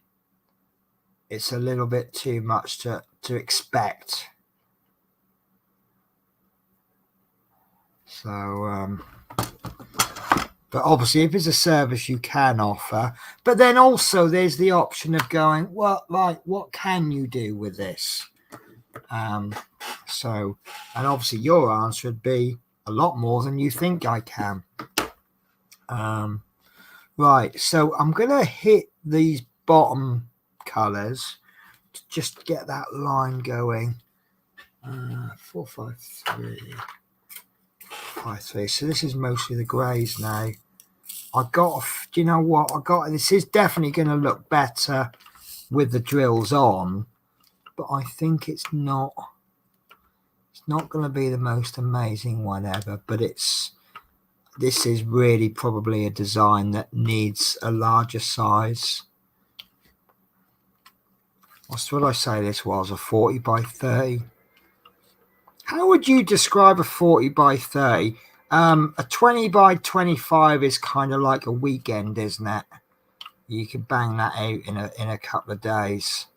little bit too much to expect. So, but obviously, if it's a service you can offer, but then also there's the option of going, well, like, what can you do with this? So, and obviously your answer would be a lot more than you think I can. Right, so I'm going to hit these bottom colors to just get that line going. 4, 5, 3, 5, 3. So this is mostly the greys now. Do you know what? This is definitely going to look better with the drills on, but I think it's not going to be the most amazing one ever, but this is really probably a design that needs a larger size. What would I say this was? A 40 by 30? How would you describe a 40 by 30? A 20 by 25 is kind of like a weekend, isn't it? You can bang that out in a couple of days.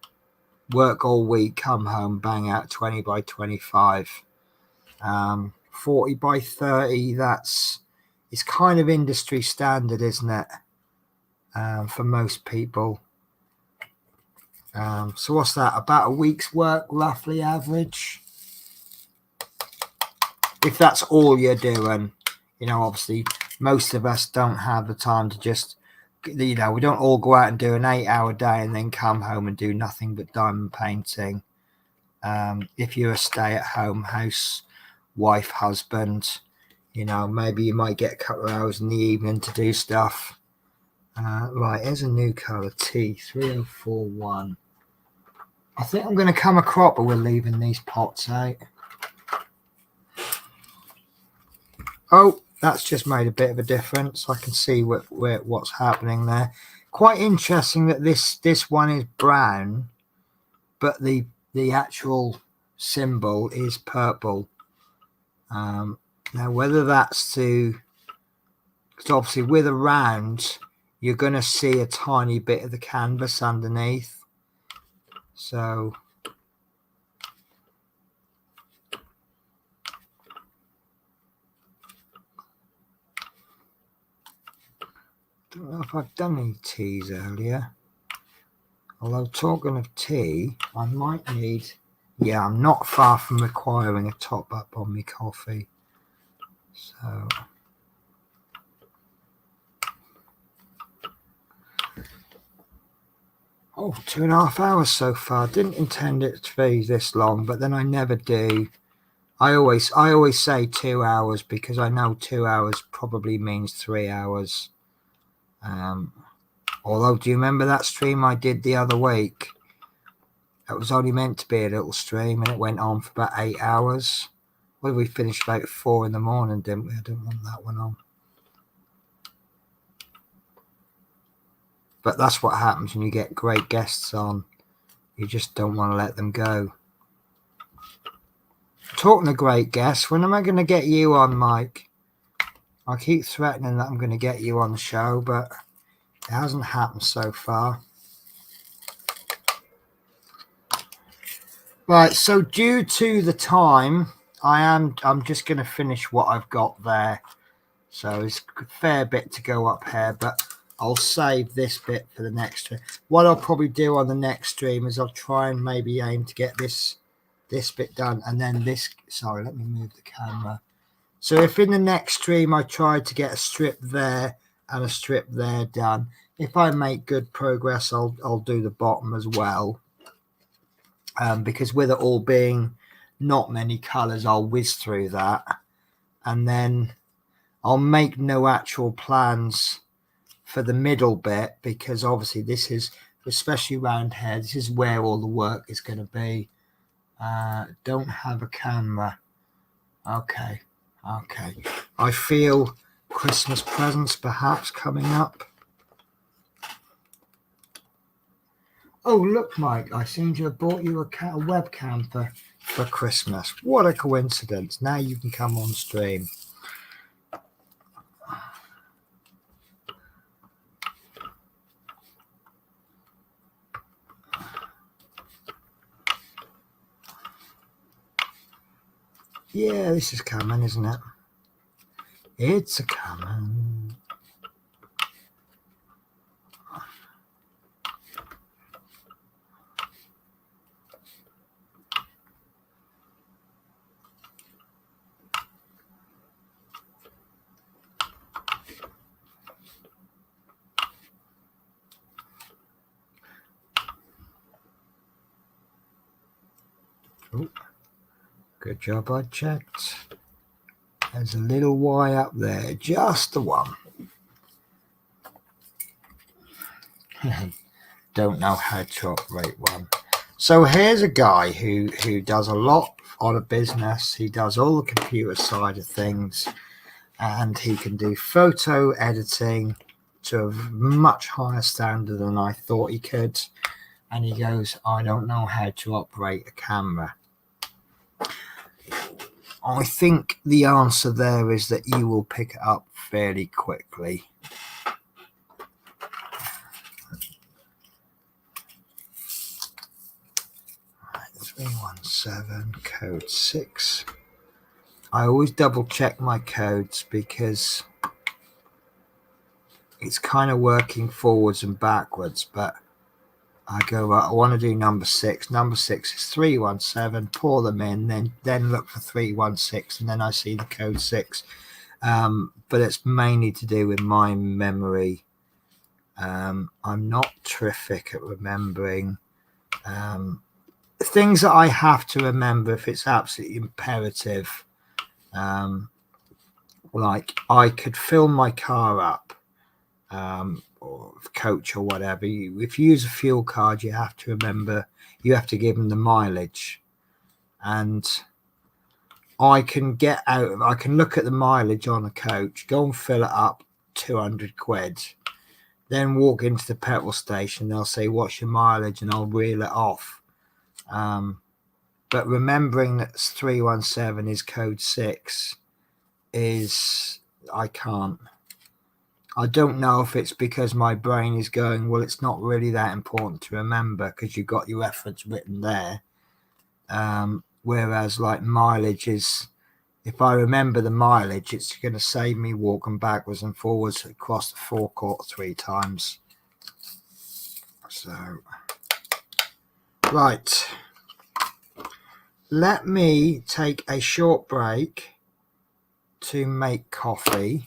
Work all week, come home, bang out 20 by 25. 40 by 30, it's kind of industry standard, isn't it? For most people. So what's that? About a week's work, roughly average. If that's all you're doing, you know, obviously most of us don't have the time to just, you know, we don't all go out and do an 8-hour day and then come home and do nothing but diamond painting. If you're a stay-at-home housewife, husband, you know, maybe you might get a couple of hours in the evening to do stuff. Right, here's a new color, T3041. I think I'm going to come a cropper with leaving these pots out. Oh, that's just made a bit of a difference. I can see what's happening there. Quite interesting that this one is brown, but the actual symbol is purple. Now, whether that's because obviously with a round, you're going to see a tiny bit of the canvas underneath. So don't know if I've done any teas earlier. Although talking of tea, I might need, yeah, I'm not far from requiring a top up on my coffee. So oh, 2.5 hours so far. Didn't intend it to be this long, but then I never do. I always say 2 hours because I know 2 hours probably means 3 hours. Although, do you remember that stream I did the other week? It was only meant to be a little stream and it went on for about 8 hours. Well, we finished about 4 in the morning, didn't we? I didn't want that one on. But that's what happens when you get great guests on. You just don't want to let them go. Talking of great guests, when am I going to get you on, Mike? I keep threatening that I'm going to get you on the show, but it hasn't happened so far. Right, so due to the time, I'm just going to finish what I've got there. So it's a fair bit to go up here, but I'll save this bit for the next stream. What I'll probably do on the next stream is I'll try and maybe aim to get this bit done, and then this. Sorry, let me move the camera. So if in the next stream I try to get a strip there and a strip there done, if I make good progress, I'll do the bottom as well. Because with it all being not many colors, I'll whiz through that, and then I'll make no actual plans for the middle bit, because obviously this is, especially around here, this is where all the work is going to be. Don't have a camera. Okay. I feel Christmas presents perhaps coming up. Oh, look, Mike, I seem to have bought you a webcam for Christmas. What a coincidence. Now you can come on stream. Yeah, this is coming, isn't it? It's a coming. Oh, good job I checked. There's a little Y up there, just the one. Don't know how to operate one. So here's a guy who does a lot on a business. He does all the computer side of things, and he can do photo editing to a much higher standard than I thought he could. And he goes, I don't know how to operate a camera. I think the answer there is that you will pick it up fairly quickly. Right, 317 code 6. I always double check my codes because it's kind of working forwards and backwards, but I go, I want to do number 6. Number 6 is 317. Pour them in, then look for 316, and then I see the code 6. But it's mainly to do with my memory. I'm not terrific at remembering things that I have to remember if it's absolutely imperative. Like I could fill my car up. Or coach or whatever, if you use a fuel card, you have to remember, you have to give them the mileage. And I can look at the mileage on a coach, go and fill it up, 200 quid, then walk into the petrol station, they'll say, what's your mileage? And I'll reel it off. But remembering that 317 is code 6 is, I can't. I don't know if it's because my brain is going, well, it's not really that important to remember because you've got your reference written there. Whereas like mileage is, if I remember the mileage, it's going to save me walking backwards and forwards across the forecourt 3 times. So, right. Let me take a short break to make coffee.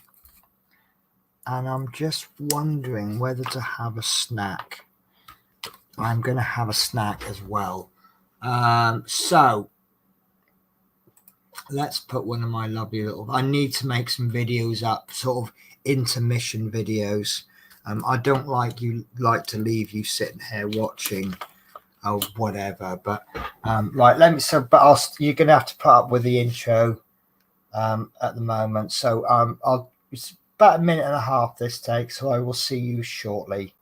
And I'm just wondering whether to have a snack. I'm going to have a snack as well. So let's put one of my lovely little... I need to make some videos up, sort of intermission videos. I don't like to leave you sitting here watching or whatever. But right, let me... So, but you're going to have to put up with the intro at the moment. So I'll... It's about 1.5 minutes this takes, so I will see you shortly.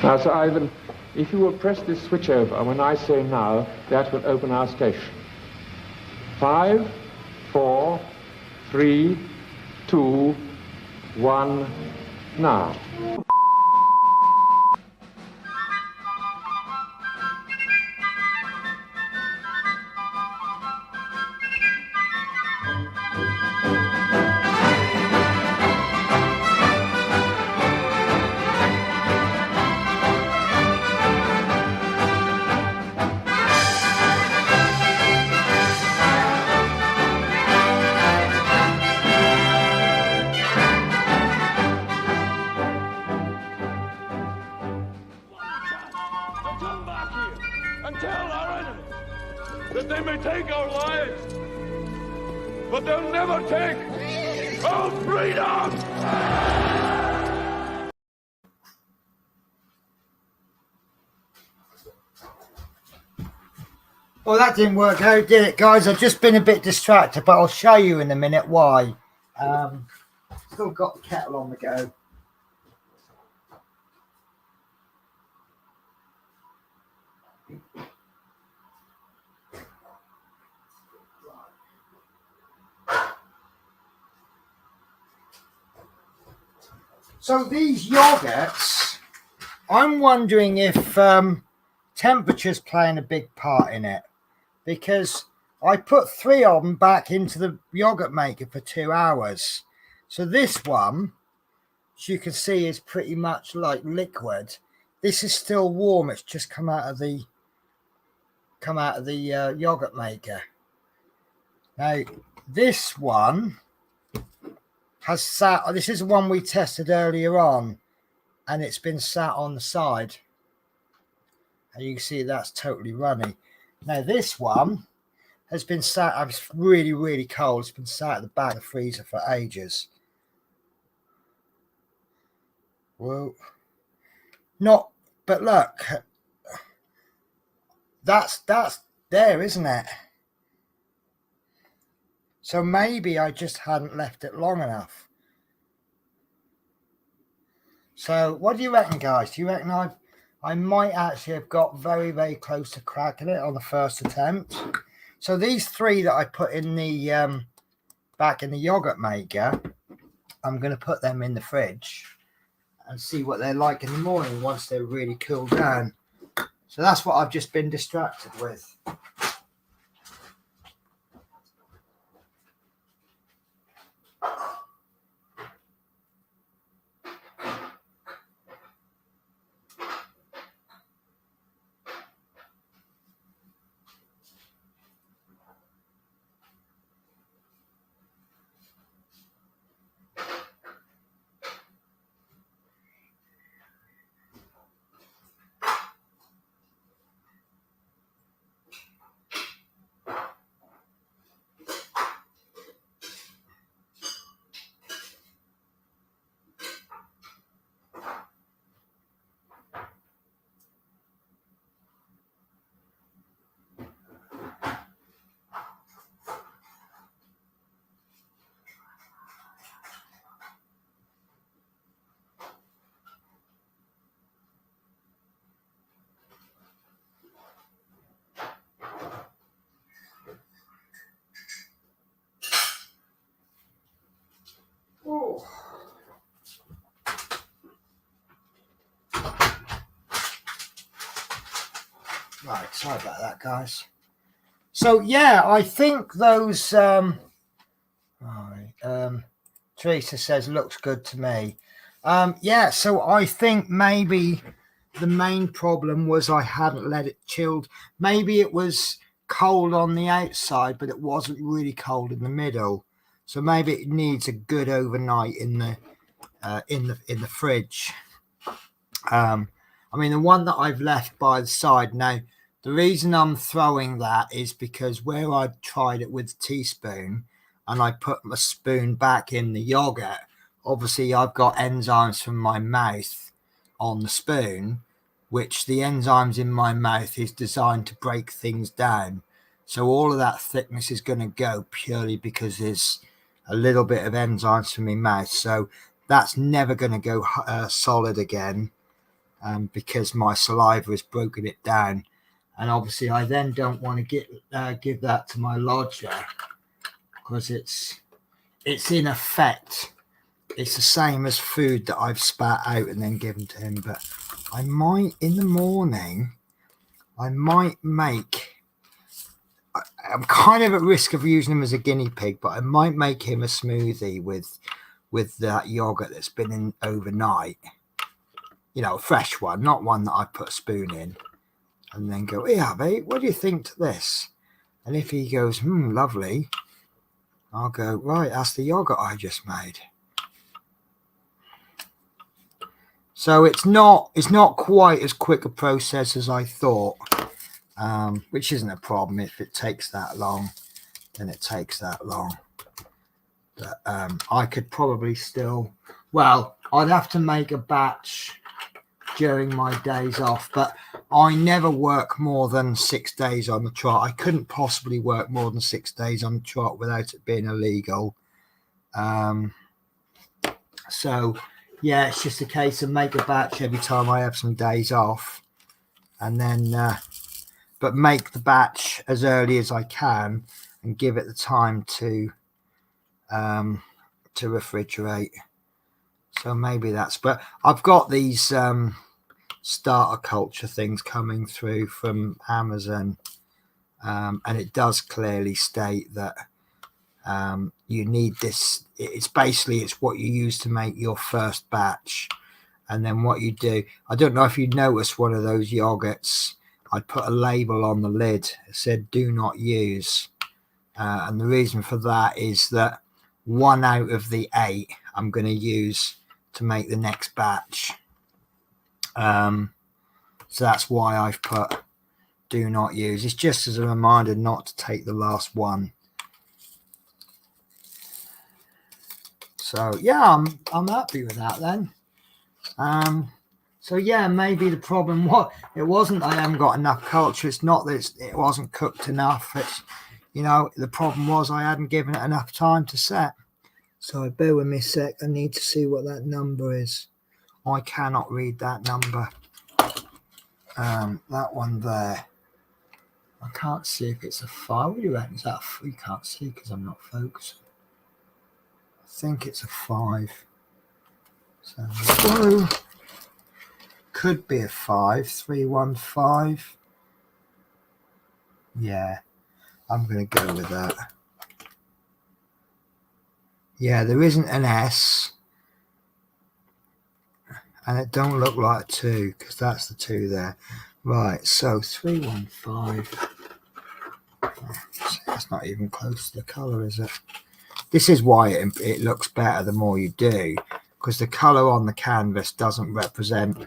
Now, Sir Ivan, if you will press this switch over when I say now, that will open our station. 5, 4, 3, 2, 1, now. our enemies, that they may take our lives, but they'll never take our freedom! Well, that didn't work out, did it, guys? I've just been a bit distracted, but I'll show you in a minute why. Still got the kettle on the go. So these yogurts, I'm wondering if temperature's playing a big part in it, because I put 3 of them back into the yogurt maker for 2 hours. So this one, as you can see, is pretty much like liquid. This is still warm. It's just come out of the yogurt maker. Now this one has sat. This is the one we tested earlier on, and it's been sat on the side, and you can see that's totally runny. Now this one has been sat. It's really, really cold. It's been sat at the back of the freezer for ages. Well, not, but look, that's there, isn't it? So maybe I just hadn't left it long enough. So what do you reckon, guys? Do you reckon I might actually have got very, very close to cracking it on the first attempt? So these 3 that I put in the back in the yogurt maker, I'm going to put them in the fridge and see what they're like in the morning once they're really cooled down. So that's what I've just been distracted with. Oh. Right, sorry about that, guys. So yeah, I think those Teresa says looks good to me. Yeah, so I think maybe the main problem was I hadn't let it chilled. Maybe it was cold on the outside, but it wasn't really cold in the middle. So maybe it needs a good overnight in the fridge. I mean, the one that I've left by the side now, the reason I'm throwing that is because where I tried it with a teaspoon and I put my spoon back in the yogurt, obviously I've got enzymes from my mouth on the spoon, which the enzymes in my mouth is designed to break things down. So all of that thickness is going to go purely because there's a little bit of enzymes from my mouth. So that's never going to go solid again because my saliva has broken it down. And obviously I then don't want to give that to my lodger because it's in effect, it's the same as food that I've spat out and then given to him. But I might, in the morning, I might make, I'm kind of at risk of using him as a guinea pig, but I might make him a smoothie with that yogurt that's been in overnight. You know, a fresh one, not one that I put a spoon in. And then go, yeah, mate, what do you think to this? And if he goes, lovely, I'll go, right, that's the yogurt I just made. So it's not quite as quick a process as I thought. which isn't a problem. If it takes that long, then it takes that long. But I could probably still, well, I'd have to make a batch during my days off, but I never work more than 6 days on the trot. I couldn't possibly work more than 6 days on the trot without it being illegal. So yeah, it's just a case of make a batch every time I have some days off, and then but make the batch as early as I can and give it the time to refrigerate. So maybe that's, but I've got these starter culture things coming through from Amazon, and it does clearly state that you need this. It's basically, it's what you use to make your first batch, and then what you do, I don't know if you noticed one of those yogurts, I put a label on the lid, it said do not use, and the reason for that is that 1 out of the 8 I'm going to use to make the next batch. So that's why I've put do not use. It's just as a reminder not to take the last one. So yeah, I'm happy with that then. So yeah, maybe the problem, what it wasn't I haven't got enough culture. It's not that it wasn't cooked enough. It's, you know, the problem was I hadn't given it enough time to set. So bear with me a sec. I need to see what that number is. I cannot read that number. That one there. I can't see if it's a 5. What do you reckon? Is that a, you can't see because I'm not focusing. I think it's a 5. So whoa. Could be a 5. 315. Yeah, I'm going to go with that. Yeah, there isn't an S, and it don't look like a 2 because that's the 2 there. Right, so 315. That's not even close to the colour, is it? This is why it looks better the more you do, because the colour on the canvas doesn't represent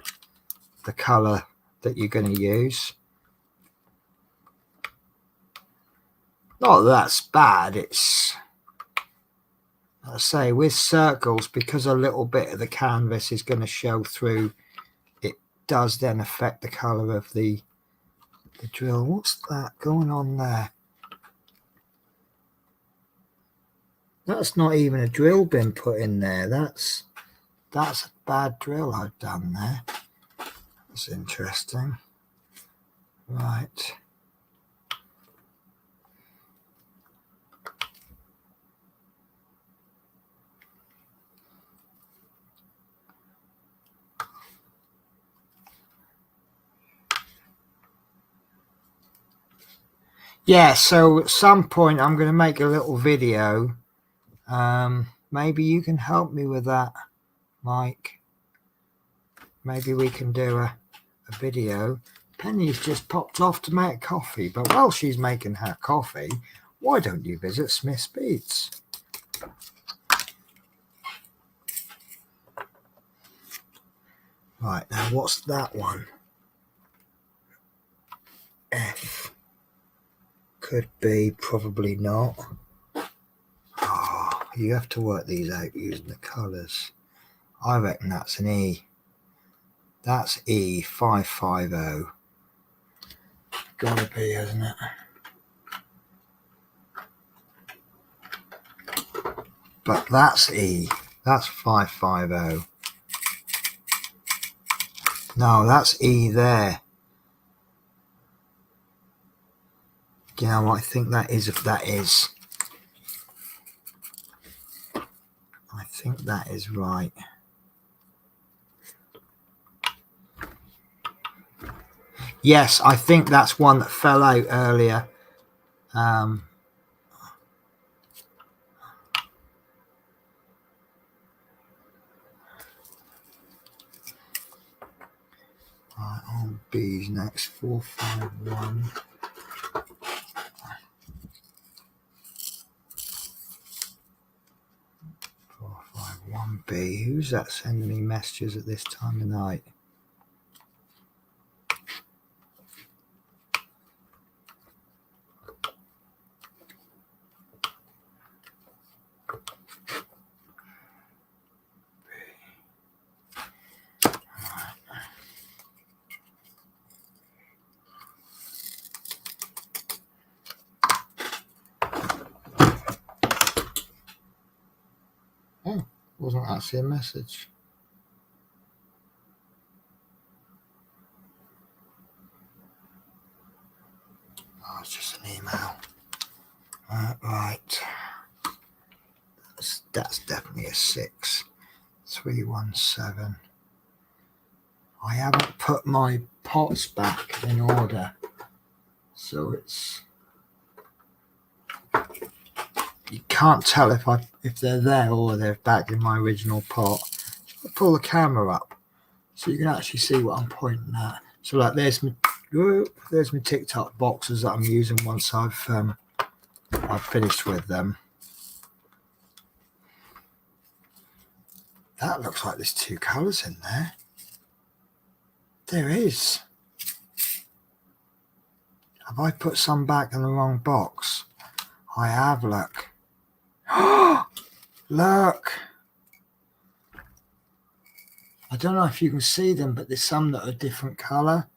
the colour that you're going to use. Not that that's bad, it's, I say, with circles, because a little bit of the canvas is going to show through, it does then affect the colour of the drill. What's that going on there? That's not even a drill been put in there. That's a bad drill I've done there. That's interesting. Right. Yeah, so at some point I'm going to make a little video. Maybe you can help me with that, Mike. Maybe we can do a video. Penny's just popped off to make coffee, but while she's making her coffee, why don't you visit Smith's Beats? Right, now what's that one? F. Could be, probably not. Oh, you have to work these out using the colours. I reckon that's an E. That's E550. Gotta be, hasn't it? But that's E. That's 550. No, that's E there. You know what I think that is, if that is. I think that is right. Yes, I think that's one that fell out earlier. Right, on B's next. 451. 451B. Who's that sending me messages at this time of night? Wasn't actually a message. Oh, it's just an email. Right. That's definitely a 6. 317. I haven't put my pots back in order, so it's, you can't tell if they're there or they're back in my original pot. I'll pull the camera up so you can actually see what I'm pointing at. So like there's my TikTok boxes that I'm using once I've finished with them. That looks like there's 2 colours in there. There is. Have I put some back in the wrong box? I have, look. Look. I don't know if you can see them, but there's some that are different colour.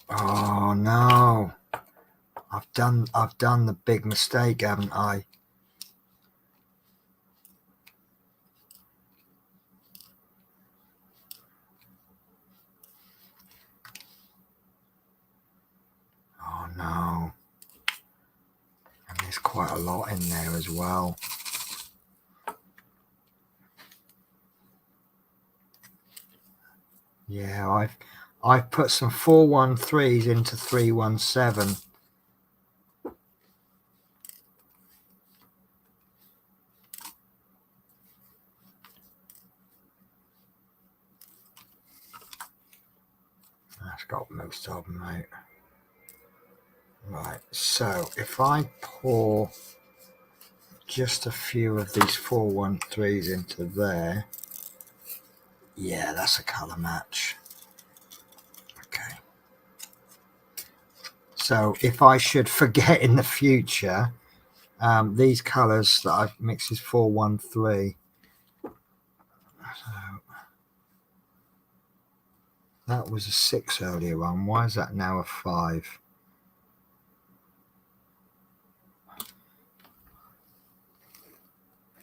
Oh no. I've done the big mistake, haven't I? Oh no. And there's quite a lot in there as well. Yeah, I've put some 413s into 317. That's got most of them out. Right, so if I pour just a few of these 413s into there, yeah, that's a colour match. Okay. So if I should forget in the future, these colours that I've mixed is 413. So that was a 6 earlier on. Why is that now a 5?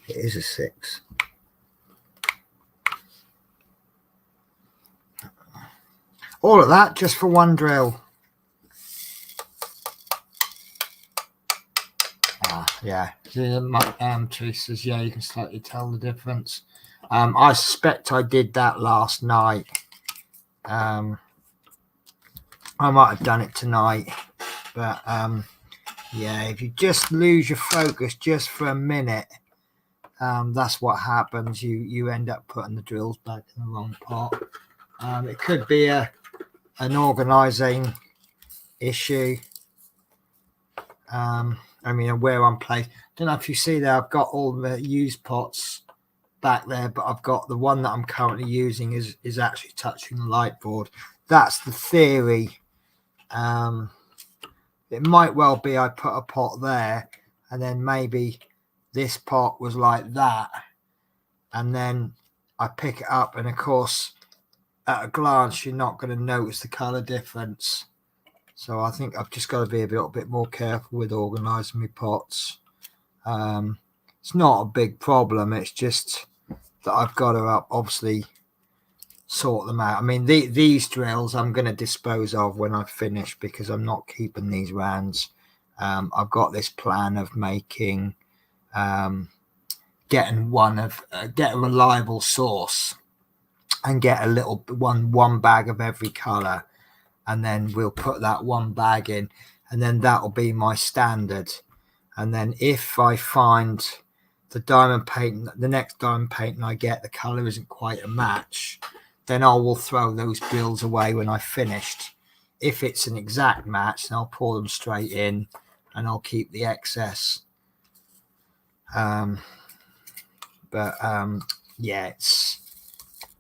It is a 6. All of that just for one drill. Yeah, Teresa says, yeah, you can slightly tell the difference. I suspect I did that last night. I might have done it tonight, but yeah, if you just lose your focus just for a minute, that's what happens. You end up putting the drills back in the wrong pot. It could be an organising issue. I mean, where I'm placed. I don't know if you see there, I've got all the used pots back there, but I've got the one that I'm currently using is actually touching the light board. That's the theory. It might well be I put a pot there and then maybe this pot was like that, and then I pick it up, and of course at a glance you're not going to notice the color difference. So I think I've just got to be a little bit more careful with organizing my pots. It's not a big problem, it's just that I've got to obviously sort them out. I mean, these drills I'm going to dispose of when I finish, because I'm not keeping these rounds. I've got this plan of making get a reliable source and get a little one bag of every color, and then we'll put that one bag in, and then that'll be my standard. And then if I find the next diamond painting I get, the color isn't quite a match, then I will throw those drills away when I've finished. If it's an exact match, then I'll pour them straight in and I'll keep the excess. Yeah,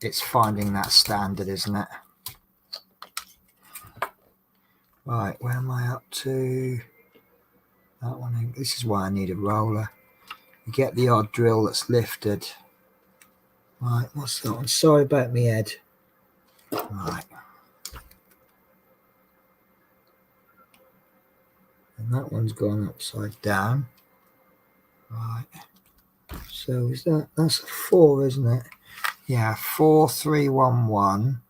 it's finding that standard, isn't it? Right, where am I up to? That one. This is why I need a roller. You get the odd drill that's lifted. Right, what's that one? Sorry about my head. Right. And that one's gone upside down. Right. So is that's a 4, isn't it? Yeah, 4, 3, 1, 1.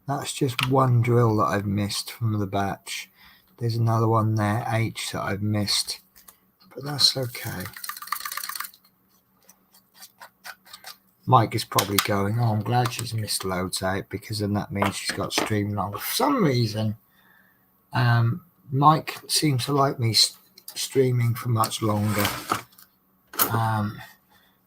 That's just one drill that I've missed from the batch. There's another one there, H, that I've missed. But that's okay. Mike is probably going, oh, I'm glad she's missed loads out, because then that means she's got stream longer. For some reason, Mike seems to like me streaming for much longer.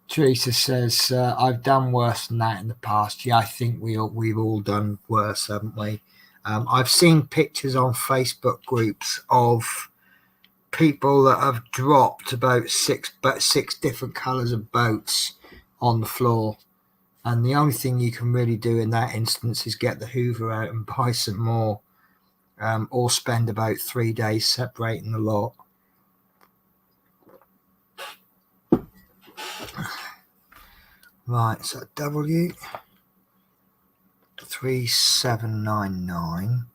Teresa says, I've done worse than that in the past. Yeah, I think we've all done worse, haven't we? I've seen pictures on Facebook groups of people that have dropped about six different colours of boats on the floor. And the only thing you can really do in that instance is get the Hoover out and buy some more, or spend about 3 days separating the lot. Right, so W 3799.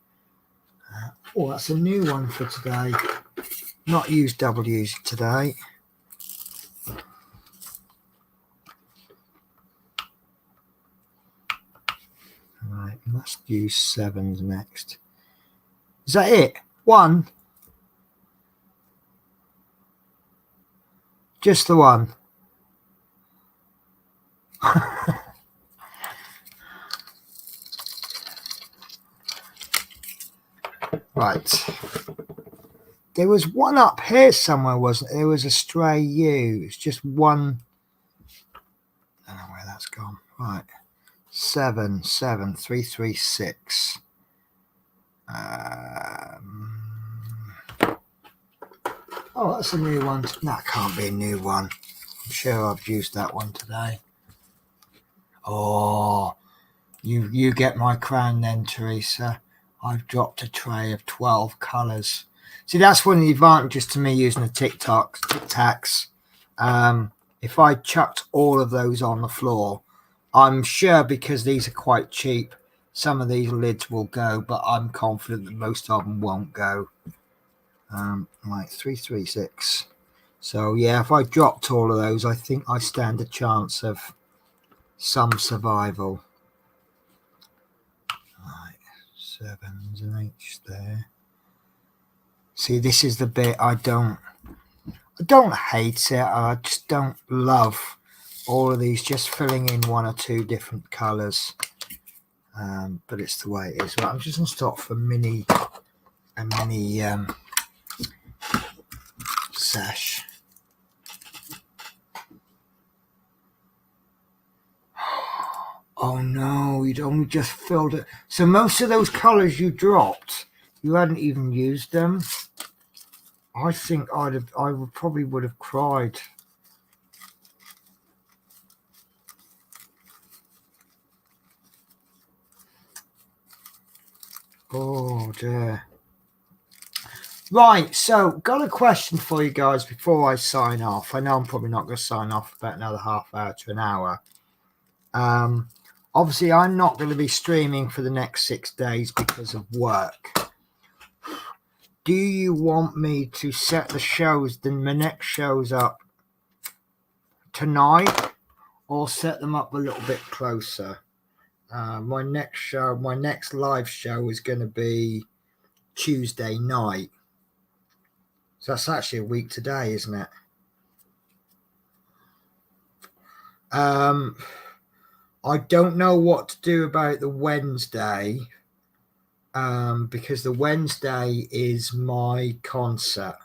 Oh, that's a new one for today. Not used W's today. Right, let's use 7s next. Is that it? 1? Just the 1. Right. There was one up here somewhere, wasn't there? There was a stray U. It's just one. I don't know where that's gone. Right. 7, 7, 3, 3, 6. Oh, that's a new one. That can't be a new one. I'm sure I've used that one today. Oh, you get my crown then, Teresa. I've dropped a tray of 12 colours. See, that's one of the advantages to me using the Tic Tacs. If I chucked all of those on the floor, I'm sure, because these are quite cheap, some of these lids will go, but I'm confident that most of them won't go. Like 336. So yeah, if I dropped all of those, I think I stand a chance of some survival. Right, 7s and H there. See, this is the bit I don't hate it. I just don't love all of these just filling in 1 or 2 different colours. But it's the way it is. Right, I'm just going to stop for a mini sash. Oh no, you'd only just filled it. So most of those colours you dropped, you hadn't even used them. I think I probably would have cried. Oh dear. Right, so got a question for you guys before I sign off. I know I'm probably not going to sign off for about another half hour to an hour. Obviously, I'm not going to be streaming for the next 6 days because of work. Do you want me to set the shows, my next shows up tonight, or set them up a little bit closer? My next live show is going to be Tuesday night. So that's actually a week today, isn't it? I don't know what to do about the Wednesday, because the Wednesday is my concert.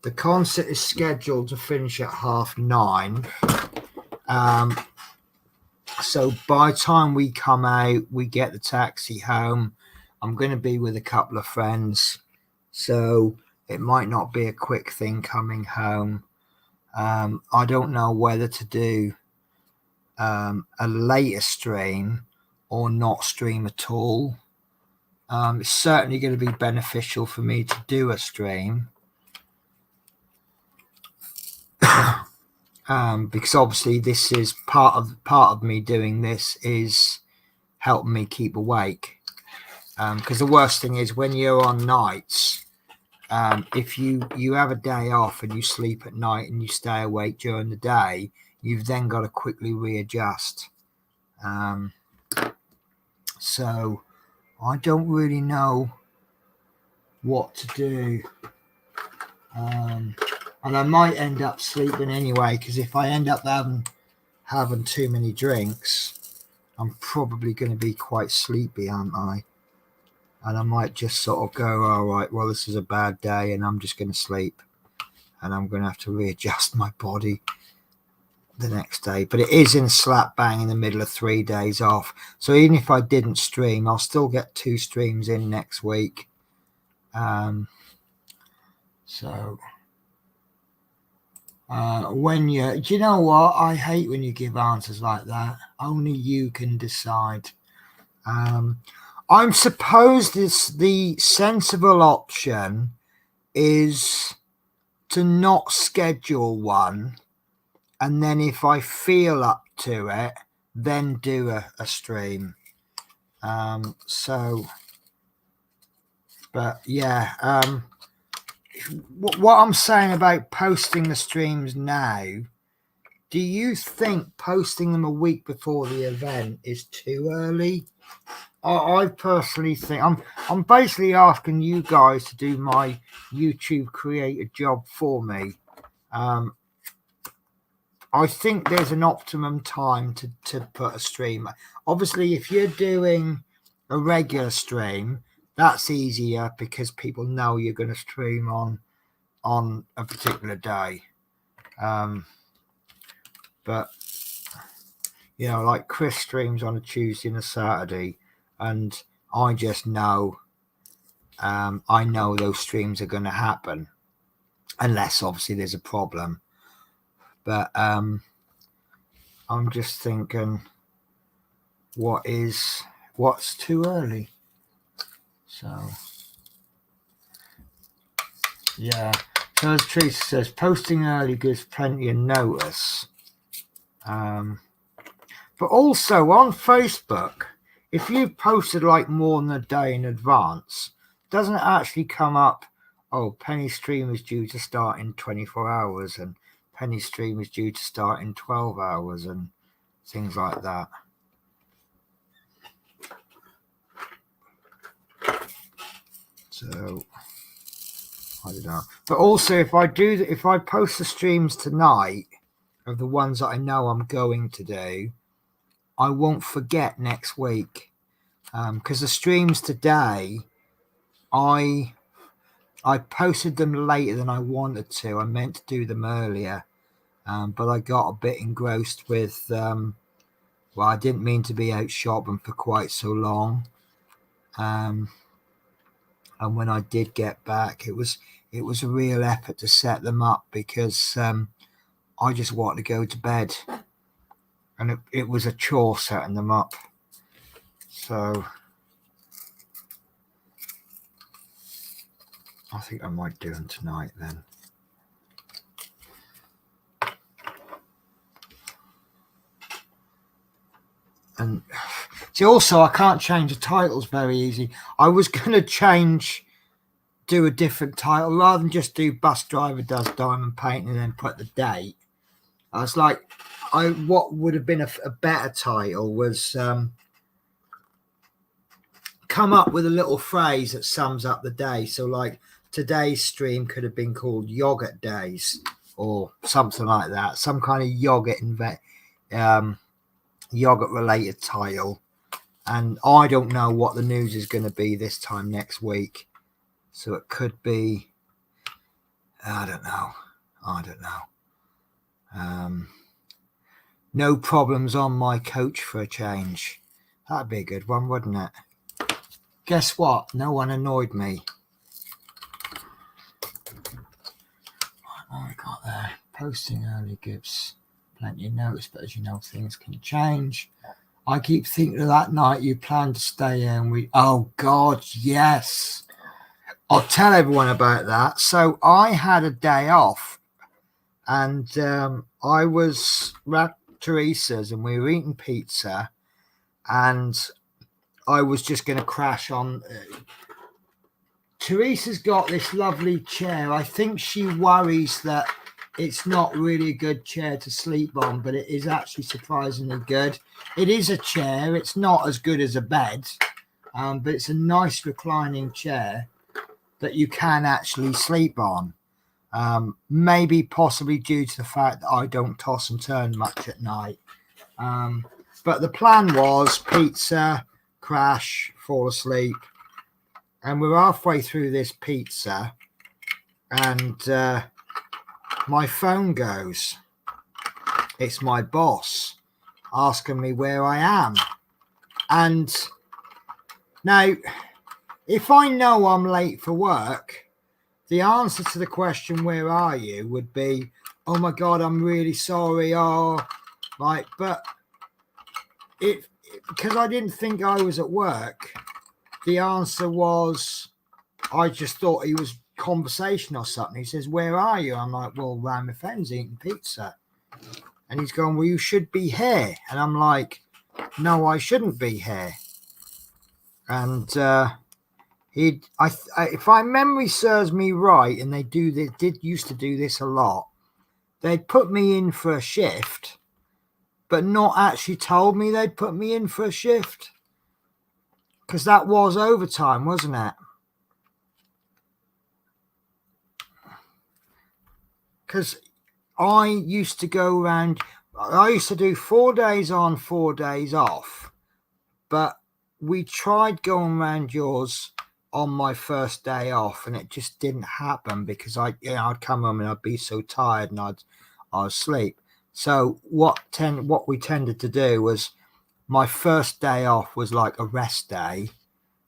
The concert is scheduled to finish at 9:30. So by the time we come out, we get the taxi home. I'm going to be with a couple of friends, so it might not be a quick thing coming home. I don't know whether to do a later stream or not stream at all. It's certainly going to be beneficial for me to do a stream, because obviously this is part of me doing this is helping me keep awake. Because the worst thing is when you're on nights, if you have a day off and you sleep at night and you stay awake during the day, you've then got to quickly readjust. So I don't really know what to do. And I might end up sleeping anyway, because if I end up having too many drinks, I'm probably going to be quite sleepy, aren't I? And I might just sort of go, all right, well, this is a bad day and I'm just going to sleep. And I'm going to have to readjust my body the next day. But it is in slap bang in the middle of 3 days off. So even if I didn't stream, I'll still get 2 streams in next week. When do you know what? I hate when you give answers like that. Only you can decide. I'm supposed the sensible option is to not schedule one, and then if I feel up to it, then do a stream. But yeah, what I'm saying about posting the streams now, do you think posting them a week before the event is too early? I personally think I'm basically asking you guys to do my YouTube creator job for me. I think there's an optimum time to put a stream. Obviously, if you're doing a regular stream, that's easier because people know you're going to stream on a particular day. But you know, like Chris streams on a Tuesday and a Saturday, and I just know, I know those streams are going to happen, unless obviously there's a problem. But I'm just thinking, what's too early? So yeah. So as Teresa says, posting early gives plenty of notice. But also on Facebook, if you posted like more than a day in advance, doesn't it actually come up, oh, Penny's stream is due to start in 24 hours and Penny's stream is due to start in 12 hours and things like that. So I don't know. But also if I post the streams tonight of the ones that I know I'm going to do, I won't forget next week. Because the streams today, I posted them later than I wanted to. I meant to do them earlier, but I got a bit engrossed with, well, I didn't mean to be out shopping for quite so long. And when I did get back, it was a real effort to set them up because I just wanted to go to bed. And it was a chore setting them up. So I think I might do them tonight then. And see, also I can't change the titles very easy. I was going to do a different title rather than just do bus driver does diamond painting and then put the date. I was like, what would have been a better title was come up with a little phrase that sums up the day. So like today's stream could have been called Yogurt Days or something like that. Some kind of yogurt related title. And I don't know what the news is going to be this time next week. So it could be, I don't know. No problems on my coach for a change. That'd be a good one, wouldn't it? Guess what? No one annoyed me. What have we got there? Posting early gives plenty of notice, but as you know, things can change. I keep thinking of that night you planned to stay in. Oh God, yes. I'll tell everyone about that. So I had a day off, and I was at Teresa's, and we were eating pizza, and I was just going to crash on. Teresa's got this lovely chair. I think she worries that it's not really a good chair to sleep on, but it is actually surprisingly good. It is a chair. It's not as good as a bed, but it's a nice reclining chair that you can actually sleep on. Maybe possibly due to the fact that I don't toss and turn much at night. But the plan was pizza, crash, fall asleep. And we're halfway through this pizza and my phone goes. It's my boss asking me where I am. And now, if I know I'm late for work, the answer to the question, where are you, would be, oh my God, I'm really sorry. Oh, like, but because I didn't think I was at work, the answer was, I just thought he was conversation or something. He says, where are you? I'm like, well, around my friends eating pizza. And he's going, well, you should be here. And I'm like, no, I shouldn't be here. And if my memory serves me right, and they used to do this a lot, they'd put me in for a shift, but not actually told me they'd put me in for a shift. Because that was overtime, wasn't it? Because I used to go around, I used to do 4 days on, 4 days off. But we tried going around yours on my first day off, and it just didn't happen because I'd come home and I'd be so tired and I'd sleep. So what we tended to do was, my first day off was like a rest day,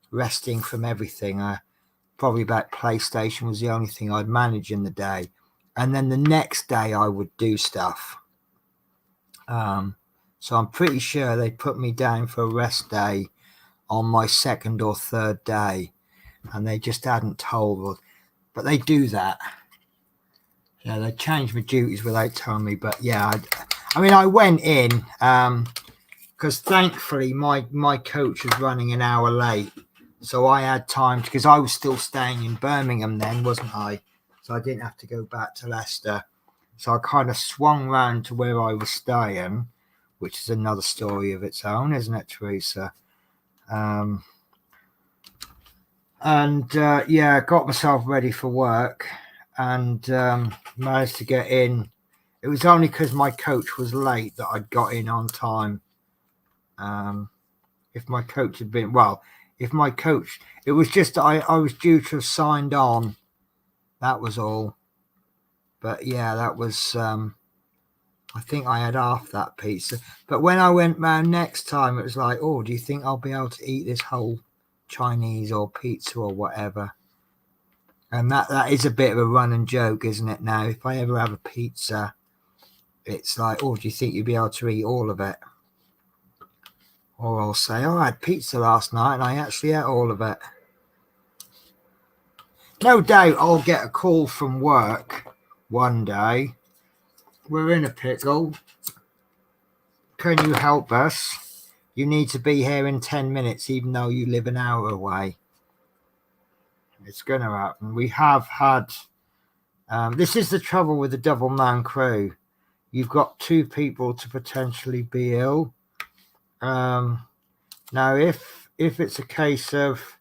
resting from everything. Probably about PlayStation was the only thing I'd manage in the day. And then the next day I would do stuff. So I'm pretty sure they put me down for a rest day on my second or third day. And they just hadn't told. But they do that. Yeah, they change my duties without telling me. But yeah, I mean, I went in because thankfully my coach was running an hour late. So I had time, because I was still staying in Birmingham then, wasn't I? So I didn't have to go back to Leicester. So I kind of swung round to where I was staying, which is another story of its own, isn't it, Teresa? Yeah, got myself ready for work and managed to get in. It was only because my coach was late that I got in on time. If my coach had been, it was just I was due to have signed on. That was all. But yeah, that was, I think I had half that pizza. But when I went round next time, it was like, oh, do you think I'll be able to eat this whole Chinese or pizza or whatever? And that is a bit of a running joke, isn't it now? If I ever have a pizza, it's like, oh, do you think you'll be able to eat all of it? Or I'll say, oh, I had pizza last night and I actually ate all of it. No doubt I'll get a call from work one day. We're in a pickle. Can you help us? You need to be here in 10 minutes, even though you live an hour away. It's going to happen. We have had... this is the trouble with the double man crew. You've got 2 people to potentially be ill. Now, if it's a case of,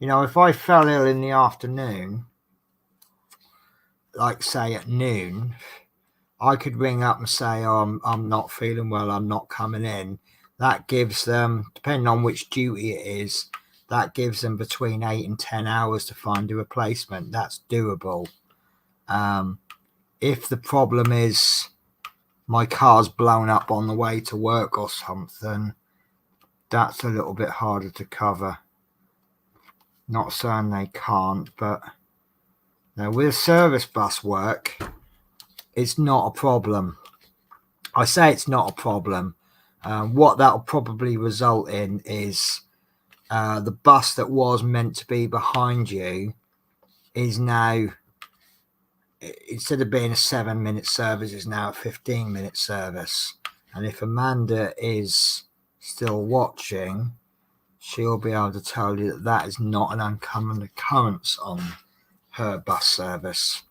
if I fell ill in the afternoon, like say at noon, I could ring up and say, oh, I'm not feeling well, I'm not coming in. That gives them, depending on which duty it is, that gives them between 8 and 10 hours to find a replacement. That's doable. If the problem is my car's blown up on the way to work or something, that's a little bit harder to cover. Not saying they can't, but now with service bus work, it's not a problem. I say it's not a problem. What that'll probably result in is the bus that was meant to be behind you is now, instead of being a 7-minute service, is now a 15-minute service. And if Amanda is still watching, she'll be able to tell you that that is not an uncommon occurrence on her bus service.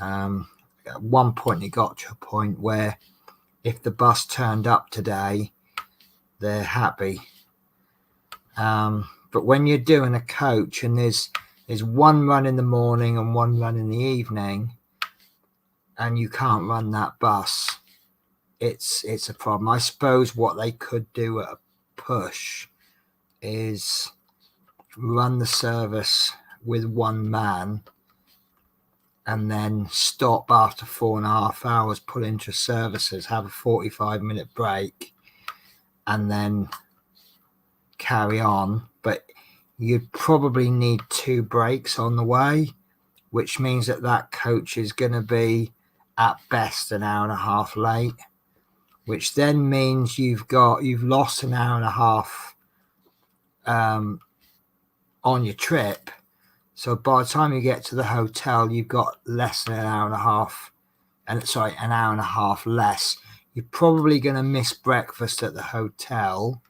At one point, it got to a point where if the bus turned up today, they're happy. But when you're doing a coach and there's one run in the morning and one run in the evening, and you can't run that bus, it's a problem. I suppose what they could do at a push is run the service with one man and then stop after 4.5 hours, pull into services, have a 45-minute break, and then carry on. But you'd probably need 2 breaks on the way, which means that coach is going to be at best an hour and a half late, which then means you've lost an hour and a half on your trip. So by the time you get to the hotel, you've got less than an hour and a half less. You're probably going to miss breakfast at the hotel.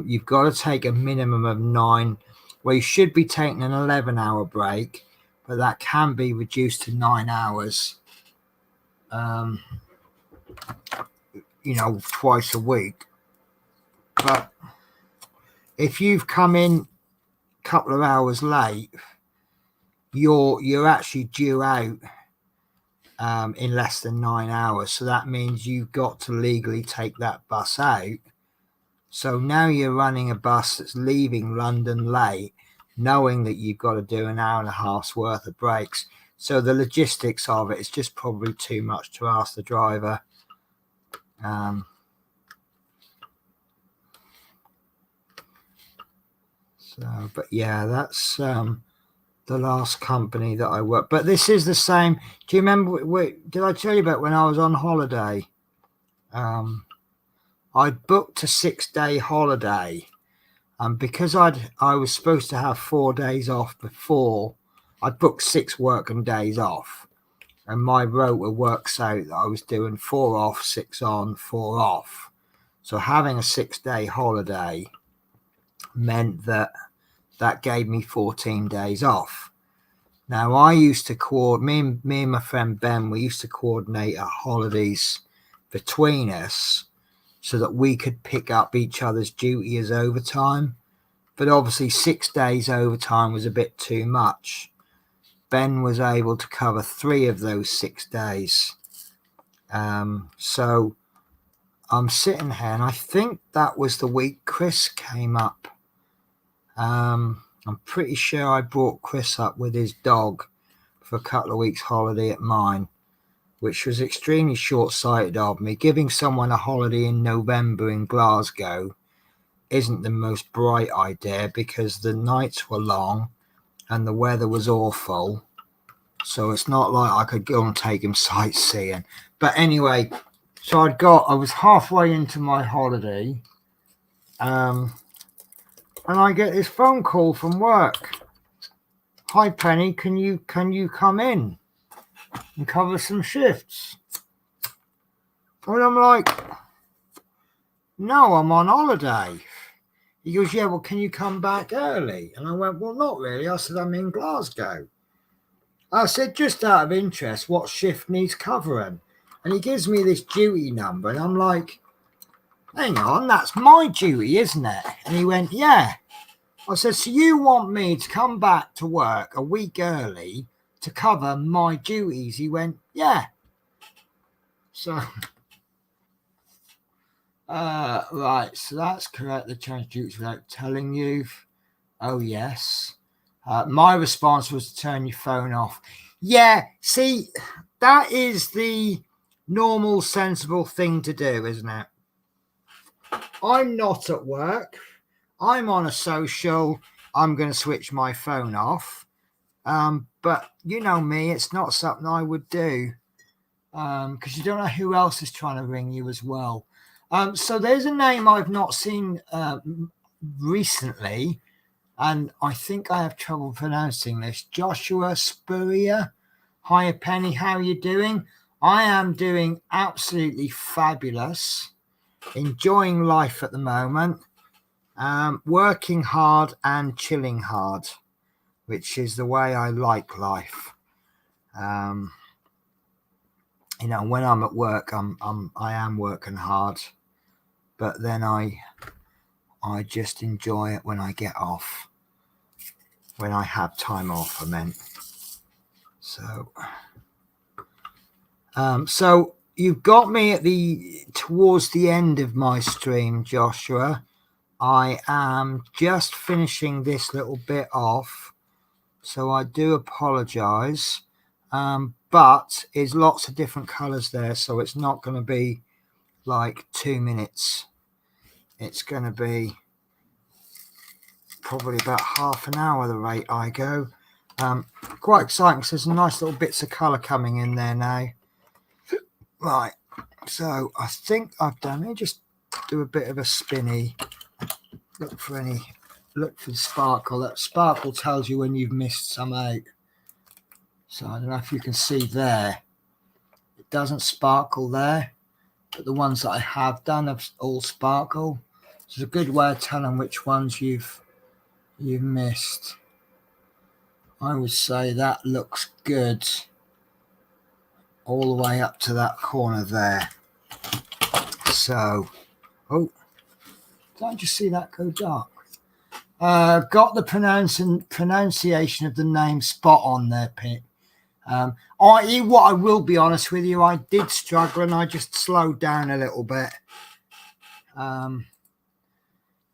You've got to take a minimum of 9. Well, you should be taking an 11-hour break, but that can be reduced to 9 hours, twice a week. But if you've come in a couple of hours late, you're actually due out in less than 9 hours. So that means you've got to legally take that bus out. So now you're running a bus that's leaving London late, knowing that you've got to do an hour and a half's worth of breaks. So the logistics of it is just probably too much to ask the driver. But yeah, that's the last company that I worked. But this is the same. Do you remember? Did I tell you about when I was on holiday? I booked a 6-day holiday, and because I was supposed to have 4 days off before, I booked 6 working days off, and my rota works out that I was doing 4 off, 6 on, 4 off. So having a 6-day holiday meant that gave me 14 days off. Now I used to coordinate, me and my friend Ben, we used to coordinate our holidays between us so that we could pick up each other's duty as overtime. But obviously 6 days overtime was a bit too much. Ben was able to cover 3 of those 6 days. So I'm sitting here, and I think that was the week Chris came up. I'm pretty sure I brought Chris up with his dog for a couple of weeks holiday at mine, which was extremely short-sighted of me. Giving someone a holiday in November in Glasgow isn't the most bright idea because the nights were long and the weather was awful. So it's not like I could go and take him sightseeing. But anyway, so I was halfway into my holiday, and I get this phone call from work. Hi Penny, can you come in and cover some shifts? And I'm like, no, I'm on holiday. He goes, yeah, well, can you come back early? And I went, well, not really. I said, I'm in Glasgow. I said, just out of interest, what shift needs covering? And he gives me this duty number, and I'm like, hang on, that's my duty, isn't it? And he went, yeah. I said, so you want me to come back to work a week early to cover my duties? He went, yeah. So, right, so that's correct. The change duties without telling you. Oh, yes. My response was to turn your phone off. Yeah, see, that is the normal, sensible thing to do, isn't it? I'm not at work. I'm on a social. I'm going to switch my phone off. But you know me, it's not something I would do because you don't know who else is trying to ring you as well. So there's a name I've not seen recently, and I think I have trouble pronouncing this. Joshua Spurrier. Hi, Penny. How are you doing? I am doing absolutely fabulous. Enjoying life at the moment. Working hard and chilling hard, which is the way I like life. You know, when I'm at work, I am working hard, but then I just enjoy it when I get off, when I have time off, I meant. So, so you've got me towards the end of my stream, Joshua. I am just finishing this little bit off, so I do apologize. But there's lots of different colors there, so it's not going to be like 2 minutes. It's going to be probably about half an hour the rate I go. Quite exciting because there's some nice little bits of color coming in there now. Right, so I think I've done it. Just do a bit of a spinny. Look for the sparkle. That sparkle tells you when you've missed some out. So I don't know if you can see there. It doesn't sparkle there, but the ones that I have done have all sparkle. It's a good way of telling which ones you've missed. I would say that looks good all the way up to that corner there. So, oh, did I just see that go dark? Got the pronunciation of the name spot on there, Pete. What I will be honest with you, I did struggle and I just slowed down a little bit.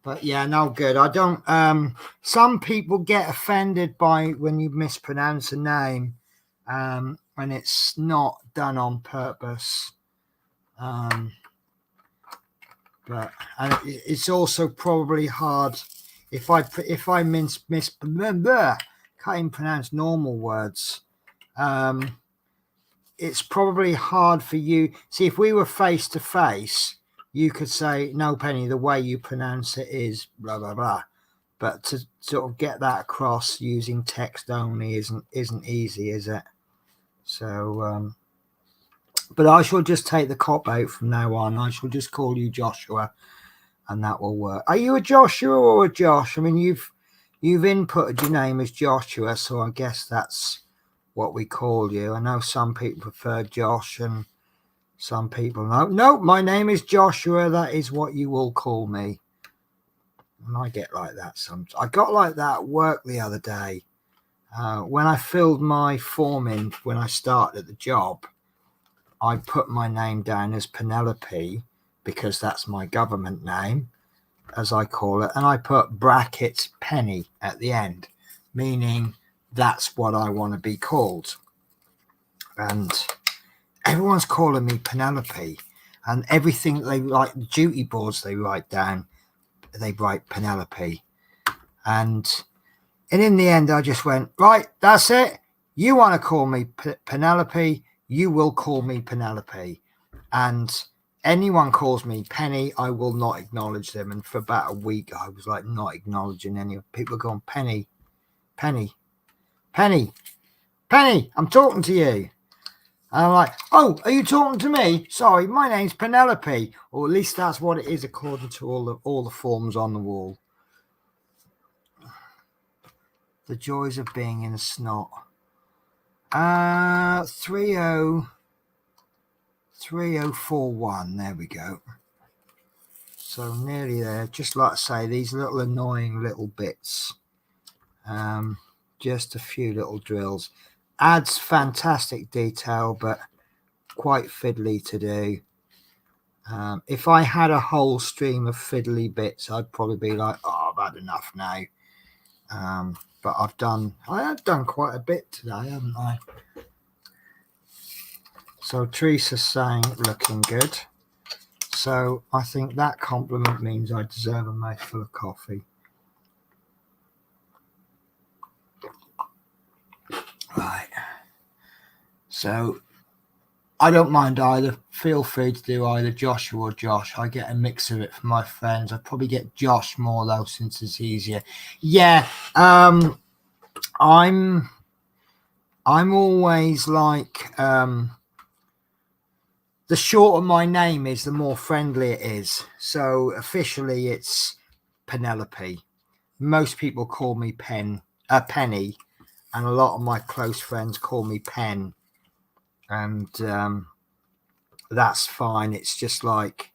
But yeah, no good. I don't. Some people get offended by when you mispronounce a name, and it's not done on purpose. But it's also probably hard if I can't even pronounce normal words. It's probably hard for you. See, if we were face to face, you could say, no, Penny, the way you pronounce it is blah, blah, blah. But to sort of get that across using text only isn't easy, is it? So, but I shall just take the cop out from now on. I shall just call you Joshua, and that will work. Are you a Joshua or a Josh? I mean, you've inputted your name as Joshua, so I guess that's what we call you. I know some people prefer Josh and some people no, my name is Joshua. That is what you will call me. And I get like that sometimes. I got like that at work the other day. When I filled my form in when I started the job, I put my name down as Penelope because that's my government name, as I call it. And I put brackets Penny at the end, meaning that's what I want to be called. And everyone's calling me Penelope, and everything they like, the duty boards they write down, they write Penelope. And in the end, I just went, right, that's it. You want to call me Penelope, you will call me Penelope. And anyone calls me Penny, I will not acknowledge them. And for about a week, I was like not acknowledging any of people going, Penny, Penny, Penny, Penny, I'm talking to you. And I'm like, oh, are you talking to me? Sorry, my name's Penelope. Or at least that's what it is according to all the forms on the wall. The joys of being in a snot. 3041. There we go. So nearly there. Just like I say, these little annoying little bits. Just a few little drills. Adds fantastic detail, but quite fiddly to do. If I had a whole stream of fiddly bits, I'd probably be like, oh, I've had enough now. But I have done quite a bit today, haven't I? So Teresa's saying looking good. So I think that compliment means I deserve a mouthful of coffee. Right. So I don't mind either. Feel free to do either Joshua or Josh. I get a mix of it from my friends. I probably get Josh more though, since it's easier. Yeah. I'm always like the shorter my name is, the more friendly it is. So officially it's Penelope. Most people call me Penny, and a lot of my close friends call me Pen, and that's fine. It's just like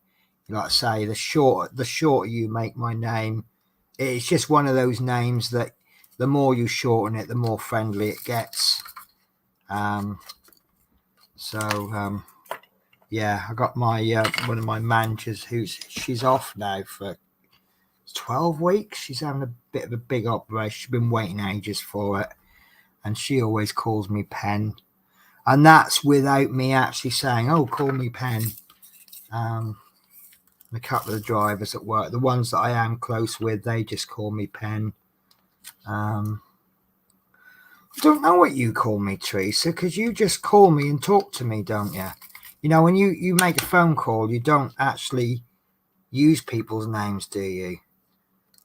I say, the shorter you make my name, it's just one of those names that the more you shorten it, the more friendly it gets. Yeah, I got my one of my managers she's off now for 12 weeks. She's having a bit of a big operation. She's been waiting ages for it, and she always calls me Pen, and that's without me actually saying, oh, call me Pen. A couple of drivers at work, the ones that I am close with, they just call me Pen. I don't know what you call me, Teresa, because you just call me and talk to me, don't you? You know, when you make a phone call, you don't actually use people's names, do you?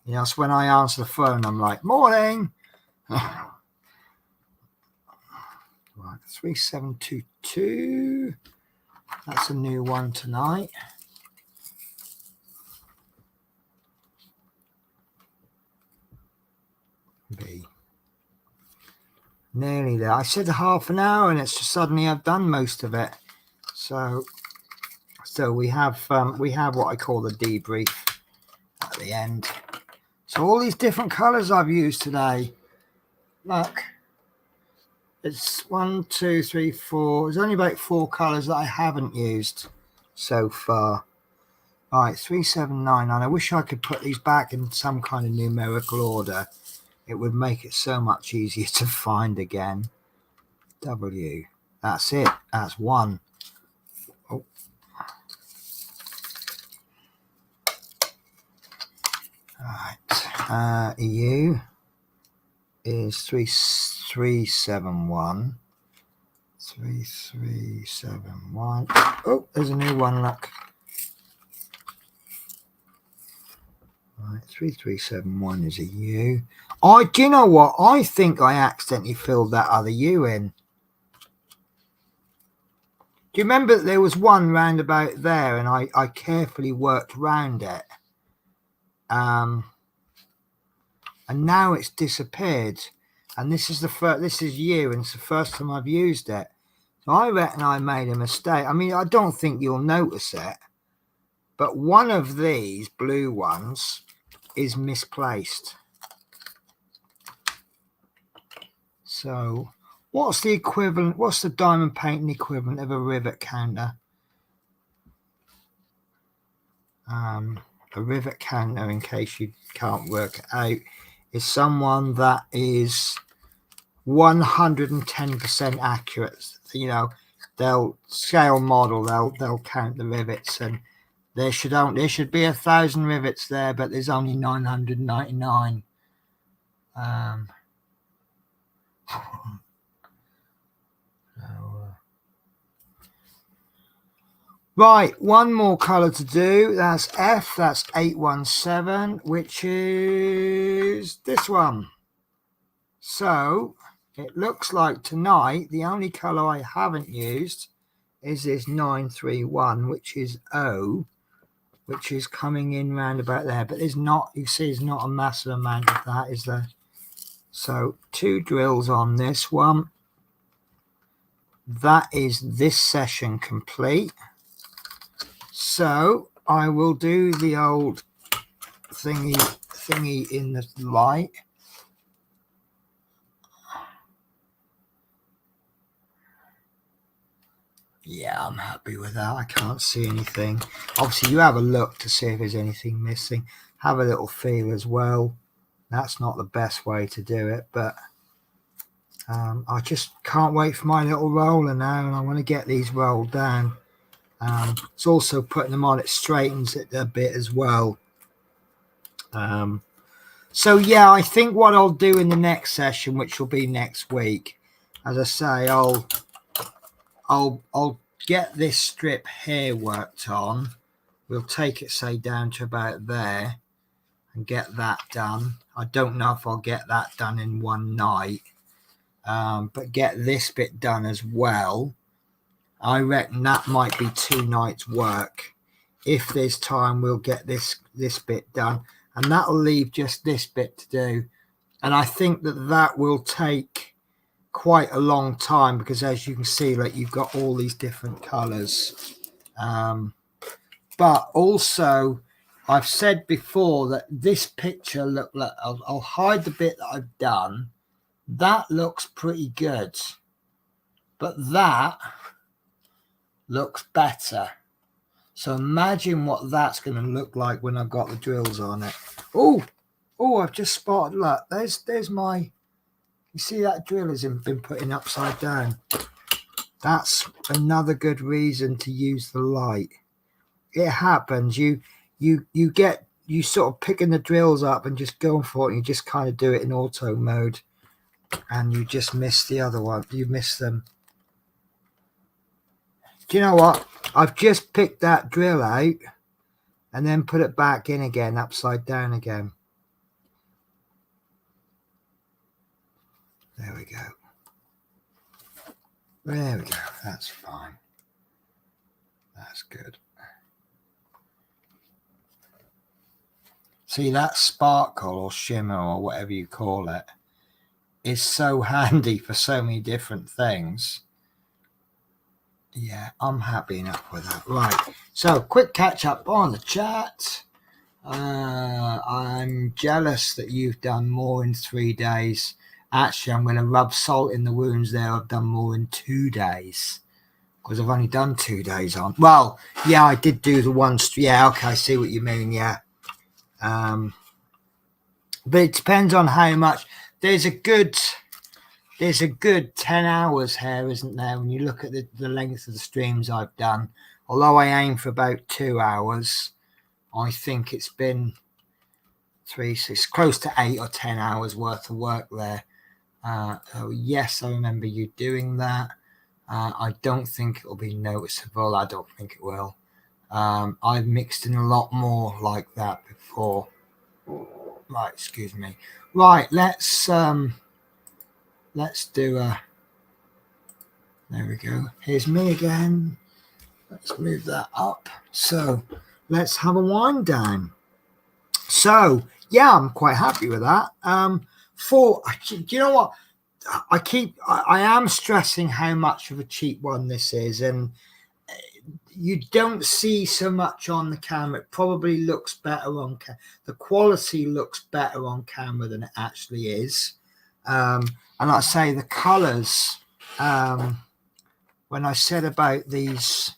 You know, so when I answer the phone, I'm like, morning. Right, 3722. That's a new one tonight. B. Nearly there. I said half an hour, and it's just suddenly I've done most of it. So we have what I call the debrief at the end. So all these different colours I've used today. Look, it's 1, 2, 3, 4. There's only about 4 colours that I haven't used so far. All right, 3799. I wish I could put these back in some kind of numerical order. It would make it so much easier to find again. W. That's it. That's 1. Oh. All right. EU is 3371. 3371. Oh, there's a new one. Look. Right, 3371 is a U. Do you know what? I think I accidentally filled that other U in. Do you remember that there was one round about there, and I carefully worked round it, and now it's disappeared. And this is this is U, and it's the first time I've used it. So I reckon I made a mistake. I mean, I don't think you'll notice it, but one of these blue ones is misplaced. So what's the equivalent? What's the diamond painting equivalent of a rivet counter? A rivet counter, in case you can't work it out, is someone that is 110% accurate. You know, they'll scale model, they'll count the rivets, and there should be 1,000 rivets there, but there's only 999. Right, one more colour to do. That's F. That's 817, which is this one. So it looks like tonight the only colour I haven't used is this 931, which is O, which is coming in round about there. But there's not, you see, there's not a massive amount of that, is there? So 2 drills on this one. That is this session complete. So I will do the old thingy in the light. Yeah, I'm happy with that. I can't see anything. Obviously, you have a look to see if there's anything missing. Have a little feel as well. That's not the best way to do it, but I just can't wait for my little roller now, and I want to get these rolled down. It's also putting them on, it straightens it a bit as well. So yeah, I think what I'll do in the next session, which will be next week, as I say, I'll get this strip here worked on. We'll take it, say, down to about there and get that done. I don't know if I'll get that done in one night, but get this bit done as well. I reckon that might be 2 nights work. If there's time, we'll get this bit done. and that'll leave just this bit to do. And I think that that will take quite a long time, because as you can see, like, you've got all these different colors. But also, I've said before that this picture, look, I'll hide the bit that I've done. That looks pretty good, but that looks better. So imagine what that's going to look like when I've got the drills on it. Oh, I've just spotted, look, there's my, you see that drill has been put in upside down. That's another good reason to use the light. It happens. You sort of picking the drills up and just going for it, and you just kind of do it in auto mode, and you just miss the other one. You miss them. Do you know what? I've just picked that drill out and then put it back in again, upside down again. There we go. There we go. That's fine. That's good. See, that sparkle or shimmer or whatever you call it is so handy for so many different things. Yeah, I'm happy enough with that. Right, so quick catch up on the chat. I'm jealous that you've done more in 3 days. Actually, I'm going to rub salt in the wounds there. I've done more in 2 days, because I've only done 2 days on. Well, yeah, I did do the one. Yeah, okay, I see what you mean. Yeah. But it depends on how much. There's a good 10 hours here, isn't there, when you look at the length of the streams I've done. Although I aim for about 2 hours, I think it's been 6 close to 8 or 10 hours worth of work there. Oh yes, I remember you doing that. I don't think it will be noticeable. I don't think it will. I've mixed in a lot more like that before. Right, excuse me. Right, let's do a, there we go. Here's me again. Let's move that up. So let's have a wind down. So yeah, I'm quite happy with that. Do you know what? I am stressing how much of a cheap one this is, and you don't see so much on the camera. It probably looks better on camera. The quality looks better on camera than it actually is. And like I say, the colors, when I said about these,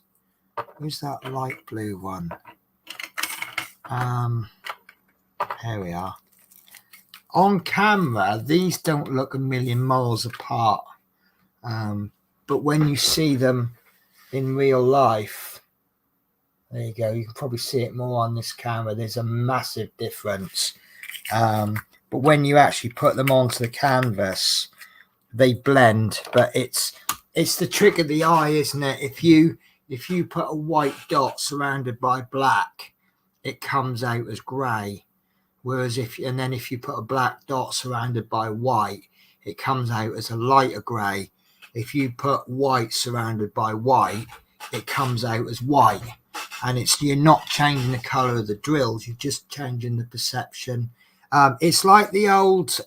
who's that light blue one? Here we are. On camera, these don't look a million miles apart. But when you see them in real life, there you go. You can probably see it more on this camera. There's a massive difference. But when you actually put them onto the canvas, they blend. But it's the trick of the eye, isn't it? If you put a white dot surrounded by black, it comes out as grey. Whereas if you put a black dot surrounded by white, it comes out as a lighter grey. If you put white surrounded by white, it comes out as white. And you're not changing the colour of the drills, you're just changing the perception. It's like the old,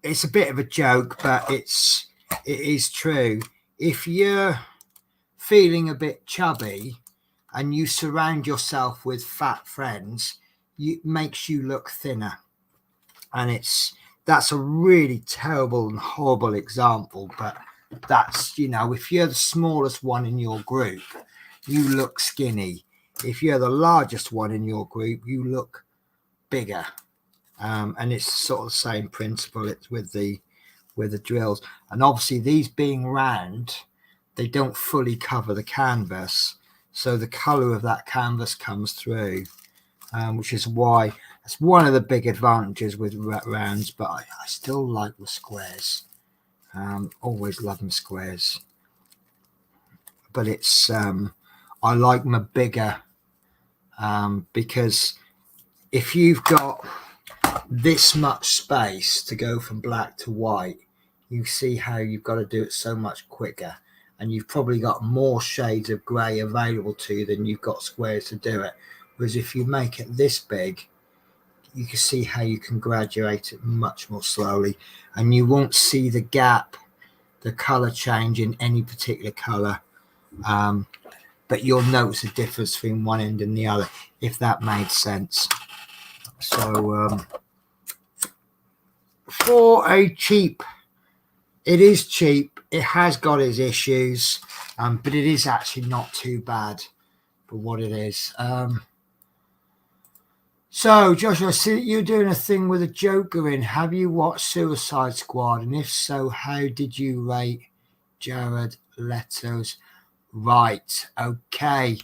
it's a bit of a joke, but it is true. If you're feeling a bit chubby and you surround yourself with fat friends, it makes you look thinner. And that's a really terrible and horrible example, but that's, if you're the smallest one in your group, you look skinny. If you're the largest one in your group, you look bigger. And it's sort of the same principle. It's with the drills. And obviously these being round, they don't fully cover the canvas, so the color of that canvas comes through, which is why it's one of the big advantages with rounds. But I still like the squares. Always love my squares, but it's I like my bigger, because if you've got this much space to go from black to white, you see how you've got to do it so much quicker, and you've probably got more shades of grey available to you than you've got squares to do it. Whereas if you make it this big, you can see how you can graduate it much more slowly, and you won't see the gap, the color change in any particular color. But you'll notice the difference between one end and the other, if that made sense. So for a cheap, it is cheap. It has got its issues, but it is actually not too bad for what it is. So Joshua, I see that you're doing a thing with a Joker in. Have you watched Suicide Squad? And if so, how did you rate Jared Leto's? Right, okay.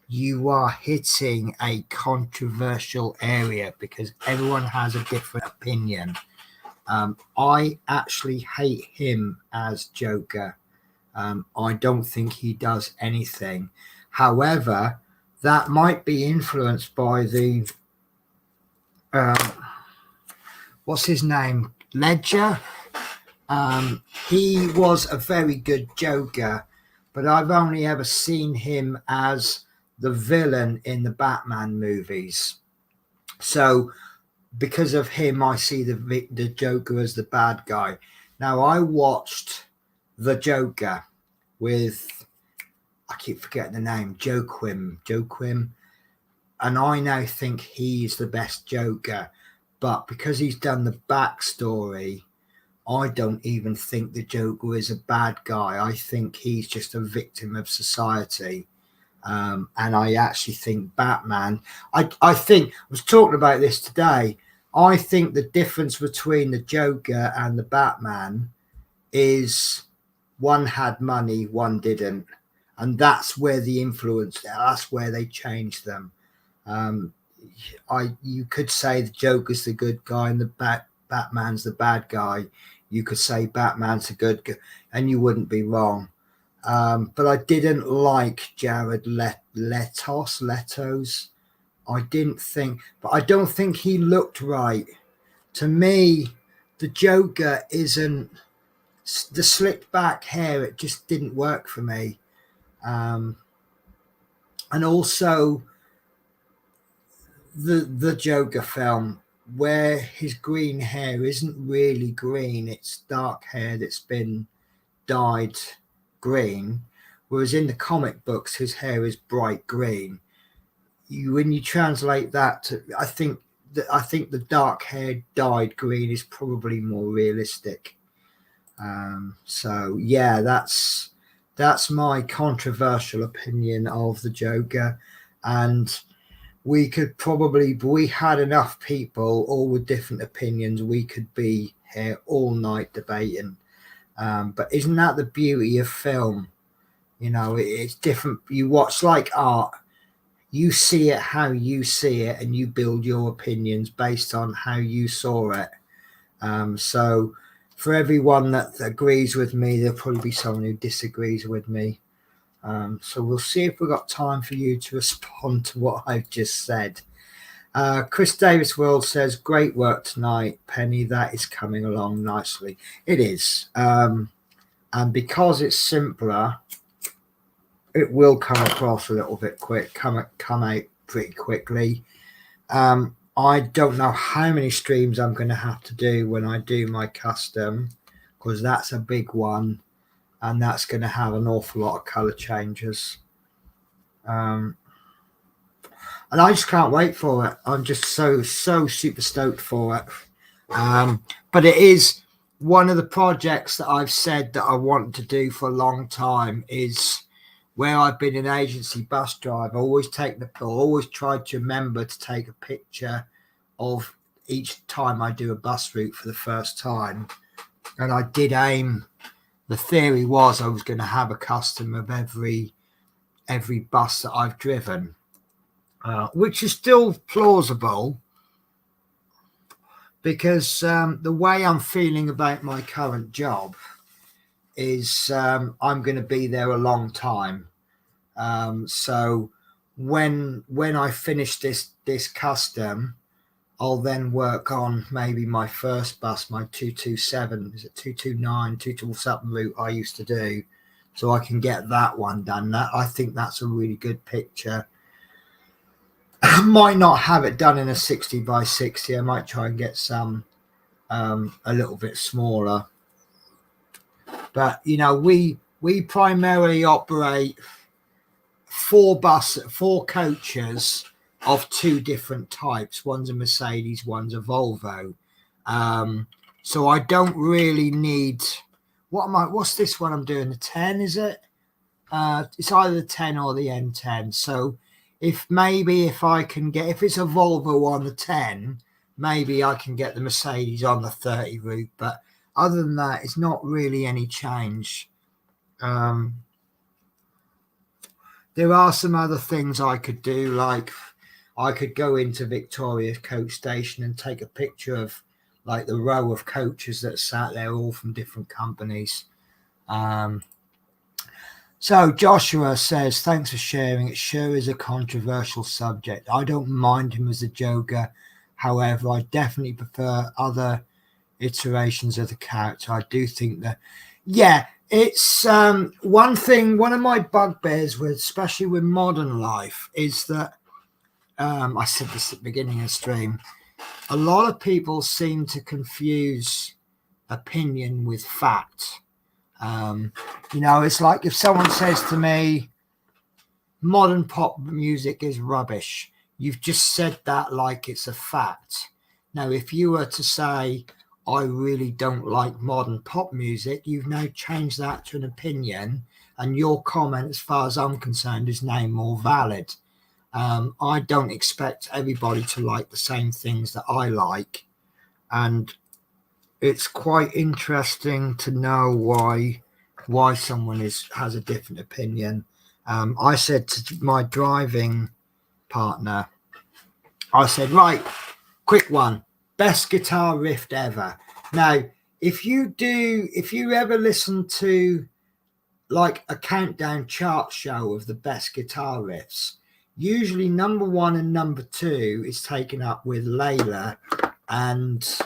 You are hitting a controversial area because everyone has a different opinion. I actually hate him as Joker. I don't think he does anything. However, that might be influenced by the what's his name? Ledger. He was a very good Joker, but I've only ever seen him as the villain in the Batman movies. So because of him, I see the Joker as the bad guy. Now, I watched the Joker with, I keep forgetting the name, Joaquin, and I now think he's the best Joker. But because he's done the backstory, I don't even think the Joker is a bad guy. I think he's just a victim of society. And I actually think Batman, I think, I was talking about this today. I think the difference between the Joker and the Batman is one had money, one didn't. And that's where the influence, that's where they changed them. You could say the Joker's the good guy and the Batman's the bad guy. You could say Batman's a good guy, and you wouldn't be wrong. But I didn't like Jared Leto's. I didn't think, but I don't think he looked right. To me, the Joker isn't the slicked back hair. It just didn't work for me. And also the Joker film, where his green hair isn't really green. It's dark hair that's been dyed green, whereas in the comic books his hair is bright green. When you translate that to, I think the dark hair dyed green is probably more realistic. So yeah, that's my controversial opinion of the Joker. And we had enough people all with different opinions. We could be here all night debating. But isn't that the beauty of film? You know, it's different. You watch like art. You see it how you see it, and you build your opinions based on how you saw it. So for everyone that agrees with me, there'll probably be someone who disagrees with me. So we'll see if we've got time for you to respond to what I've just said. Chris Davis World says, great work tonight, Penny. That is coming along nicely. It is. And because it's simpler, it will come across a little bit quick, come out pretty quickly. I don't know how many streams I'm going to have to do when I do my custom, because that's a big one, and that's going to have an awful lot of color changes. And I just can't wait for it. I'm just so super stoked for it. But it is one of the projects that I've said that I want to do for a long time. Is where I've been an agency bus driver, I always tried to remember to take a picture of each time I do a bus route for the first time. And I did aim, the theory was I was going to have a custom of every bus that I've driven, which is still plausible, because the way I'm feeling about my current job is I'm going to be there a long time. So when I finish this custom, I'll then work on maybe my first bus, my 227, is it 229, 227 route I used to do, so I can get that one done. That, I think that's a really good picture. I might not have it done in a 60 by 60. I might try and get some a little bit smaller. But you know, we primarily operate four coaches of two different types. One's a Mercedes, one's a Volvo. So I don't really need. What's this one I'm doing? The 10, is it? It's either the 10 or the N10. So if I can get, if it's a Volvo on the 10, maybe I can get the Mercedes on the 30 route. But other than that, it's not really any change. There are some other things I could do, like I could go into Victoria Coach Station and take a picture of like the row of coaches that sat there, all from different companies. So Joshua says, thanks for sharing. It sure is a controversial subject. I don't mind him as a joker. However, I definitely prefer other iterations of the character. I do think that, yeah, it's one of my bugbears with, especially with modern life, is that I said this at the beginning of the stream, a lot of people seem to confuse opinion with fact. You know, it's like if someone says to me, modern pop music is rubbish, you've just said that like it's a fact. Now, if you were to say, I really don't like modern pop music, you've now changed that to an opinion, and your comment, as far as I'm concerned, is now more valid. I don't expect everybody to like the same things that I like, and it's quite interesting to know why someone has a different opinion. I said to my driving partner, I said, right, quick one, best guitar riff ever. Now, if you ever listen to like a countdown chart show of the best guitar riffs, usually number 1 and number 2 is taken up with Layla and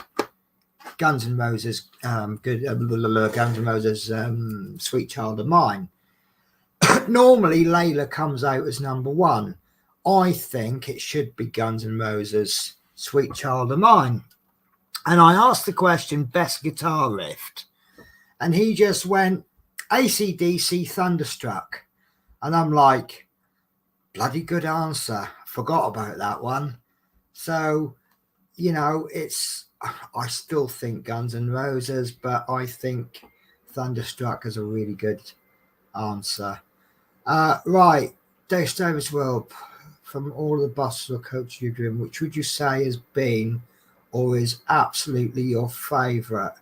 Guns N' Roses, Guns N' Roses, Sweet Child of Mine. Normally, Layla comes out as number 1. I think it should be Guns N' Roses, Sweet Child of Mine. And I asked the question, best guitar riff, and he just went, AC/DC Thunderstruck. And I'm like, bloody good answer. Forgot about that one. So, you know, I still think Guns N' Roses, but I think Thunderstruck is a really good answer. Right, Dave Davis World, from all the buses or coaches you've driven, which would you say has been or is absolutely your favourite?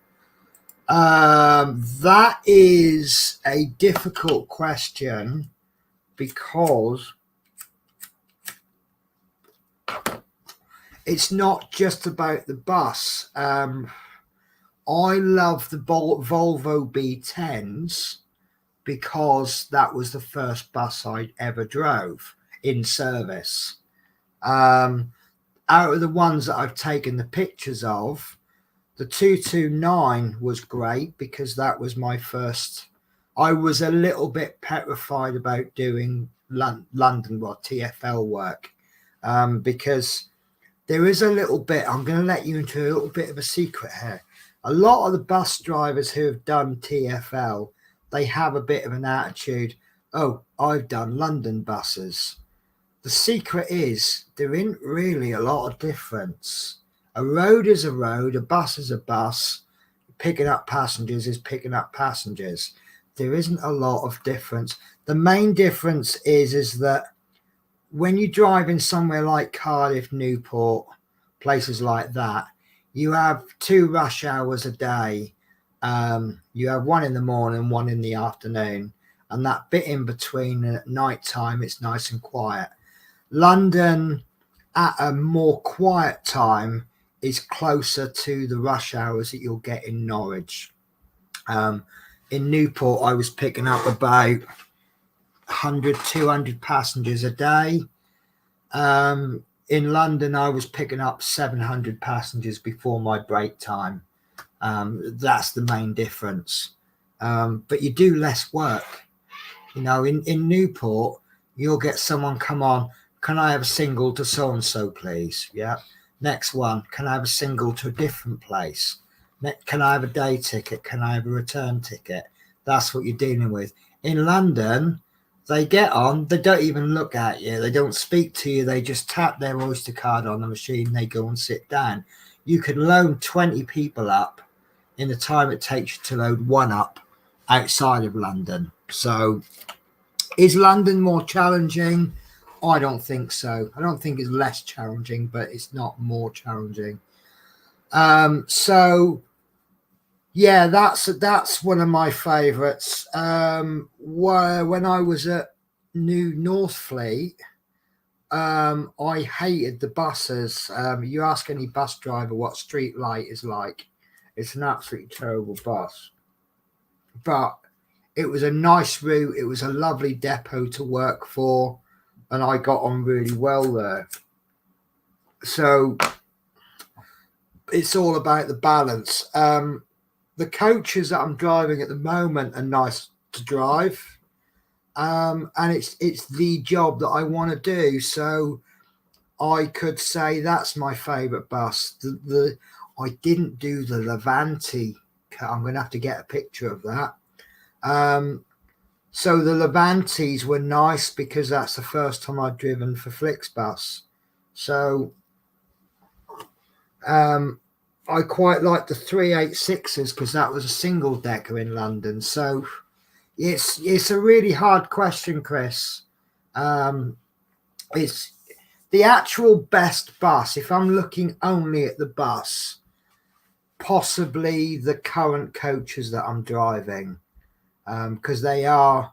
That is a difficult question because it's not just about the bus. I love the Volvo B10s because that was the first bus I ever drove in service. Out of the ones that I've taken the pictures of, the 229 was great because that was my first. I was a little bit petrified about doing London, TFL work, because there is a little bit, I'm going to let you into a little bit of a secret here. A lot of the bus drivers who have done TFL, they have a bit of an attitude, oh, I've done London buses. The secret is there isn't really a lot of difference. A road is a road, a bus is a bus. Picking up passengers is picking up passengers. There isn't a lot of difference. The main difference is that when you drive in somewhere like Cardiff, Newport, places like that, you have 2 rush hours a day. You have one in the morning, one in the afternoon, and that bit in between at night time, it's nice and quiet. London at a more quiet time is closer to the rush hours that you'll get in Norwich. In Newport, I was picking up about 100, 200 passengers a day. In London, I was picking up 700 passengers before my break time. That's the main difference. But you do less work. You know, in Newport, you'll get someone come on can I have a single to so-and-so, please? Yeah. Next one, can I have a single to a different place? Can I have a day ticket? Can I have a return ticket? That's what you're dealing with. In London, they get on, they don't even look at you. They don't speak to you. They just tap their Oyster card on the machine. They go and sit down. You can load 20 people up in the time it takes you to load one up outside of London. So is London more challenging? I don't think so. I don't think it's less challenging, but it's not more challenging. So yeah, that's one of my favorites. When I was at New Northfleet, I hated the buses. You ask any bus driver what Street Light is like, it's an absolutely terrible bus. But it was a nice route. It was a lovely depot to work for, and I got on really well there. So it's all about the balance. The coaches that I'm driving at the moment are nice to drive, and it's the job that I want to do. So I could say that's my favourite bus. I didn't do the Levante. I'm going to have to get a picture of that. So the Levantes were nice because that's the first time I'd driven for Flixbus. So I quite like the 386s because that was a single decker in London. So it's a really hard question, Chris. It's the actual best bus. If I'm looking only at the bus, possibly the current coaches that I'm driving, because they are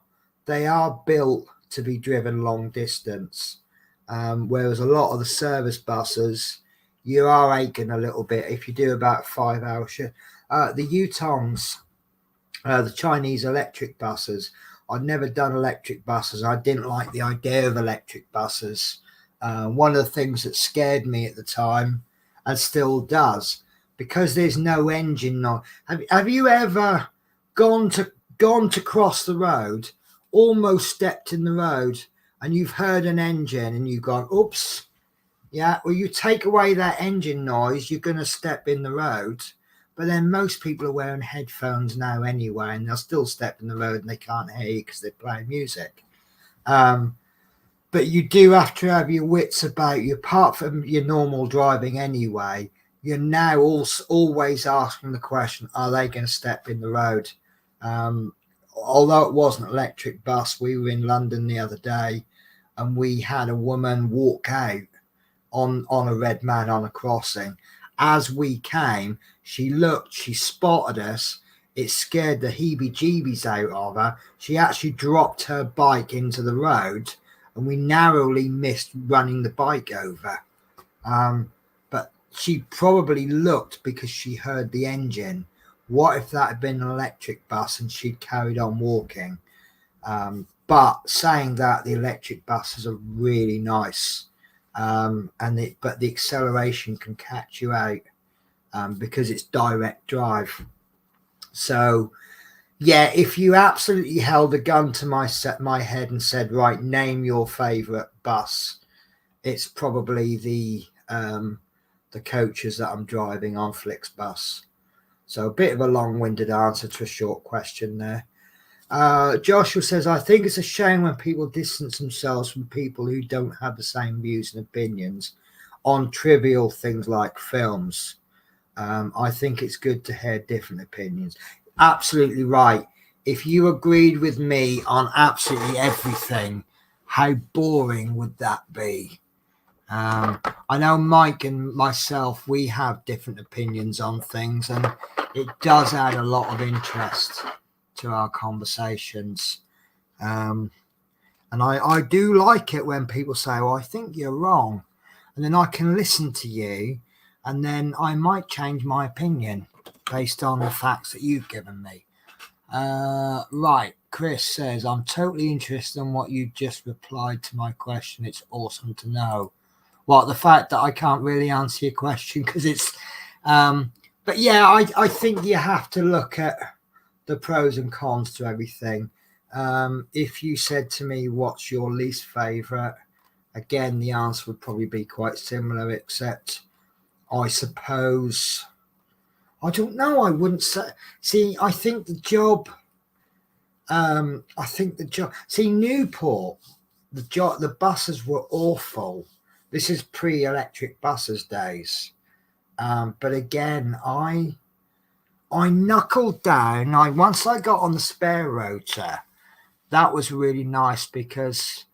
built to be driven long distance, whereas a lot of the service buses, you are aching a little bit if you do about 5 hours. The Yutongs, the Chinese electric buses, I'd never done electric buses. I didn't like the idea of electric buses. One of the things that scared me at the time, and still does, because there's no engine on. Have you ever gone to cross the road, almost stepped in the road, and you've heard an engine and you've gone, oops? Yeah, well, you take away that engine noise, you're going to step in the road. But then most people are wearing headphones now anyway, and they'll still step in the road and they can't hear you because they're playing music. But you do have to have your wits about you. Apart from your normal driving anyway, you're now always asking the question, are they going to step in the road? Although it wasn't an electric bus, we were in London the other day and we had a woman walk out on a red man on a crossing. As we came, she looked, she spotted us. It scared the heebie-jeebies out of her. She actually dropped her bike into the road and we narrowly missed running the bike over. But she probably looked because she heard the engine. What if that had been an electric bus and she'd carried on walking? But saying that, the electric buses are really nice. But the acceleration can catch you out because it's direct drive. So yeah, if you absolutely held a gun to my head and said, right, name your favorite bus, it's probably the coaches that I'm driving on Flixbus. So a bit of a long-winded answer to a short question there. Joshua says, I think it's a shame when people distance themselves from people who don't have the same views and opinions on trivial things like films. I think it's good to hear different opinions. Absolutely right. If you agreed with me on absolutely everything, how boring would that be? I know Mike and myself, we have different opinions on things, and it does add a lot of interest to our conversations. And I do like it when people say, well, I think you're wrong. And then I can listen to you, and then I might change my opinion based on the facts that you've given me. Right, Chris says, I'm totally interested in what you just replied to my question. It's awesome to know. Well, the fact that I can't really answer your question because it's... but yeah, I think you have to look at the pros and cons to everything. If you said to me, what's your least favorite? again, the answer would probably be quite similar, except I suppose, I don't know, I wouldn't say. See, I think the job, see, Newport, the buses were awful. This is pre-electric buses days. But again, I knuckled down. Once I got on the spare rotor, that was really nice because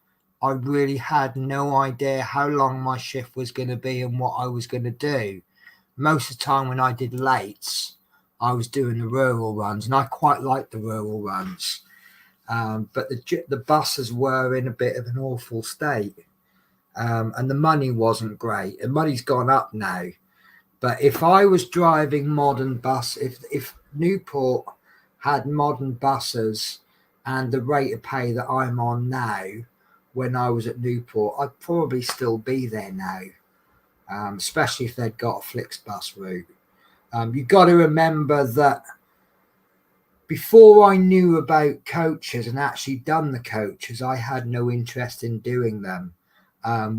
I really had no idea how long my shift was going to be and what I was going to do. Most of the time when I did lates, I was doing the rural runs, and I quite liked the rural runs. But the buses were in a bit of an awful state, and the money wasn't great. The money's gone up now. But if I was driving modern bus, if Newport had modern buses and the rate of pay that I'm on now, when I was at Newport, I'd probably still be there now, especially if they'd got a Flixbus route. You've got to remember that before I knew about coaches and actually done the coaches, I had no interest in doing them.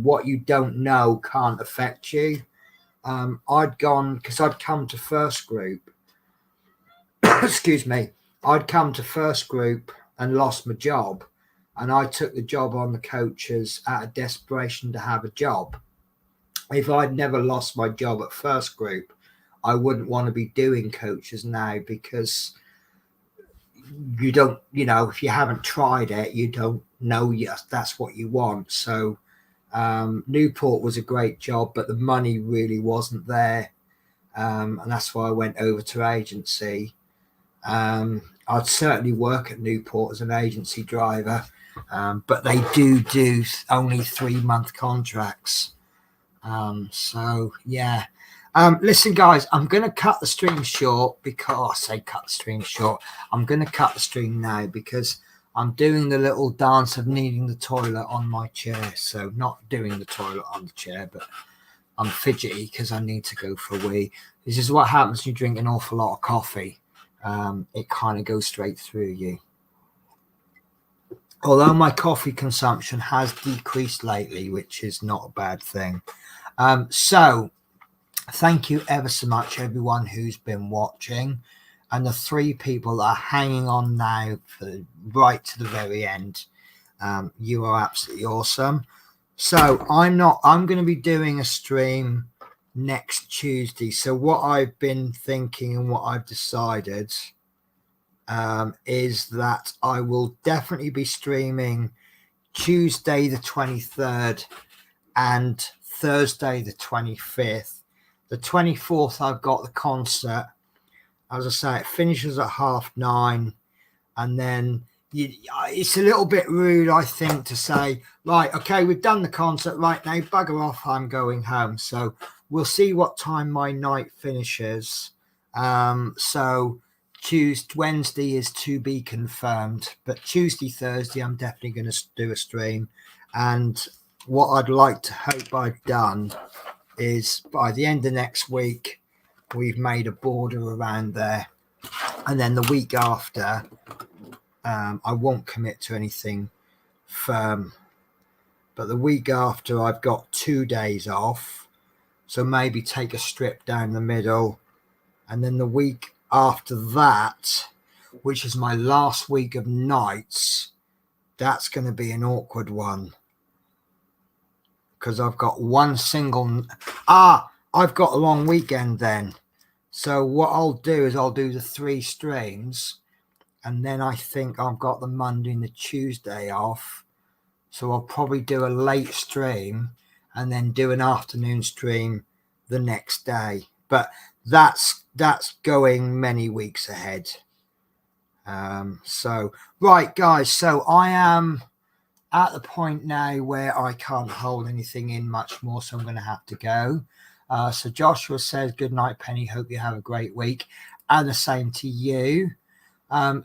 What you don't know can't affect you. I'd gone, because I'd come to first group. Excuse me. I'd come to first group and lost my job. And I took the job on the coaches out of desperation to have a job. If I'd never lost my job at first group, I wouldn't want to be doing coaches now, because you don't, if you haven't tried it, you don't know that's what you want. So Newport was a great job, but the money really wasn't there. And that's why I went over to agency. I'd certainly work at Newport as an agency driver, but they do only 3-month contracts. So yeah. Listen, guys, I'm going to cut the stream short I'm going to cut the stream now because I'm doing the little dance of needing the toilet on my chair. So not doing the toilet on the chair, but I'm fidgety because I need to go for a wee. This is what happens when you drink an awful lot of coffee. It kind of goes straight through you. Although my coffee consumption has decreased lately, which is not a bad thing. So thank you ever so much, everyone who's been watching, and the 3 people that are hanging on now right to the very end. You are absolutely awesome. So I'm going to be doing a stream next Tuesday. So what I've been thinking and what I've decided is that I will definitely be streaming Tuesday the 23rd and Thursday the 25th. The 24th, I've got the concert. As I say, it finishes at 9:30, and then it's a little bit rude, I think, to say, right, okay, we've done the concert, right, now bugger off, I'm going home. So we'll see what time my night finishes. So Wednesday is to be confirmed, but Tuesday, Thursday, I'm definitely going to do a stream. And what I'd like to hope I've done is by the end of next week, we've made a border around there. And then the week after, I won't commit to anything firm. But the week after, I've got 2 days off. So maybe take a strip down the middle. And then the week after that, which is my last week of nights, that's going to be an awkward one. Because I've got I've got a long weekend then. So what I'll do is I'll do the 3 streams, and then I think I've got the Monday and the Tuesday off. So I'll probably do a late stream and then do an afternoon stream the next day. But that's going many weeks ahead. So right, guys, so I am at the point now where I can't hold anything in much more, so I'm going to have to go. So Joshua says, good night, Penny. Hope you have a great week. And the same to you.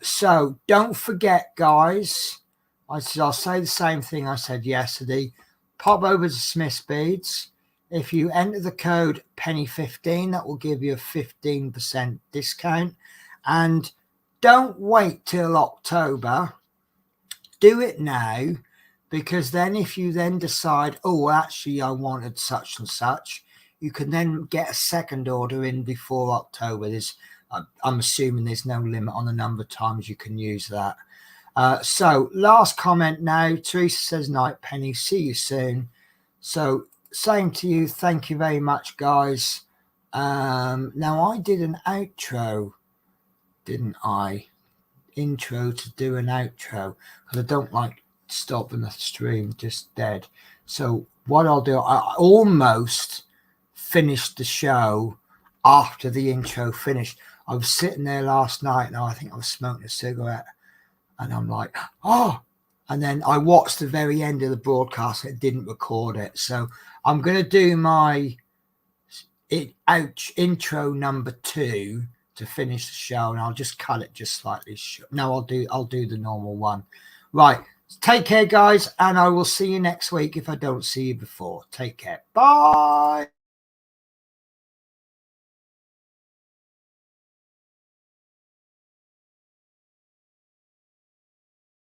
So don't forget, guys, I'll say the same thing I said yesterday. Pop over to Smith's Beads. If you enter the code Penny15, that will give you a 15% discount. And don't wait till October. Do it now, because then if you then decide, oh, actually I wanted such and such, you can then get a second order in before October. I'm assuming there's no limit on the number of times you can use that. So last comment now. Teresa says, night, Penny. See you soon. So same to you. Thank you very much, guys. Now I did an outro, didn't I? Intro to do an outro, because I don't like stopping the stream just dead. So what I'll do, I almost finished the show after the intro finished. I was sitting there last night and I think I was smoking a cigarette and I'm like, oh, and then I watched the very end of the broadcast and it didn't record it. So I'm going to do my intro number 2 to finish the show, and I'll just cut it just slightly short. No, I'll do the normal one. Right. Take care, guys, and I will see you next week if I don't see you before. Take care. Bye.